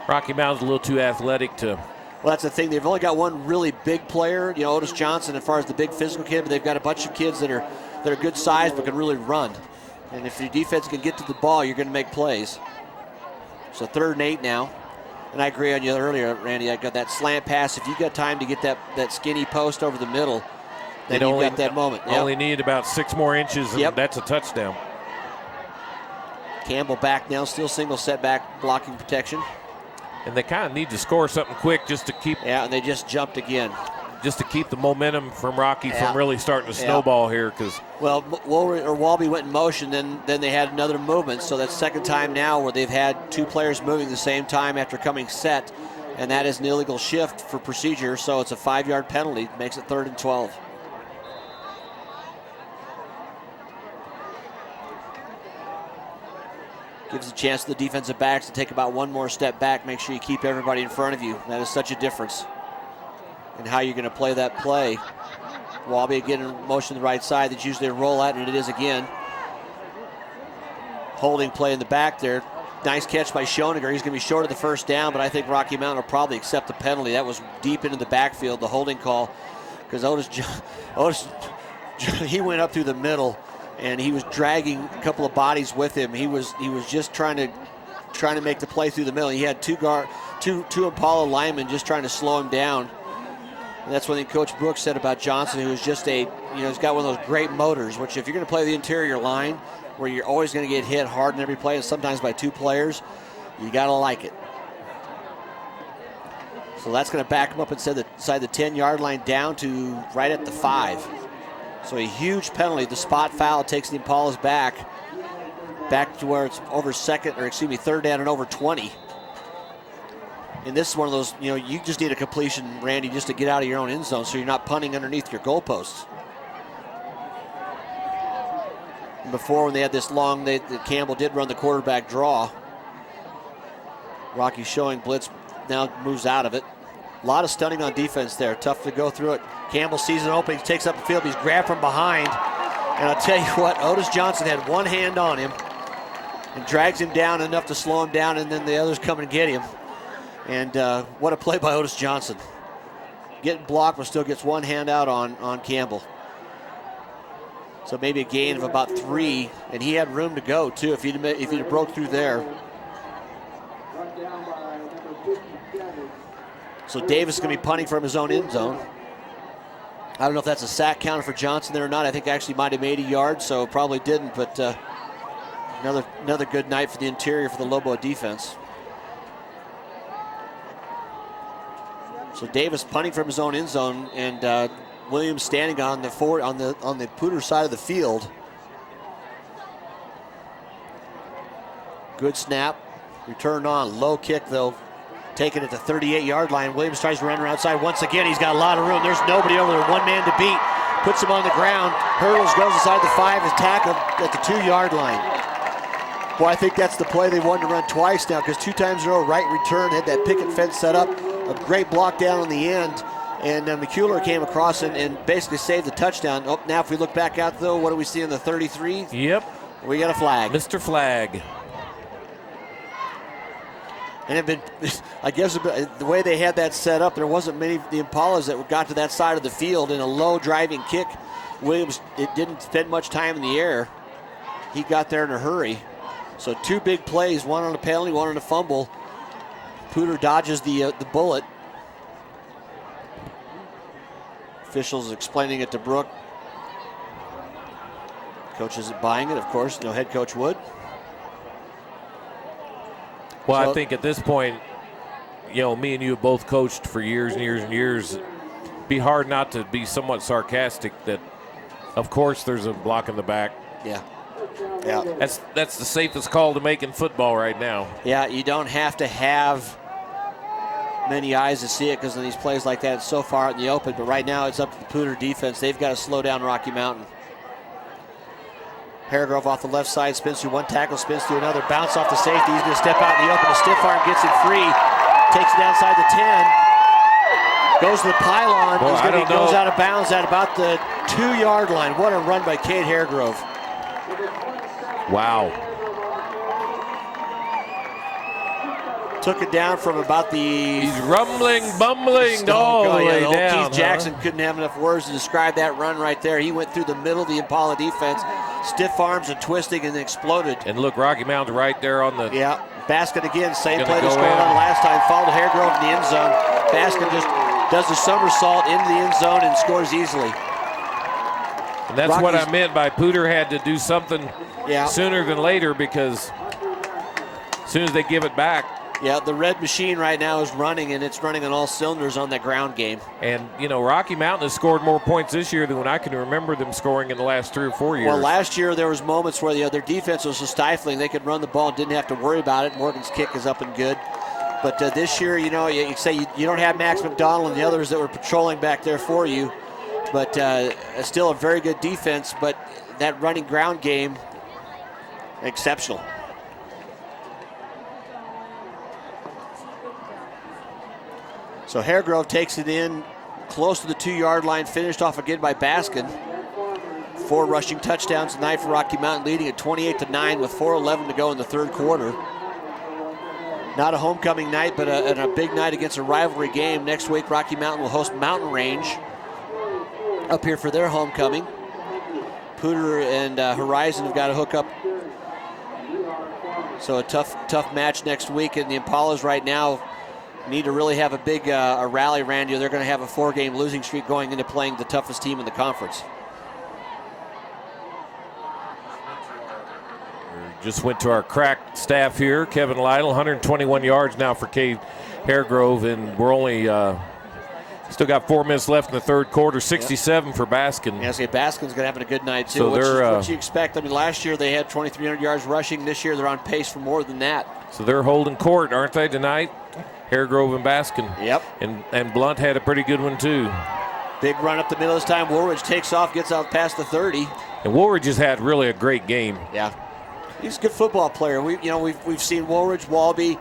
Rocky Mountain's a little too athletic to. Well, that's the thing. They've only got one really big player, Otis Johnson, as far as the big physical kid, but they've got a bunch of kids that are good size but can really run. And if your defense can get to the ball, you're going to make plays. So 3rd and 8 now. And I agree on you earlier, Randy. I got that slant pass. If you got time to get that skinny post over the middle, then you've got that moment. Only need about 6 more inches, and that's a touchdown. Campbell back now, still single setback blocking protection. And they kind of need to score something quick just to keep. Yeah, and they just jumped again. Just to keep the momentum from Rocky from really starting to snowball here. Because Walby went in motion, then they had another movement. So that's second time now where they've had 2 players moving the same time after coming set. And that is an illegal shift for procedure. So it's a 5-yard penalty. Makes it 3rd and 12. Gives a chance to the defensive backs to take about one more step back. Make sure you keep everybody in front of you. That is such a difference in how you're going to play that play. Walby again in motion to the right side. That's usually a roll out, and it is again. Holding play in the back there. Nice catch by Schoeniger. He's going to be short of the first down, but I think Rocky Mountain will probably accept the penalty. That was deep into the backfield, the holding call, because Otis, he went up through the middle and he was dragging a couple of bodies with him. He was just trying to make the play through the middle. He had two Impala linemen just trying to slow him down. And that's what Coach Brooks said about Johnson, who is just he's got one of those great motors, which if you're going to play the interior line, where you're always going to get hit hard in every play, and sometimes by two players, you got to like it. So that's going to back him up inside the 10-yard line down to right at the 5. So a huge penalty. The spot foul takes the Impalas back to where it's over third down and over 20. And this is one of those, you just need a completion, Randy, just to get out of your own end zone so you're not punting underneath your goalposts. And before, when they had this long, Campbell did run the quarterback draw. Rocky showing blitz, now moves out of it. A lot of stunning on defense there. Tough to go through it. Campbell sees an opening, takes up the field. He's grabbed from behind. And I'll tell you what, Otis Johnson had one hand on him and drags him down enough to slow him down, and then the others come and get him. And what a play by Otis Johnson. Getting blocked, but still gets one hand out on Campbell. So maybe a gain of about 3, and he had room to go too if he'd have broke through there. So Davis is going to be punting from his own end zone. I don't know if that's a sack counter for Johnson there or not. I think actually might have made a yard, so probably didn't. But another good night for the interior for the Lobo defense. So Davis punting from his own end zone, and Williams standing on the Poudre side of the field. Good snap, return on, low kick though. Taking it to 38-yard line. Williams tries to run around outside. Once again, he's got a lot of room. There's nobody over there. One man to beat. Puts him on the ground. Hurdles, goes inside the 5, is tackled at the 2-yard line. Boy, I think that's the play they wanted to run twice now, because 2 times in a row, right return, had that picket fence set up. A great block down on the end. And McCuller came across and basically saved the touchdown. Oh, now if we look back out, though, what do we see in the 33? Yep. We got a flag. Mr. Flag. And I guess the way they had that set up, there wasn't many of the Impalas that got to that side of the field in a low driving kick. Williams, it didn't spend much time in the air. He got there in a hurry. So 2 big plays, one on a penalty, one on a fumble. Poudre dodges the bullet. Officials explaining it to Brooke. Coach isn't buying it, of course. No head coach would. Well, I think at this point, me and you have both coached for years and years and years. Be hard not to be somewhat sarcastic that, of course, there's a block in the back. Yeah. That's the safest call to make in football right now. Yeah, you don't have to have many eyes to see it, because in these plays like that, it's so far out in the open. But right now, it's up to the Poudre defense. They've got to slow down Rocky Mountain. Haregrove off the left side, spins through one tackle, spins through another, bounce off the safety. He's going to step out in the open. A stiff arm gets it free, takes it outside the 10, goes to the pylon. He goes out of bounds at about the 2-yard line. What a run by Cade Haregrove. Wow. Took it down from about the... He's rumbling, bumbling all the way down. Keith Jackson couldn't have enough words to describe that run right there. He went through the middle of the Impala defense, stiff arms and twisting, and exploded. And look, Rocky Mountain right there on the... Yeah, Baskin again, same play they scored on last time. Followed Haregrove in the end zone. Baskin just does the somersault into the end zone and scores easily. And that's what I meant by Poudre had to do something sooner than later, because as soon as they give it back... Yeah, the red machine right now is running, and it's running on all cylinders on that ground game. And, Rocky Mountain has scored more points this year than when I can remember them scoring in the last 3 or 4 years. Well, last year there was moments where their defense was so stifling they could run the ball and didn't have to worry about it. Morgan's kick is up and good. But this year, you say you don't have Max McDonald and the others that were patrolling back there for you. But still a very good defense, but that running ground game, exceptional. So Haregrove takes it in close to the 2-yard line, finished off again by Baskin. 4 rushing touchdowns tonight for Rocky Mountain, leading at 28-9 with 4:11 to go in the 3rd quarter. Not a homecoming night, but a big night against a rivalry game. Next week, Rocky Mountain will host Mountain Range up here for their homecoming. Poudre and Horizon have got to hook up. So a tough match next week. And the Impalas right now need to really have a big a rally, Randy. They're going to have a 4-game losing streak going into playing the toughest team in the conference. Just went to our crack staff here. Kevin Lytle, 121 yards now for Cade Haregrove, and we're only still got 4 minutes left in the third quarter. 67 for Baskin. Yeah, Baskin's going to have a good night too. So what you expect? I mean, last year they had 2,300 yards rushing. This year they're on pace for more than that. So they're holding court, aren't they, tonight? Haregrove and Baskin. Yep. And Blunt had a pretty good one too. Big run up the middle this time. Woolridge takes off, gets out past the 30. And Woolridge has had really a great game. Yeah. He's a good football player. We've seen Woolridge, Walby,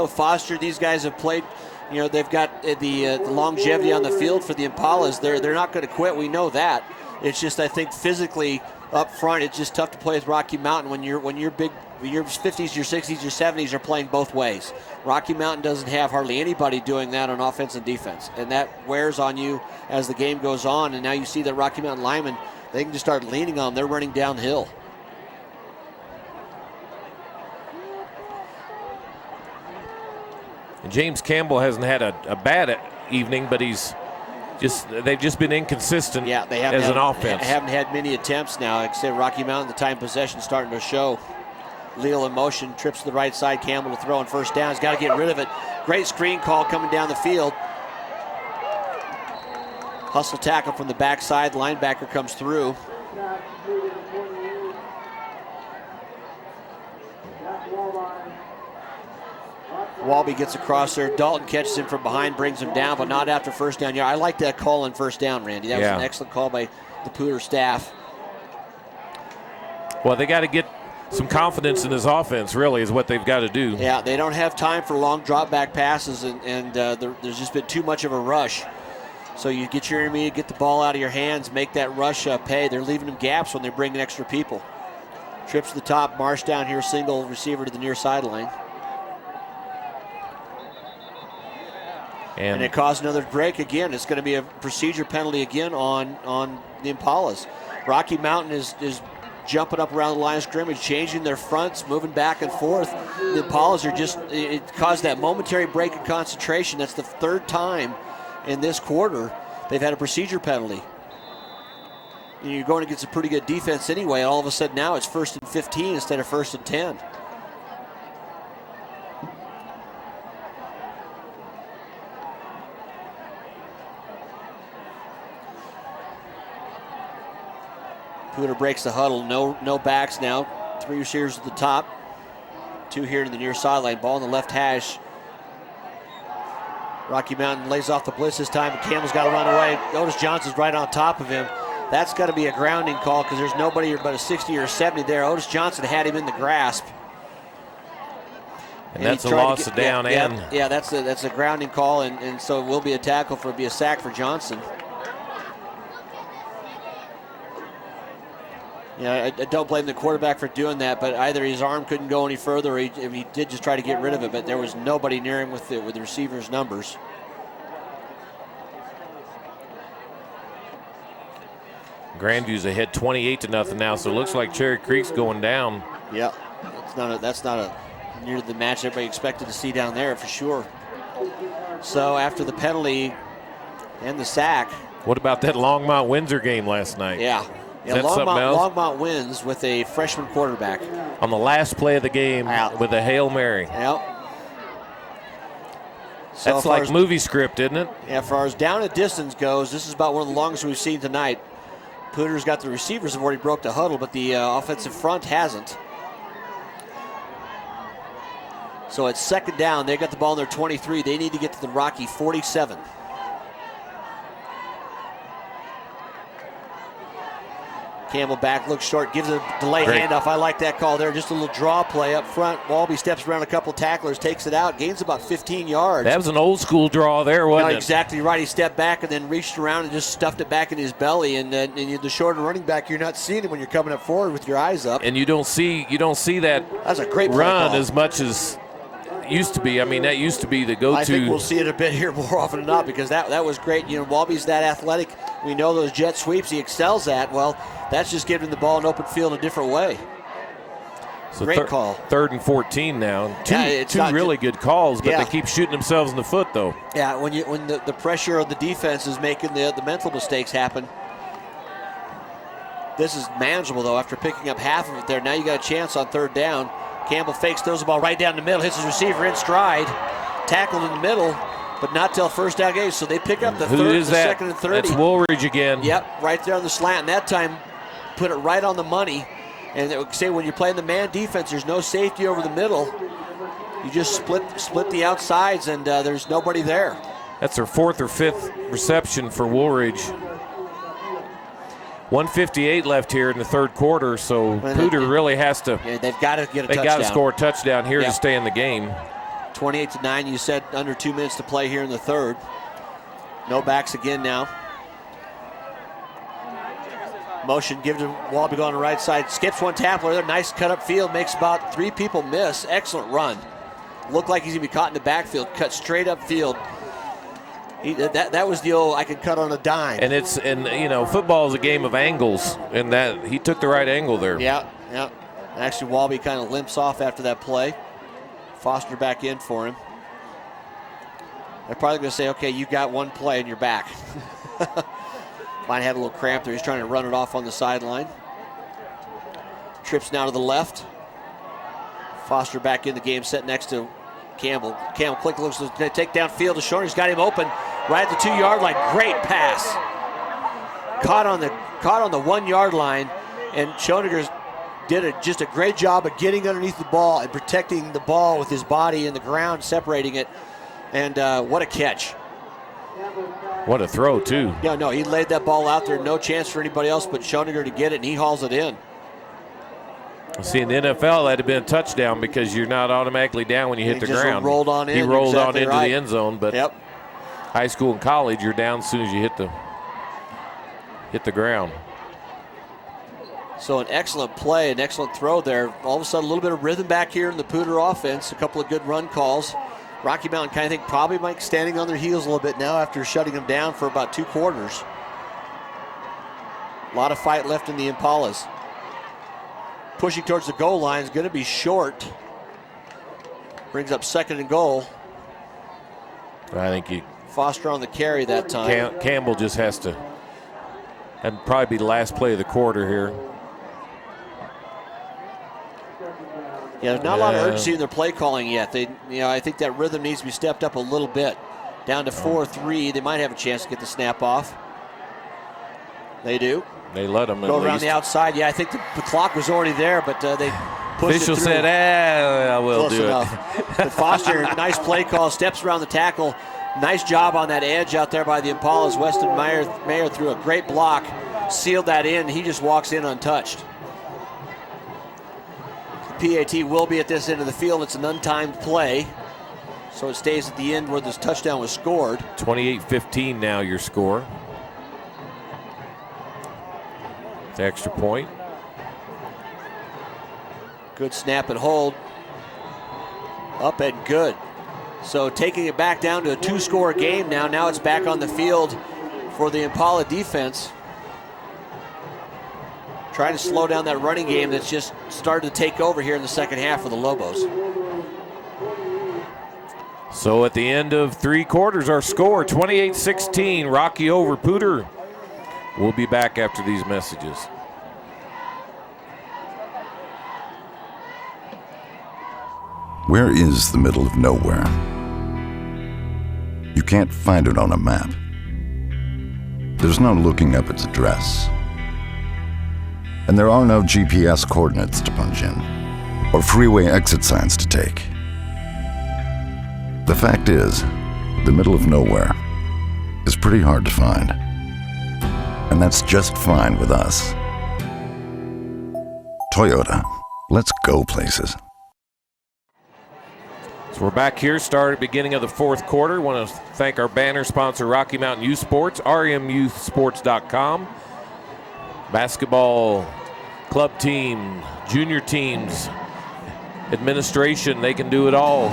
Foster. These guys have played. They've got the longevity on the field for the Impalas. They're not going to quit. We know that. It's just, I think, physically up front, it's just tough to play with Rocky Mountain when you're big. Your 50s, your 60s, your 70s are playing both ways. Rocky Mountain doesn't have hardly anybody doing that on offense and defense, and that wears on you as the game goes on. And now you see that Rocky Mountain linemen, they can just start leaning on them. They're running downhill. And James Campbell hasn't had a bad evening, but they've just been inconsistent as an offense. Haven't had many attempts now, except Rocky Mountain, the time possession starting to show. Leal in motion, trips to the right side, Campbell to throw on first down. He's got to get rid of it. Great screen call coming down the field. Hustle tackle from the backside, linebacker comes through. Walby gets across there. Dalton catches him from behind, brings him down, but not after first down. Yeah, I like that call on first down, Randy. That was an excellent call by the Poudre staff. Well, they got to get some confidence in this offense, really, is what they've got to do. Yeah, they don't have time for long drop back passes, and there's just been too much of a rush. So you get your intermediate, get the ball out of your hands, make that rush pay. They're leaving them gaps when they bring in extra people. Trips to the top, Marsh down here, single receiver to the near sideline. And it caused another break again. It's going to be a procedure penalty again on the Impalas. Rocky Mountain is jumping up around the line of scrimmage, changing their fronts, moving back and forth. The Impalas it caused that momentary break in concentration. That's the third time in this quarter they've had a procedure penalty. You're going against a pretty good defense anyway. All of a sudden now it's 1st and 15 instead of 1st and 10. Poudre breaks the huddle. No backs now. 3 receivers at the top. 2 here to the near sideline. Ball on the left hash. Rocky Mountain lays off the blitz this time, and Campbell's got to run away. Otis Johnson's right on top of him. That's got to be a grounding call because there's nobody but a 60 or 70 there. Otis Johnson had him in the grasp. And that's a loss of down and. Yeah, that's a grounding call, and so it will be a tackle it'll be a sack for Johnson. Yeah, I don't blame the quarterback for doing that, but either his arm couldn't go any further, or he did just try to get rid of it, but there was nobody near him with the receiver's numbers. Grandview's ahead 28-0 now, so it looks like Cherry Creek's going down. Yeah, that's not near the match everybody expected to see down there for sure. So after the penalty and the sack. What about that Longmont-Windsor game last night? Yeah. Yeah, Longmont wins with a freshman quarterback. On the last play of the game with a Hail Mary. Yep. So that's like movie script, isn't it? Yeah, as far as down and distance goes, this is about one of the longest we've seen tonight. Poudre's got the receivers have already broke the huddle, but the offensive front hasn't. So it's 2nd down. They got the ball in their 23. They need to get to the Rocky 47. Campbell back, looks short, gives a delay handoff. I like that call there. Just a little draw play up front. Walby steps around a couple tacklers, takes it out, gains about 15 yards. That was an old school draw there, wasn't it? Exactly right. He stepped back and then reached around and just stuffed it back in his belly. And the shorter running back, you're not seeing him when you're coming up forward with your eyes up. And you don't see that That's a great run call. As much as used to be. I mean, that used to be the go-to. I think we'll see it a bit here more often than not because that was great. Walby's that athletic. We know those jet sweeps he excels at. Well, that's just giving the ball an open field a different way. So Great call. 3rd and 14 now. Two really good calls, but they keep shooting themselves in the foot, though. Yeah, when the pressure of the defense is making the mental mistakes happen. This is manageable, though, after picking up half of it there. Now you got a chance on 3rd down. Campbell fakes, throws the ball right down the middle, hits his receiver in stride, tackled in the middle, but not till 1st down game. So they pick up the 2nd and 30. That's Woolridge again. Yep, right there on the slant. And that time, put it right on the money. And they would say when you're playing the man defense, there's no safety over the middle. You just split the outsides, and there's nobody there. That's their 4th or 5th reception for Woolridge. 1:58 left here in the 3rd quarter, so Poudre really has to. Yeah, they've got to get a touchdown. They got to score a touchdown here to stay in the game. 28-9. You said under 2 minutes to play here in the 3rd. No backs again now. Motion, give to Wahlby on the right side. Skips one tackler there. Nice cut up field. Makes about 3 people miss. Excellent run. Looked like he's going to be caught in the backfield. Cut straight up field. That was the old I can cut on a dime. And football is a game of angles, and that he took the right angle there. Yeah. Actually, Wahlby kind of limps off after that play. Foster back in for him. They're probably going to say, okay, you got one play and you're back. Might have a little cramp there. He's trying to run it off on the sideline. Trips now to the left. Foster back in the game, set next to Campbell. Campbell quick looks to take downfield to Schoeninger's got him open right at the 2-yard line. Great pass. Caught on the 1-yard line, and Schoeninger did just a great job of getting underneath the ball and protecting the ball with his body in the ground, separating it. And what a catch. What a throw, too. Yeah, no, he laid that ball out there. No chance for anybody else but Schoeninger to get it, and he hauls it in. See, in the NFL, that'd have been a touchdown because you're not automatically down when you hit the ground. Rolled on in. He rolled exactly on into right. the end zone, but high school and college, you're down as soon as you hit the ground. So an excellent play, an excellent throw there. All of a sudden, a little bit of rhythm back here in the Poudre offense. A couple of good run calls. Rocky Mountain kind of think probably might standing on their heels a little bit now after shutting them down for about 2 quarters. A lot of fight left in the Impalas. Pushing towards the goal line is going to be short. Brings up 2nd and goal. I think Foster on the carry that time. Campbell just has to. That'd probably be the last play of the quarter here. Yeah, there's not a lot of urgency in their play calling yet. I think that rhythm needs to be stepped up a little bit. Down to 4-3. They might have a chance to get the snap off. They do. They let them go around the outside. Yeah, I think the clock was already there, but they pushed Official it through. said, I will Close do enough. it. But Foster, nice play call, steps around the tackle. Nice job on that edge out there by the Impalas. Weston Mayer threw a great block, sealed that in. He just walks in untouched. The PAT will be at this end of the field. It's an untimed play, so it stays at the end where this touchdown was scored. 28-15 now your score. The extra point. Good snap and hold. Up and good. So taking it back down to a 2-score game now. Now it's back on the field for the Impala defense. Trying to slow down that running game that's just started to take over here in the second half for the Lobos. So at the end of 3 quarters, our score 28-16, Rocky over Poudre. We'll be back after these messages. Where is the middle of nowhere? You can't find it on a map. There's no looking up its address. And there are no GPS coordinates to punch in, or freeway exit signs to take. The fact is, the middle of nowhere is pretty hard to find. And that's just fine with us. Toyota, let's go places. So we're back here, start at the beginning of the 4th quarter. Want to thank our banner sponsor, Rocky Mountain Youth Sports, rmyouthsports.com. Basketball club team, junior teams, administration, they can do it all.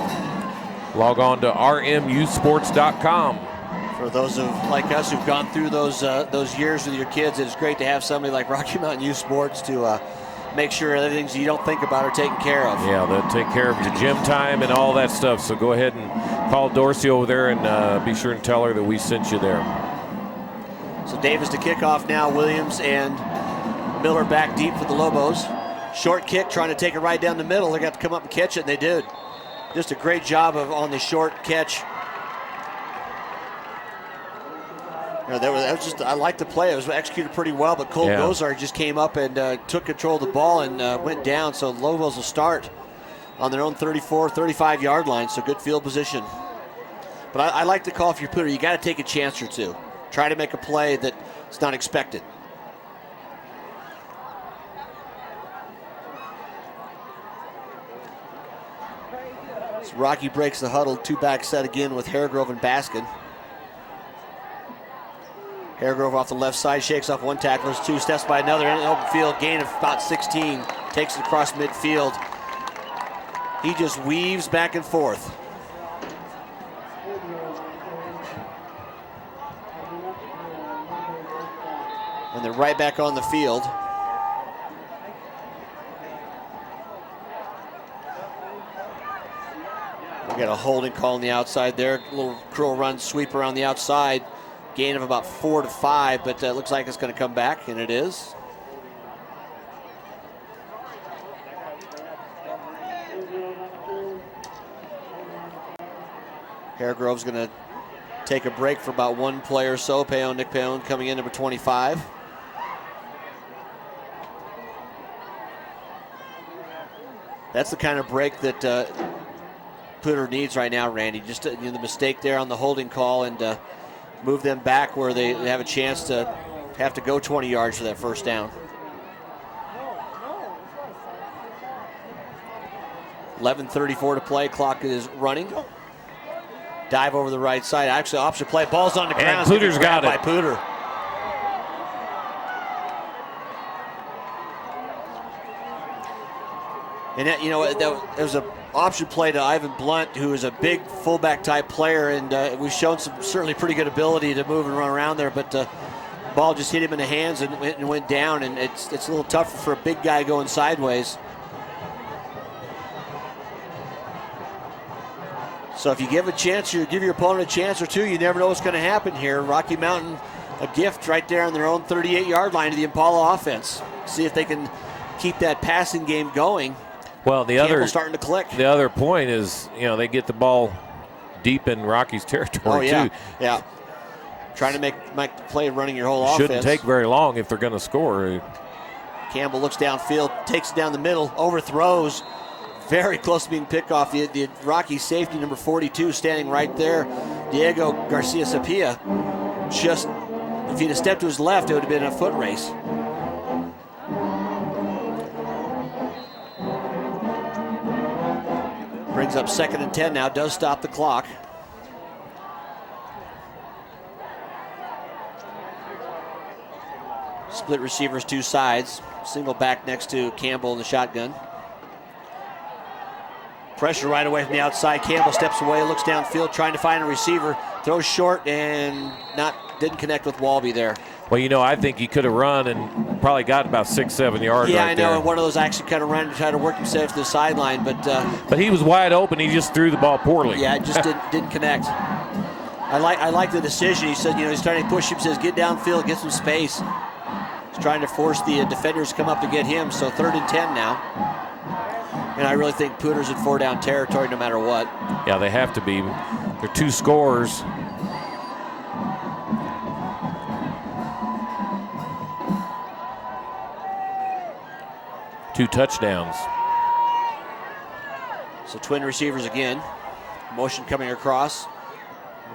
Log on to rmyouthsports.com. For those of like us who've gone through those years with your kids, it's great to have somebody like Rocky Mountain Youth Sports to make sure other things you don't think about are taken care of. Yeah, they'll take care of your gym time and all that stuff. So go ahead and call Dorsey over there and be sure and tell her that we sent you there. So Davis to kick off now. Williams and Miller back deep for the Lobos. Short kick, trying to take it right down the middle. They got to come up and catch it, and they did. Just a great job on the short catch. That was just, I like the play. It was executed pretty well, but Cole Gozar just came up and took control of the ball and went down. So Lobos will start on their own 34, 35-yard line, so good field position. But I like the call if you're Poudre. You got to take a chance or two. Try to make a play that's not expected. So Rocky breaks the huddle, two-back set again with Haregrove and Baskin. Haregrove off the left side, shakes off one tackler, two steps by another in the open field, gain of about 16, takes it across midfield. He just weaves back and forth. And they're right back on the field. We got a holding call on the outside there, a little curl run sweep around the outside. Gain of about 4 to 5, but looks like it's going to come back, and it is. Haregrove's going to take a break for about one play or so. Nick Payon coming in, number 25. That's the kind of break that Poudre needs right now, Randy. Just the mistake there on the holding call and move them back where they have a chance to have to go 20 yards for that first down. 11:34 to play. Clock is running. Dive over the right side. Actually, option play. Ball's on the ground. And Poudre's got it. By Poudre. And that, that was an option play to Ivan Blunt, who is a big fullback type player, and we've shown some certainly pretty good ability to move and run around there, but the ball just hit him in the hands and went down, and it's a little tougher for a big guy going sideways. So if you give give your opponent a chance or two, you never know what's going to happen here. Rocky Mountain, a gift right there on their own 38-yard line to the Impala offense. See if they can keep that passing game going. Well, Campbell's starting to click. The other point is, they get the ball deep in Rocky's territory, too. Yeah. Trying to make the play running your whole offense. Shouldn't take very long if they're going to score. Campbell looks downfield, takes it down the middle, overthrows. Very close to being picked off. The Rocky safety, number 42, standing right there. Diego Garcia Sapia. Just, if he'd have stepped to his left, it would have been a foot race. Brings up 2nd and 10 now, does stop the clock. Split receivers, two sides. Single back next to Campbell in the shotgun. Pressure right away from the outside. Campbell steps away, looks downfield, trying to find a receiver. Throws short and didn't connect with Walby there. Well, I think he could have run and probably got about 6-7 yards. Yeah, right I know. there. And one of those actually kind of ran to try to work himself to the sideline, but he was wide open. He just threw the ball poorly. Yeah, it just didn't connect. I like the decision. He said, he's trying to push him. Says get downfield, get some space. He's trying to force the defenders to come up to get him. So 3rd and 10 now. And I really think Poudre's in 4-down territory no matter what. Yeah, they have to be. They're 2 scores. Two touchdowns. So twin receivers again. Motion coming across.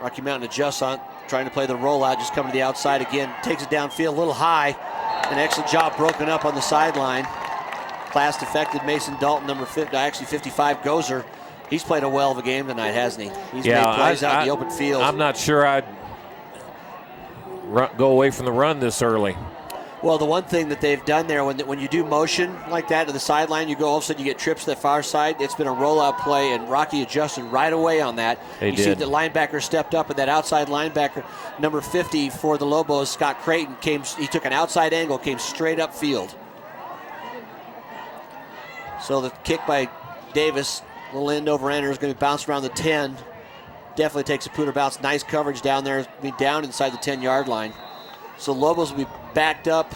Rocky Mountain adjusts on, trying to play the rollout, just coming to the outside again. Takes it downfield a little high. An excellent job broken up on the sideline. Class defected Mason Dalton, number 55, Gozer. He's played a well of a game tonight, hasn't he? He's made plays out in the open field. I'm not sure I'd go away from the run this early. Well, the one thing that they've done there, when you do motion like that to the sideline, you go, all of a sudden you get trips to the far side. It's been a rollout play, and Rocky adjusted right away on that. You see the linebacker stepped up, and that outside linebacker, number 50 for the Lobos, Scott Creighton, he took an outside angle, came straight up field. So the kick by Davis, little end over ender, is going to be bounced around the 10. Definitely takes a Poudre bounce. Nice coverage down there. Be down inside the 10-yard line. So Lobos will be backed up.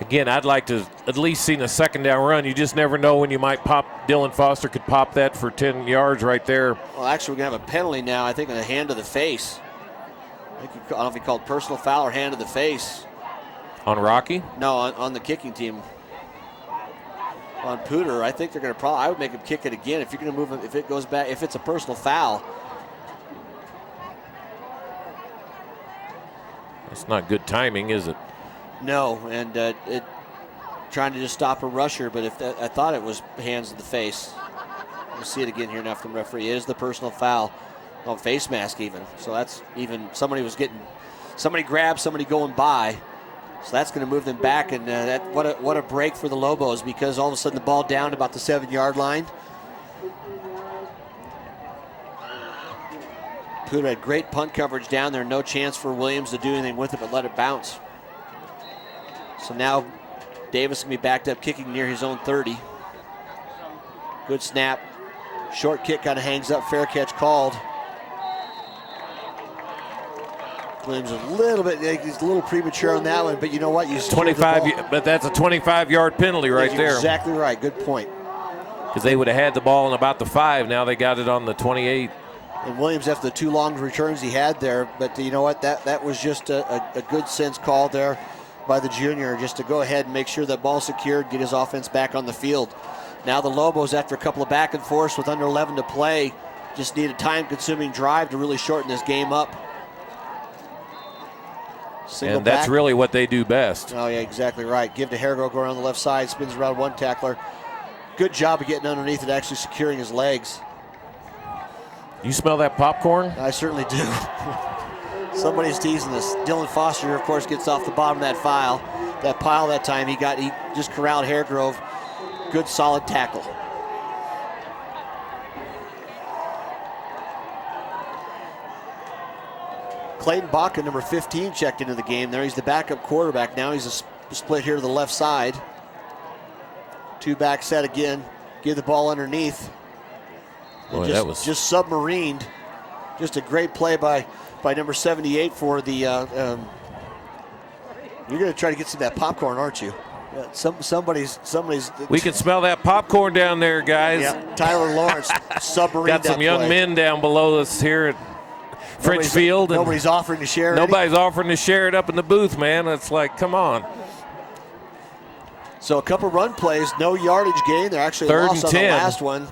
Again, I'd like to at least see a second down run. You just never know when you might pop. Dylan Foster could pop that for 10 yards right there. Well, actually, we're going to have a penalty now, I think, on a hand to the face. I don't know if he called personal foul or hand to the face. On Rocky? No, on the kicking team. On Poudre, I think they're going to I would make him kick it again. If you're going to move him, if it goes back, if it's a personal foul. It's not good timing, is it? No, and trying to just stop a rusher, but I thought it was hands to the face. We'll see it again here now from the referee. It is the personal foul on face mask even. So that's even somebody grabbed somebody going by. So that's going to move them back, and what a break for the Lobos, because all of a sudden the ball down to about the 7-yard line. Poudre had great punt coverage down there. No chance for Williams to do anything with it but let it bounce. So now Davis can be backed up kicking near his own 30. Good snap. Short kick kind of hangs up. Fair catch called. Williams a little bit, he's a little premature on that one, but you know what? 25, but that's a 25-yard penalty right there. Exactly right. Good point. Because they would have had the ball on about the 5. Now they got it on the 28. And Williams, after the 2 long returns he had there, but you know what? That was just a good sense call there by the junior, just to go ahead and make sure that ball secured, get his offense back on the field. Now the Lobos, after a couple of back and forths with under 11 to play, just need a time-consuming drive to really shorten this game up. And that's really what they do best. Oh, yeah, exactly right. Give to Hergo, go around the left side, spins around one tackler. Good job of getting underneath it, actually securing his legs. You smell that popcorn? I certainly do. Somebody's teasing this. Dylan Foster, of course, gets off the bottom of that pile that time. He just corralled Haregrove. Good, solid tackle. Clayton Baca, number 15, checked into the game there. He's the backup quarterback now. He's a split here to the left side. 2-back set again. Give the ball underneath. Boy, that was just submarined. Just a great play by number 78 for the. You're going to try to get some of that popcorn, aren't you? Somebody's. We can smell that popcorn down there, guys. Yeah, Tyler Lawrence submarined. Got some young men down below us here at French Field. Nobody's offering to share it. Nobody's offering to share it up in the booth, man. It's like, come on. So a couple run plays, no yardage gain. They're actually lost on the last one.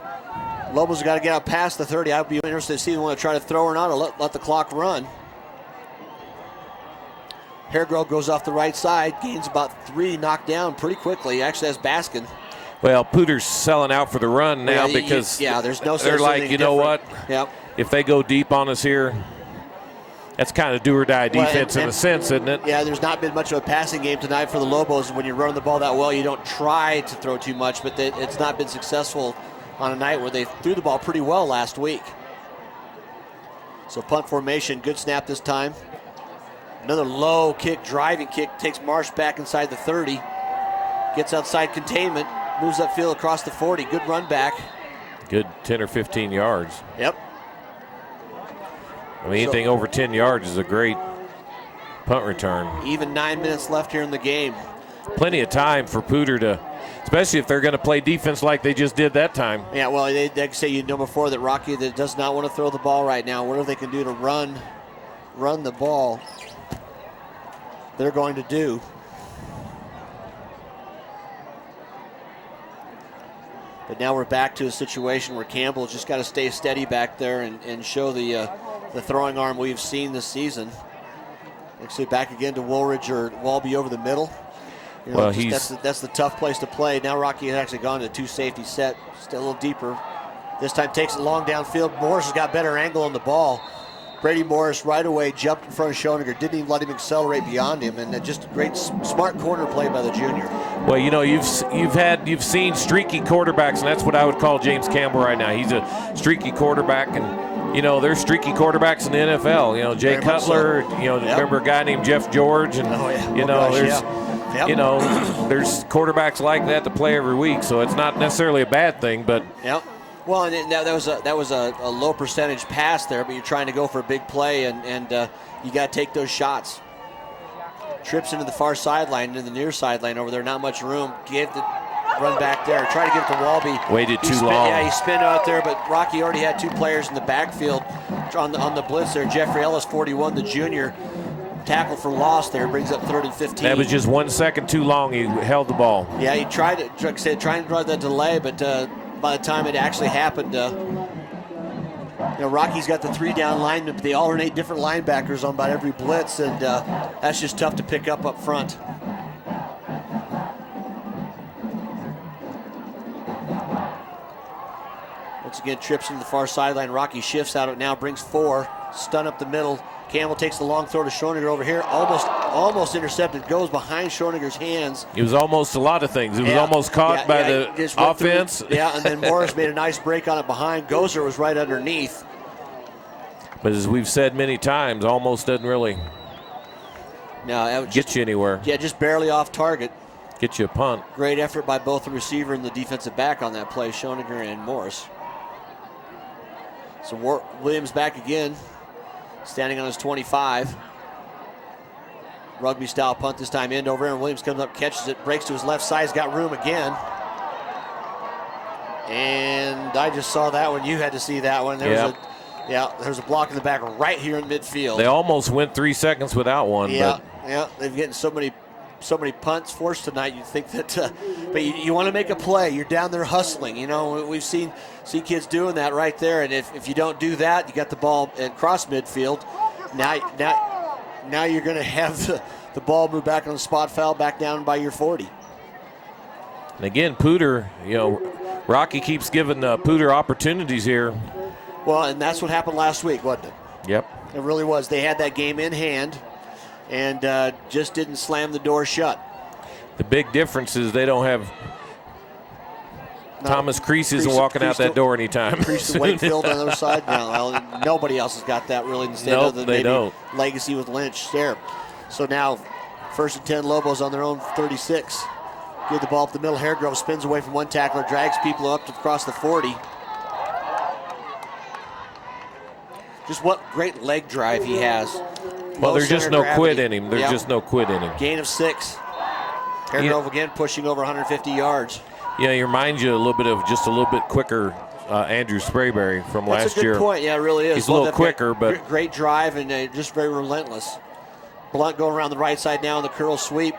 Lobos have got to get out past the 30. I'd be interested to see if they want to try to throw or not, or let the clock run. Haregrove goes off the right side, gains about 3, knocked down pretty quickly. Actually has Baskin. Well, Poudre's selling out for the run now because there's no. They're like, you know what? Yep. If they go deep on us here, that's kind of do or die defense in a sense, isn't it? Yeah, there's not been much of a passing game tonight for the Lobos. When you're running the ball that well, you don't try to throw too much, but it's not been successful on a night where they threw the ball pretty well last week. So punt formation, good snap this time. Another low kick, driving kick, takes Marsh back inside the 30. Gets outside containment, moves upfield across the 40. Good run back. Good 10 or 15 yards. Yep. I mean, anything over 10 yards is a great punt return. Even 9 minutes left here in the game. Plenty of time for Poudre to, especially if they're going to play defense like they just did that time. Yeah, well, they say before that Rocky that does not want to throw the ball right now. Whatever they can do to run the ball, they're going to do. But now we're back to a situation where Campbell's just got to stay steady back there and show the throwing arm we've seen this season. Actually back again to Woolridge or Walby over the middle. Well, that's the tough place to play. Now Rocky has actually gone to 2 safety set, still a little deeper. This time takes it long downfield. Morris has got better angle on the ball. Brady Morris right away jumped in front of Schoninger, didn't even let him accelerate beyond him, and just a great smart corner play by the junior. Well, you know, you've seen streaky quarterbacks, and that's what I would call James Campbell right now. He's a streaky quarterback, and you know, there's streaky quarterbacks in the NFL. You know, Jay Cutler. So. You know, remember a guy named Jeff George, and you know, you know, there's quarterbacks like that to play every week. So it's not necessarily a bad thing, but. Yep. Well, and that was a low percentage pass there, but you're trying to go for a big play, and you got to take those shots. Trips into the far sideline, into the near sideline over there. Not much room. Give the run back there. Try to give it to Walby. Waited too long. Yeah, he spun out there, but Rocky already had 2 players in the backfield on the blitz there. Jeffrey Ellis, 41, the junior, tackle for loss there, brings up 3rd and 15. That was just 1 second too long. He held the ball. Yeah, he tried to, like I said, trying to draw that delay, but by the time it actually happened, you know, Rocky's got the 3 down linemen, but they alternate different linebackers on about every blitz, and that's just tough to pick up front. Once again, trips into the far sideline. Rocky shifts out of it now, brings 4, stun up the middle. Campbell takes the long throw to Schoninger over here. Almost intercepted. Goes behind Schoninger's hands. It was almost a lot of things. It was almost caught by the offense. And then Morris made a nice break on it behind. Gozer was right underneath. But as we've said many times, almost doesn't really get you anywhere. Yeah, just barely off target. Get you a punt. Great effort by both the receiver and the defensive back on that play, Schoninger and Morris. So Williams back again. Standing on his 25. Rugby style punt this time, end over, and Williams comes up, catches it, breaks to his left side, he's got room again. And I just saw that one. You had to see that one. There's a block in the back right here in midfield. They almost went 3 seconds without one. Yeah, they've getting so many punts forced tonight. You think that, but you want to make a play. You're down there hustling. You know, we've seen kids doing that right there. And if you don't do that, you got the ball across midfield. Now you're going to have the ball move back on the spot foul back down by your 40. And again, Poudre, you know, Rocky keeps giving Poudre opportunities here. Well, and that's what happened last week, wasn't it? Yep. It really was. They had that game in hand and just didn't slam the door shut. The big difference is they don't have Thomas Crease isn't walking out that door anytime. Crease to Wakefield on the other side. No, nobody else has got that really in the state other than maybe don't. Legacy with Lynch there. So now 1st and 10 Lobos on their own 36. Give the ball up the middle. Hairgrove spins away from one tackler, drags people up to across the 40. Just what great leg drive he has. Well, there's just no quit in him. There's just no quit in him. Gain of 6. Hairgrove again pushing over 150 yards. Yeah, he reminds you a little bit quicker Andrew Sprayberry from last year. That's a good point. Yeah, it really is. He's a little quicker, but great drive and just very relentless. Blunt going around the right side now in the curl sweep.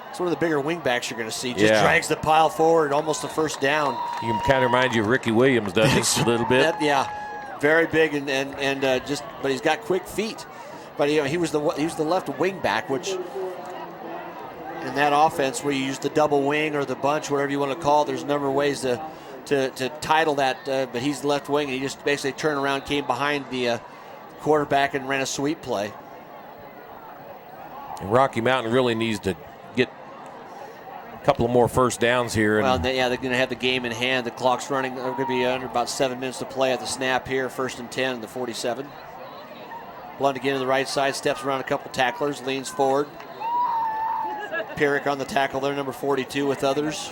It's one of the bigger wingbacks you're going to see. Just drags the pile forward, almost a first down. He can kind of remind you of Ricky Williams, doesn't he? A little bit. Very big and but he's got quick feet. But he was the left wingback, which in that offense where you use the double wing or the bunch, whatever you want to call it, there's a number of ways to title that. But he's the left wing, and he just basically turned around, came behind the quarterback, and ran a sweep play. And Rocky Mountain really needs to get a couple of more first downs here. Well, they're going to have the game in hand. The clock's running. They're going to be under about 7 minutes to play at the snap here. 1st and 10 in the 47. Blunt again to the right side, steps around a couple tacklers, leans forward. Pierrick on the tackle there, number 42 with others.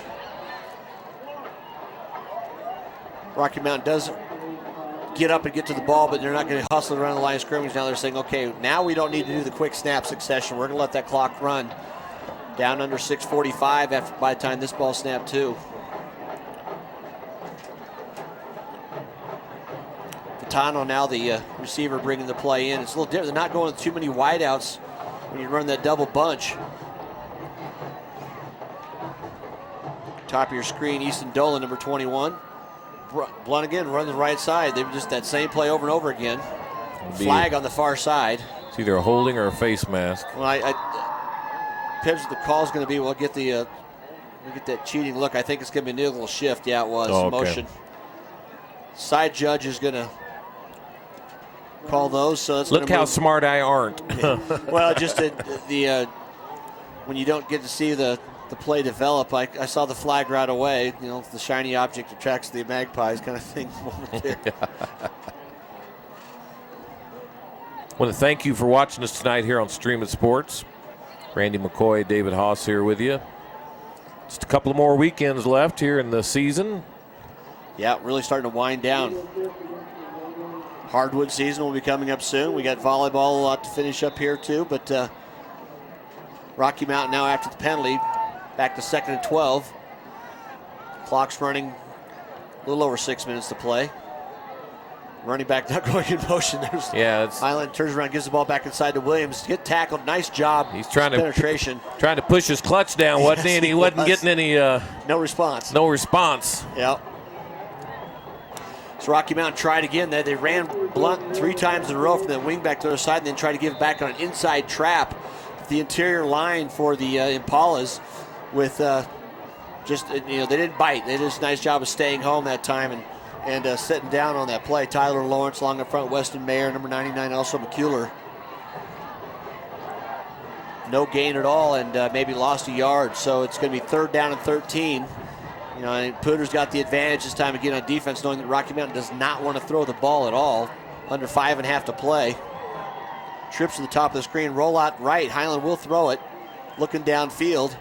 Rocky Mountain does get up and get to the ball, but they're not going to hustle around the line of scrimmage. Now they're saying, okay, now we don't need to do the quick snap succession. We're going to let that clock run. Down under 6:45 by the time this ball snapped too. Vitano now the receiver bringing the play in. It's a little different. They're not going with too many wideouts when you run that double bunch. Top of your screen, Easton Dolan, number 21. Blunt again, run the right side. They were just that same play over and over again. Flag on the far side. It's either a holding or a face mask. Well, Pibbs, the call's going to be, we'll get that cheating look. I think it's going to be a little shift. Yeah, it was. Oh, okay. Motion. Side judge is going to call those. So that's look how smart I aren't. Well, just when you don't get to see the play develop, I saw the flag right away. You know, the shiny object attracts the magpies kind of thing. I want to thank you for watching us tonight here on Stream It Sports. Randy McCoy, David Haase here with you. Just a couple of more weekends left here in the season. Yeah, really starting to wind down. Hardwood season will be coming up soon. We got volleyball a lot to finish up here too, but Rocky Mountain now after the penalty, back to 2nd and 12. Clock's running a little over 6 minutes to play. Running back not going in motion. Highland turns around, gives the ball back inside to Williams. Get tackled. Nice job. He's trying penetration. Trying to push his clutch down, wasn't he? And he wasn't getting any. No response. No response. Yep. So Rocky Mountain tried again. They ran Blunt 3 times in a row from the wing back to the other side, and then tried to give it back on an inside trap. The interior line for the Impalas with they didn't bite. They did a nice job of staying home that time and sitting down on that play. Tyler Lawrence along the front, Weston Mayer, number 99, also McCuller. No gain at all, and maybe lost a yard. So it's going to be 3rd down and 13. You know, and Poudre's got the advantage this time again on defense, knowing that Rocky Mountain does not want to throw the ball at all. Under 5.5 to play. Trips to the top of the screen, roll out right. Highland will throw it. Looking downfield.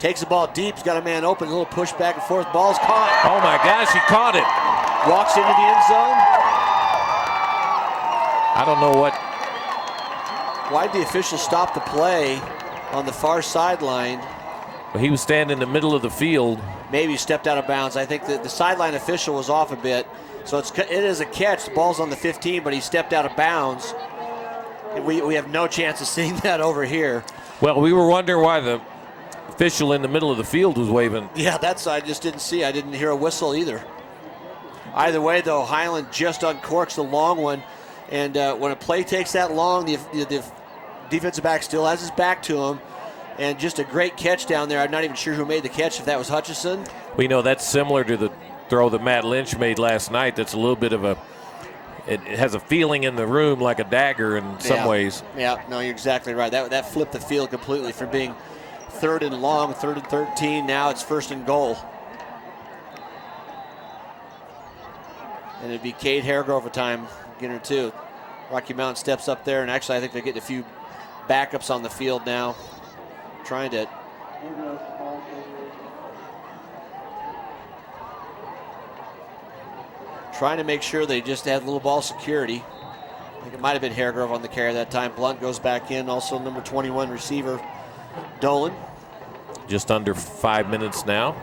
Takes the ball deep. He's got a man open. A little push back and forth. Ball's caught. Oh my gosh, he caught it. Walks into the end zone. I don't know what. Why did the official stop the play on the far sideline? Well, he was standing in the middle of the field. Maybe stepped out of bounds. I think that the sideline official was off a bit. So it is a catch. The ball's on the 15, but he stepped out of bounds. We have no chance of seeing that over here. Well, we were wondering why the official in the middle of the field was waving. Yeah, that's I just didn't see. I didn't hear a whistle either. Either way, though, Highland just uncorks the long one. And when a play takes that long, the defensive back still has his back to him. And just a great catch down there. I'm not even sure who made the catch, if that was Hutchison. We know that's similar to the throw that Matt Lynch made last night. That's a little bit of it has a feeling in the room like a dagger in some ways. Yeah, no, you're exactly right. That flipped the field completely from being 3rd and long, 3rd and 13. Now it's 1st and goal. And it'd be Cade Haregrove a time, getting her too. Rocky Mountain steps up there, and actually I think they're getting a few backups on the field now. Trying to make sure they just had a little ball security. I think it might have been Haregrove on the carry that time. Blunt goes back in. Also number 21 receiver Dolan. Just under 5 minutes now.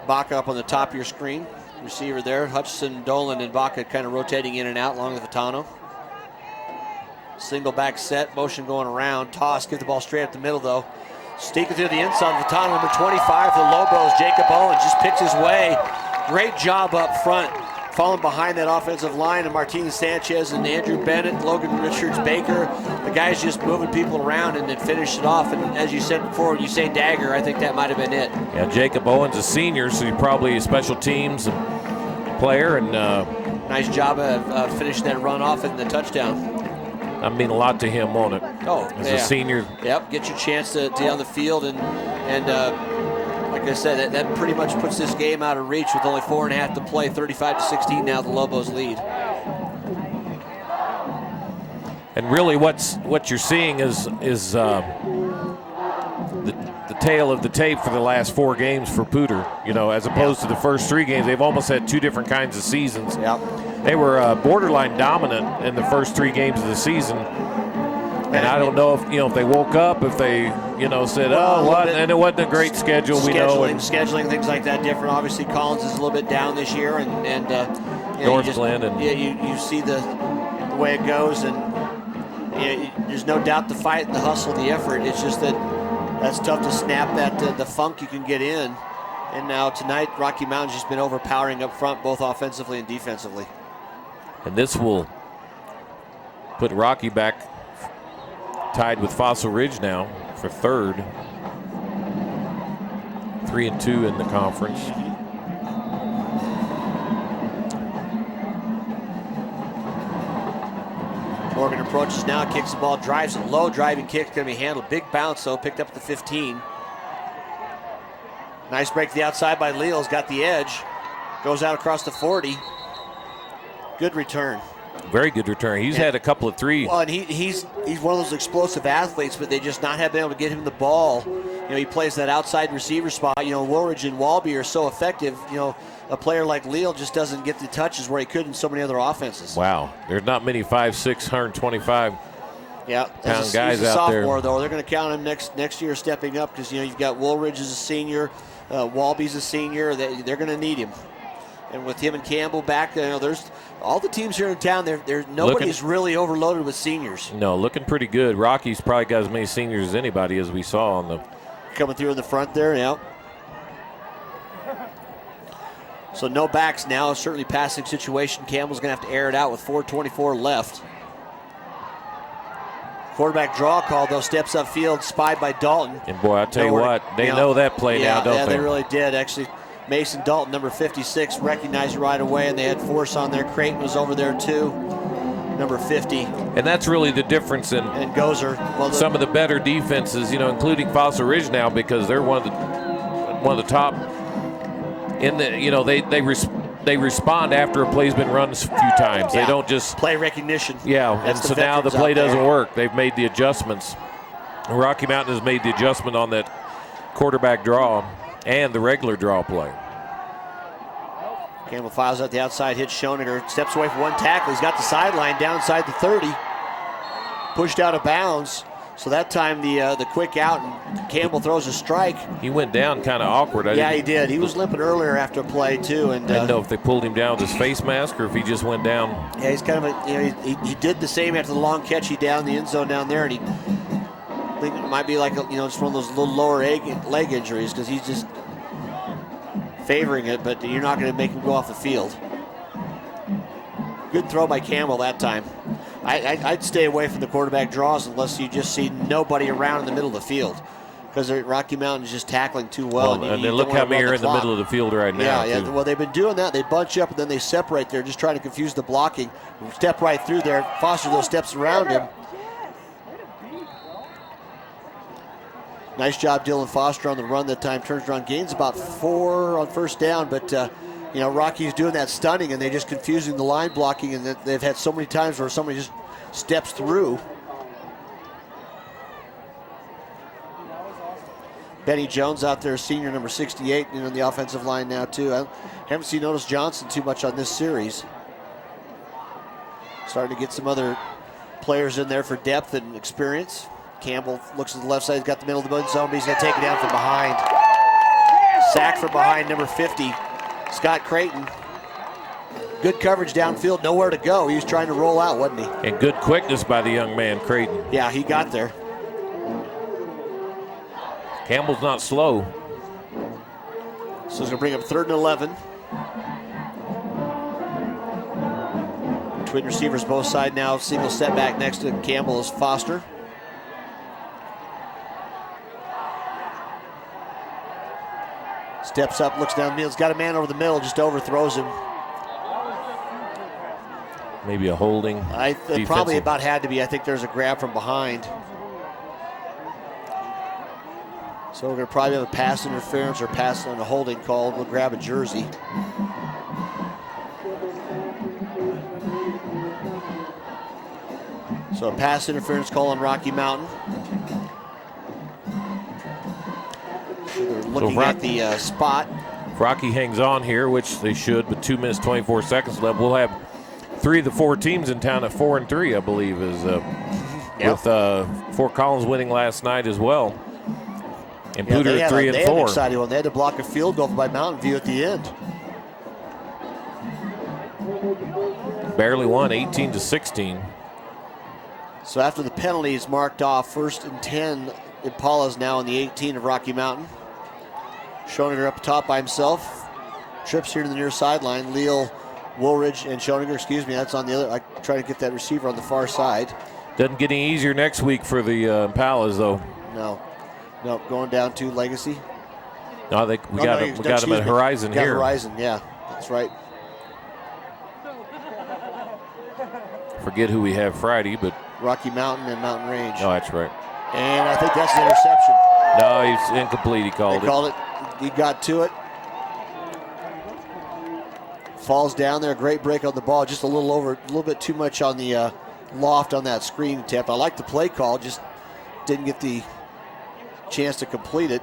Baca up on the top of your screen. Receiver there. Hutchison, Dolan, and Baca kind of rotating in and out along with Vitano. Single back set, motion going around. Toss, give the ball straight up the middle though. Sneaking through the inside. Vitano, number 25 for the Lobos. Jacob Owen just picks his way. Great job up front. Falling behind that offensive line, and Martinez Sanchez and Andrew Bennett, Logan Richards, Baker. The guys just moving people around and then finish it off. And as you said before, when you say dagger, I think that might have been it. Yeah, Jacob Owen's a senior, so he's probably a special teams player. And nice job of finishing that run off in the touchdown. That mean a lot to him, won't it? Oh, as a senior. Yep, get your chance to get on the field and like I said, that pretty much puts this game out of reach with only 4.5 to play. 35-16 now, the Lobos lead. And really, what you're seeing is the tale of the tape for the last 4 games for Poudre. You know, as opposed to the first 3 games, they've almost had 2 different kinds of seasons. Yep. They were borderline dominant in the first 3 games of the season. And I don't know if they woke up, if they said, and it wasn't a great schedule. Scheduling things like that different. Obviously, Collins is a little bit down this year, and Northglenn, you see the way it goes, and there's no doubt the fight, the hustle, the effort. It's just that's tough to snap the funk you can get in. And now tonight, Rocky Mountain's just been overpowering up front, both offensively and defensively. And this will put Rocky back tied with Fossil Ridge now for 3rd. 3-2 in the conference. Morgan approaches now, kicks the ball, drives it low, driving kick, going to be handled. Big bounce, though, picked up at the 15. Nice break to the outside by Leal's, got the edge. Goes out across the 40. Good return. Very good return. He's had a couple of threes. Well, and he's one of those explosive athletes, but they just not have been able to get him the ball. He plays that outside receiver spot. Woolridge and Walby are so effective. A player like Leal just doesn't get the touches where he could in so many other offenses. Wow. There's not many 5'6", 125 pound guys he's a out there. sophomore, though. They're going to count him next year stepping up because, you've got Woolridge as a senior. Walby's a senior. They're going to need him. And with him and Campbell back, there's all the teams here in town. Nobody's really overloaded with seniors. No, looking pretty good. Rocky's probably got as many seniors as anybody, as we saw on the coming through in the front there. Yeah. So no backs now. Certainly passing situation. Campbell's going to have to air it out with 4:24 left. Quarterback draw call, though, steps upfield, spied by Dalton. And boy, I tell you what, they know that play now, don't they? Yeah, they really did. Actually, Mason Dalton, number 56, recognized it right away, and they had force on there. Creighton was over there, too, number 50. And that's really the difference in Gozer. Some of the better defenses, including Fossil Ridge now, because they're one of the top in the, they respond after a play's been run a few times. Yeah. They don't just play recognition. Yeah, That's and so now the veterans play out there. doesn't work. They've made the adjustments. Rocky Mountain has made the adjustment on that quarterback draw and the regular draw play. Campbell files out the outside, hits Schoeninger, steps away for one tackle. He's got the sideline downside the 30. Pushed out of bounds. So that time the quick out, and Campbell throws a strike. He went down kind of awkward. He did. He was limping earlier after a play, too. And I didn't know if they pulled him down with his face mask or if he just went down. Yeah, he's kind of he did the same after the long catch. He down the end zone down there, and I think it might be like just one of those little lower leg injuries because he's just favoring it, but you're not going to make him go off the field. Good throw by Campbell that time. I'd stay away from the quarterback draws unless you just see nobody around in the middle of the field because Rocky Mountain is just tackling too well. And then look how many are in the middle of the field right now. Yeah. Well, they've been doing that. They bunch up and then they separate. They're just trying to confuse the blocking. Step right through there. Foster those steps around him. Nice job, Dylan Foster, on the run that time. Turns around, gains about 4 on first down, but Rocky's doing that stunning, and they're just confusing the line blocking, and they've had so many times where somebody just steps through. Benny Jones out there, senior, number 68, on the offensive line now, too. I haven't seen Otis Johnson too much on this series. Starting to get some other players in there for depth and experience. Campbell looks at the left side, he's got the middle of the mid zone, but he's going to take it down from behind. Sack from behind, number 50, Scott Creighton. Good coverage downfield, nowhere to go. He was trying to roll out, wasn't he? And good quickness by the young man, Creighton. Yeah, he got there. Campbell's not slow. So he's going to bring up 3rd and 11. Twin receivers both sides now. Single step back next to Campbell is Foster. Steps up, looks down the middle. He's got a man over the middle, just overthrows him. Maybe a holding. Probably about had to be. I think there's a grab from behind. So we're going to probably have a pass interference or pass on a holding call. We'll grab a jersey. So a pass interference call on Rocky Mountain. So they're looking at the spot. If Rocky hangs on here, which they should, with 2 minutes, 24 seconds left, we'll have 3 of the 4 teams in town at 4-3, I believe, is with Fort Collins winning last night as well. And Poudre at 3-4. They had an exciting one. They had to block a field goal by Mountain View at the end. Barely won, 18-16. So after the penalties marked off, 1st and 10, Impalas now in the 18 of Rocky Mountain. Schoeninger up top by himself. Trips here to the near sideline. Leal, Woolridge, and Schoeninger, that's on the other. I try to get that receiver on the far side. Doesn't get any easier next week for the Impalas, though. No, going down to Legacy. No, I think we got him at Horizon here. Horizon, yeah, that's right. Forget who we have Friday, but Rocky Mountain and Mountain Range. Oh, that's right. And I think that's an interception. No, he's incomplete. He called it. He got to it. Falls down there. Great break on the ball. Just a little bit too much on the loft on that screen attempt. I like the play call. Just didn't get the chance to complete it.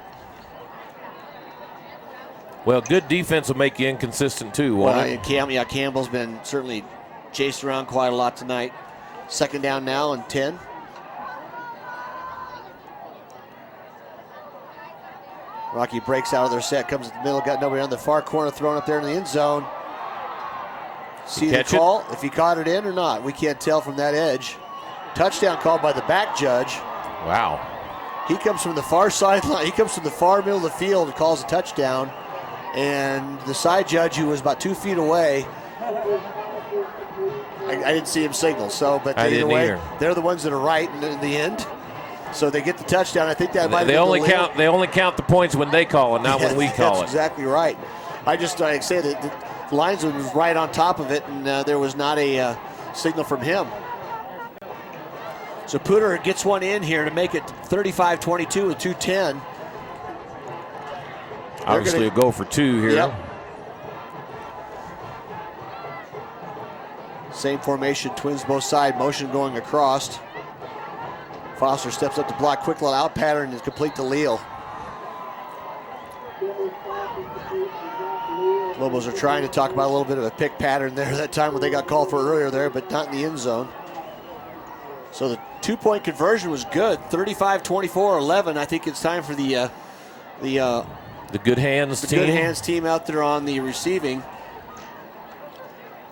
Well, good defense will make you inconsistent too, won't it? Campbell's been certainly chased around quite a lot tonight. Second down now and 10. Rocky breaks out of their set, comes in the middle, got nobody on the far corner, thrown up there in the end zone. See the call, if he caught it in or not. We can't tell from that edge. Touchdown called by the back judge. Wow. He comes from the far sideline. He comes from the far middle of the field and calls a touchdown. And the side judge, who was about 2 feet away, I didn't see him signal. But either way, they're the ones that are right in the end. So they get the touchdown. I think that might have been They only count the points when they call it, not when we call it. That's exactly right. I say that the linesman was right on top of it, and there was not a signal from him. So Poudre gets one in here to make it 35-22 with 2:10. Obviously a go for two here. Yep. Same formation, twins both side, motion going across. Foster steps up to block, quick little out pattern is complete to Leal. Lobos are trying to talk about a little bit of a pick pattern there that time when they got called for earlier there, but not in the end zone. So the 2-point conversion was good, 35-24-11. I think it's time for the Good Hands team. Good Hands team out there on the receiving.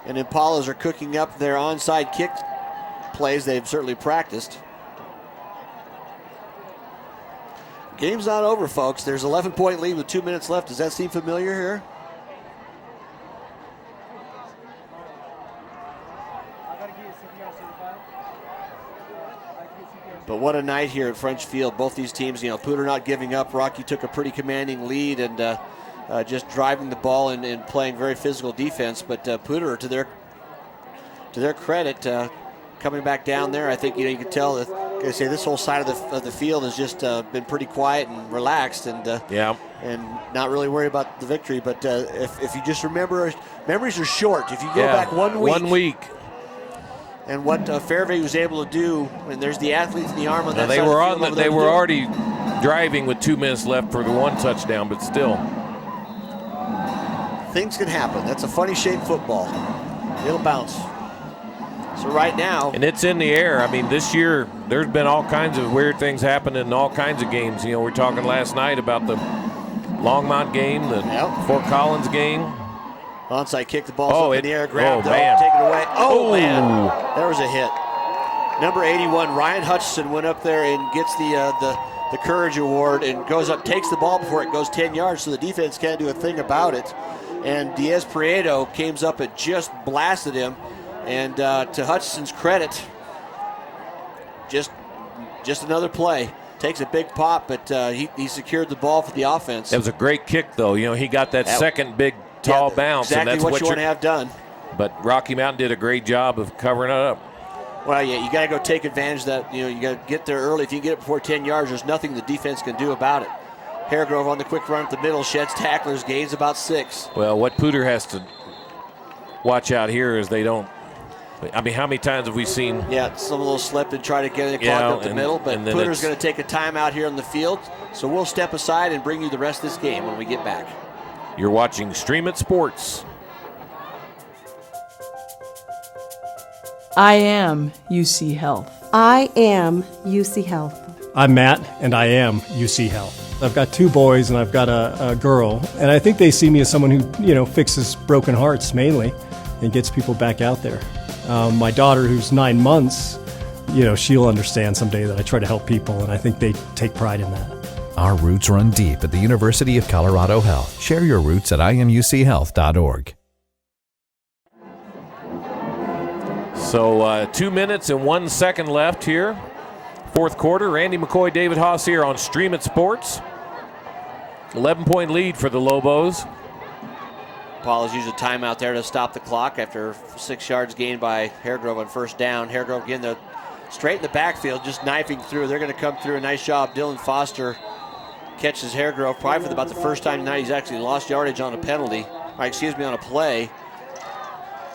And Impalas are cooking up their onside kick plays they've certainly practiced. Game's not over, folks. There's 11-point lead with 2 minutes left. Does that seem familiar here? But what a night here at French Field. Both these teams, Poudre not giving up. Rocky took a pretty commanding lead and just driving the ball and playing very physical defense. But Poudre, to their credit, coming back down there, I think you can tell that. I say this whole side of the field has just been pretty quiet and relaxed, and not really worried about the victory. But if you just remember, memories are short. If you go back 1 week. And what Fairview was able to do, and there's the athletes in the arm on that side. They were already driving with 2 minutes left for the one touchdown, but still. Things can happen. That's a funny shaped football. It'll bounce. So right now. And it's in the air. I mean, this year, there's been all kinds of weird things happening in all kinds of games. We were talking last night about the Longmont game, the Fort Collins game. Onside kick, the ball's up in the air, grabbed up, man. taken away. Oh, man, there was a hit. Number 81, Ryan Hutchison, went up there and gets the Courage Award and goes up, takes the ball before it goes 10 yards, so the defense can't do a thing about it. And Diaz Prieto came up and just blasted him. And to Hutchison's credit, just another play. Takes a big pop, but he secured the ball for the offense. It was a great kick, though. He got that second big, tall bounce. Exactly and that's what you want to have done. But Rocky Mountain did a great job of covering it up. Well, yeah, you got to go take advantage of that. You got to get there early. If you can get it before 10 yards, there's nothing the defense can do about it. Haregrove on the quick run at the middle, sheds tacklers, gains about 6. Well, what Poudre has to watch out here is they don't. I mean, how many times have we seen? Yeah, some of those slip and try to get it clogged up the middle, but Poudre's going to take a timeout here on the field. So we'll step aside and bring you the rest of this game when we get back. You're watching Stream It Sports. I am UC Health. I am UC Health. I'm Matt, and I am UC Health. I've got 2 boys, and I've got a girl, and I think they see me as someone who, fixes broken hearts mainly and gets people back out there. My daughter, who's 9 months, she'll understand someday that I try to help people, and I think they take pride in that. Our roots run deep at the University of Colorado Health. Share your roots at imuchealth.org. So 2 minutes and 1 second left here. Fourth quarter. Randy McCoy, David Haase here on Stream It Sports. 11-point lead for the Lobos. Impalas used a timeout there to stop the clock after 6 yards gained by Haregrove on first down. Haregrove again, straight in the backfield, just knifing through. They're going to come through. A nice job. Dylan Foster catches Haregrove probably for about the first time tonight. He's actually lost yardage on a penalty, on a play.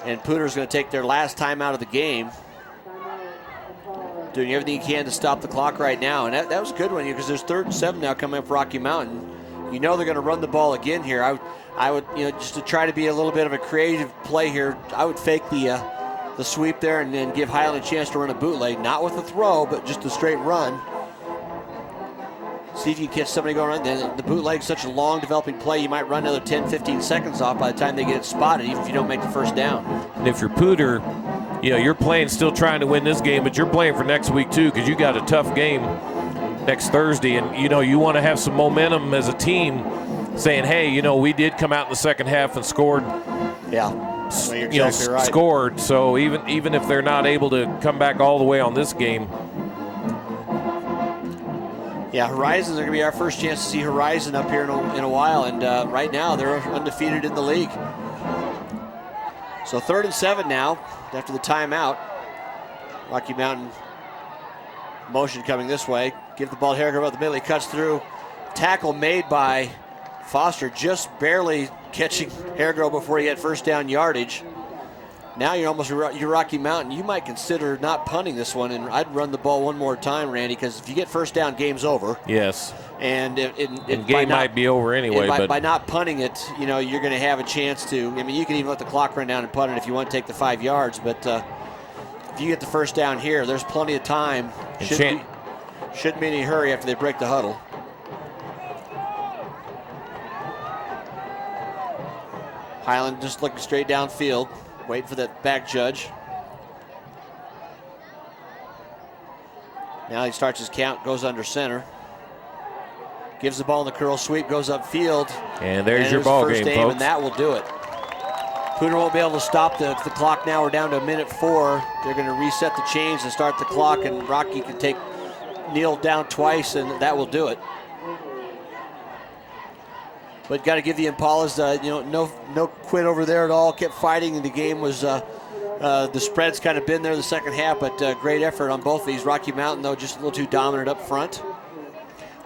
And Poudre's going to take their last time out of the game. Doing everything he can to stop the clock right now. And that was a good one because there's 3rd and 7 now coming up for Rocky Mountain. You know they're going to run the ball again here. I would, just to try to be a little bit of a creative play here, I would fake the sweep there and then give Highland a chance to run a bootleg. Not with a throw, but just a straight run. See if you can catch somebody going around. Then the bootleg's such a long developing play, you might run another 10, 15 seconds off by the time they get it spotted, even if you don't make the first down. And if you're Poudre, you're playing, still trying to win this game, but you're playing for next week too, because you got a tough game next Thursday, and you want to have some momentum as a team, saying, hey, we did come out in the second half and scored. Yeah, well, you're exactly right. Scored. So even if they're not able to come back all the way on this game. Yeah, Horizons are going to be our first chance to see Horizon up here in a while, and right now they're undefeated in the league. So 3rd and 7 now after the timeout. Rocky Mountain motion coming this way. Give the ball to Haregrove up the middle. He cuts through. Tackle made by Foster, just barely catching Haregrove before he had first down yardage. Now you're Rocky Mountain. You might consider not punting this one, and I'd run the ball one more time, Randy, because if you get first down, game's over. Yes. And game might be over anyway. But by not punting it, you're going to have a chance to. You can even let the clock run down and punt it if you want to take the 5 yards. But if you get the first down here, there's plenty of time. Shouldn't be any hurry after they break the huddle. Highland just looking straight downfield, waiting for that back judge. Now he starts his count, goes under center. Gives the ball in the curl sweep, goes upfield. And there's your ball game, folks. And that will do it. Poudre won't be able to stop the clock now. We're down to 1:04. They're going to reset the chains and start the clock, and Rocky can take Neal down twice, and that will do it. But got to give the Impalas, no quit over there at all. Kept fighting, and the game was, the spread's kind of been there the second half, but great effort on both of these. Rocky Mountain, though, just a little too dominant up front.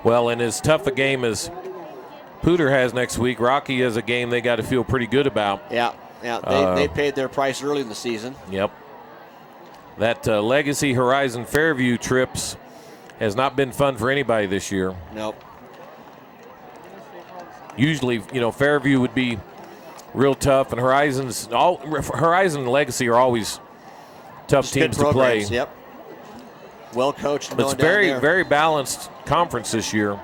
Well, and as tough a game as Poudre has next week, Rocky has a game they got to feel pretty good about. Yeah, they paid their price early in the season. Yep. That Legacy Horizon Fairview trips has not been fun for anybody this year. Nope. Usually, Fairview would be real tough, and Horizon and Legacy are always tough teams to play. Yep. Well coached. But it's very balanced conference this year.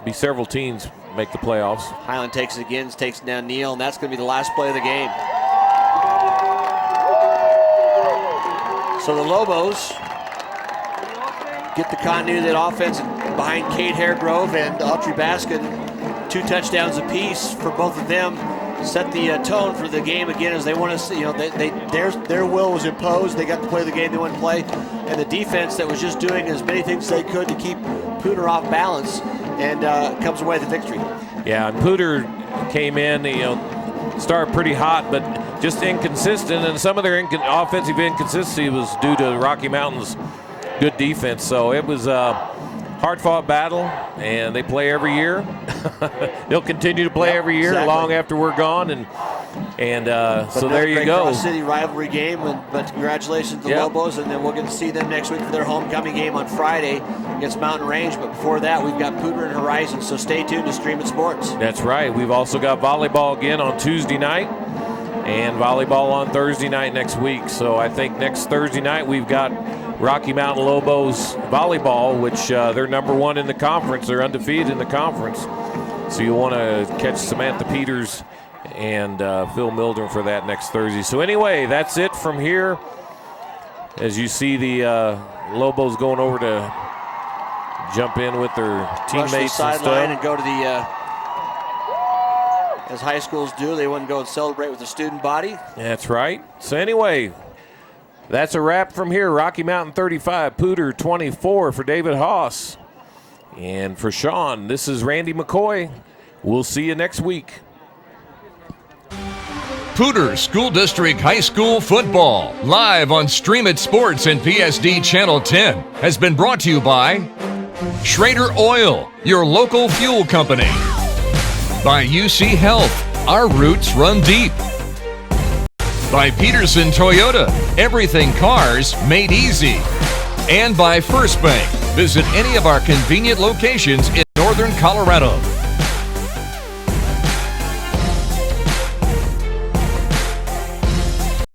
Be several teams make the playoffs. Highland takes it again, takes down Neal, and that's going to be the last play of the game. So the Lobos get the continuity of that offense behind Cade Haregrove and Autry Baskin. 2 touchdowns apiece for both of them. Set the tone for the game again, as they want to see. Their will was imposed. They got to play the game they want to play, and the defense that was just doing as many things as they could to keep Poudre off balance, and comes away with the victory. Yeah, and Poudre came in, started pretty hot, but just inconsistent, and some of their offensive inconsistency was due to Rocky Mountain's good defense. So it was a hard-fought battle, and they play every year. They'll continue to play every year, long after we're gone, and so there you go. Cross-city rivalry game, but congratulations to the Lobos, and then we'll get to see them next week for their homecoming game on Friday against Mountain Range. But before that, we've got Poudre and Horizon, so stay tuned to Stream It Sports. That's right. We've also got volleyball again on Tuesday night and volleyball on Thursday night next week. So I think next Thursday night we've got Rocky Mountain Lobos volleyball, which they're number 1 in the conference. They're undefeated in the conference. So you'll want to catch Samantha Peters and Phil Mildren for that next Thursday. So anyway, that's it from here. As you see the Lobos going over to jump in with their teammates and sideline and go to the, as high schools do, they wouldn't go and celebrate with the student body. That's right. So anyway, that's a wrap from here. Rocky Mountain 35, Poudre 24 for David Haase. And for Sean, this is Randy McCoy We'll see you next week. Poudre School District High School Football, live on Stream It Sports and PSD Channel 10, has been brought to you by Schrader Oil, your local fuel company. By UC Health, our roots run deep. By Pedersen Toyota, everything cars made easy. And by First Bank. Visit any of our convenient locations in northern Colorado.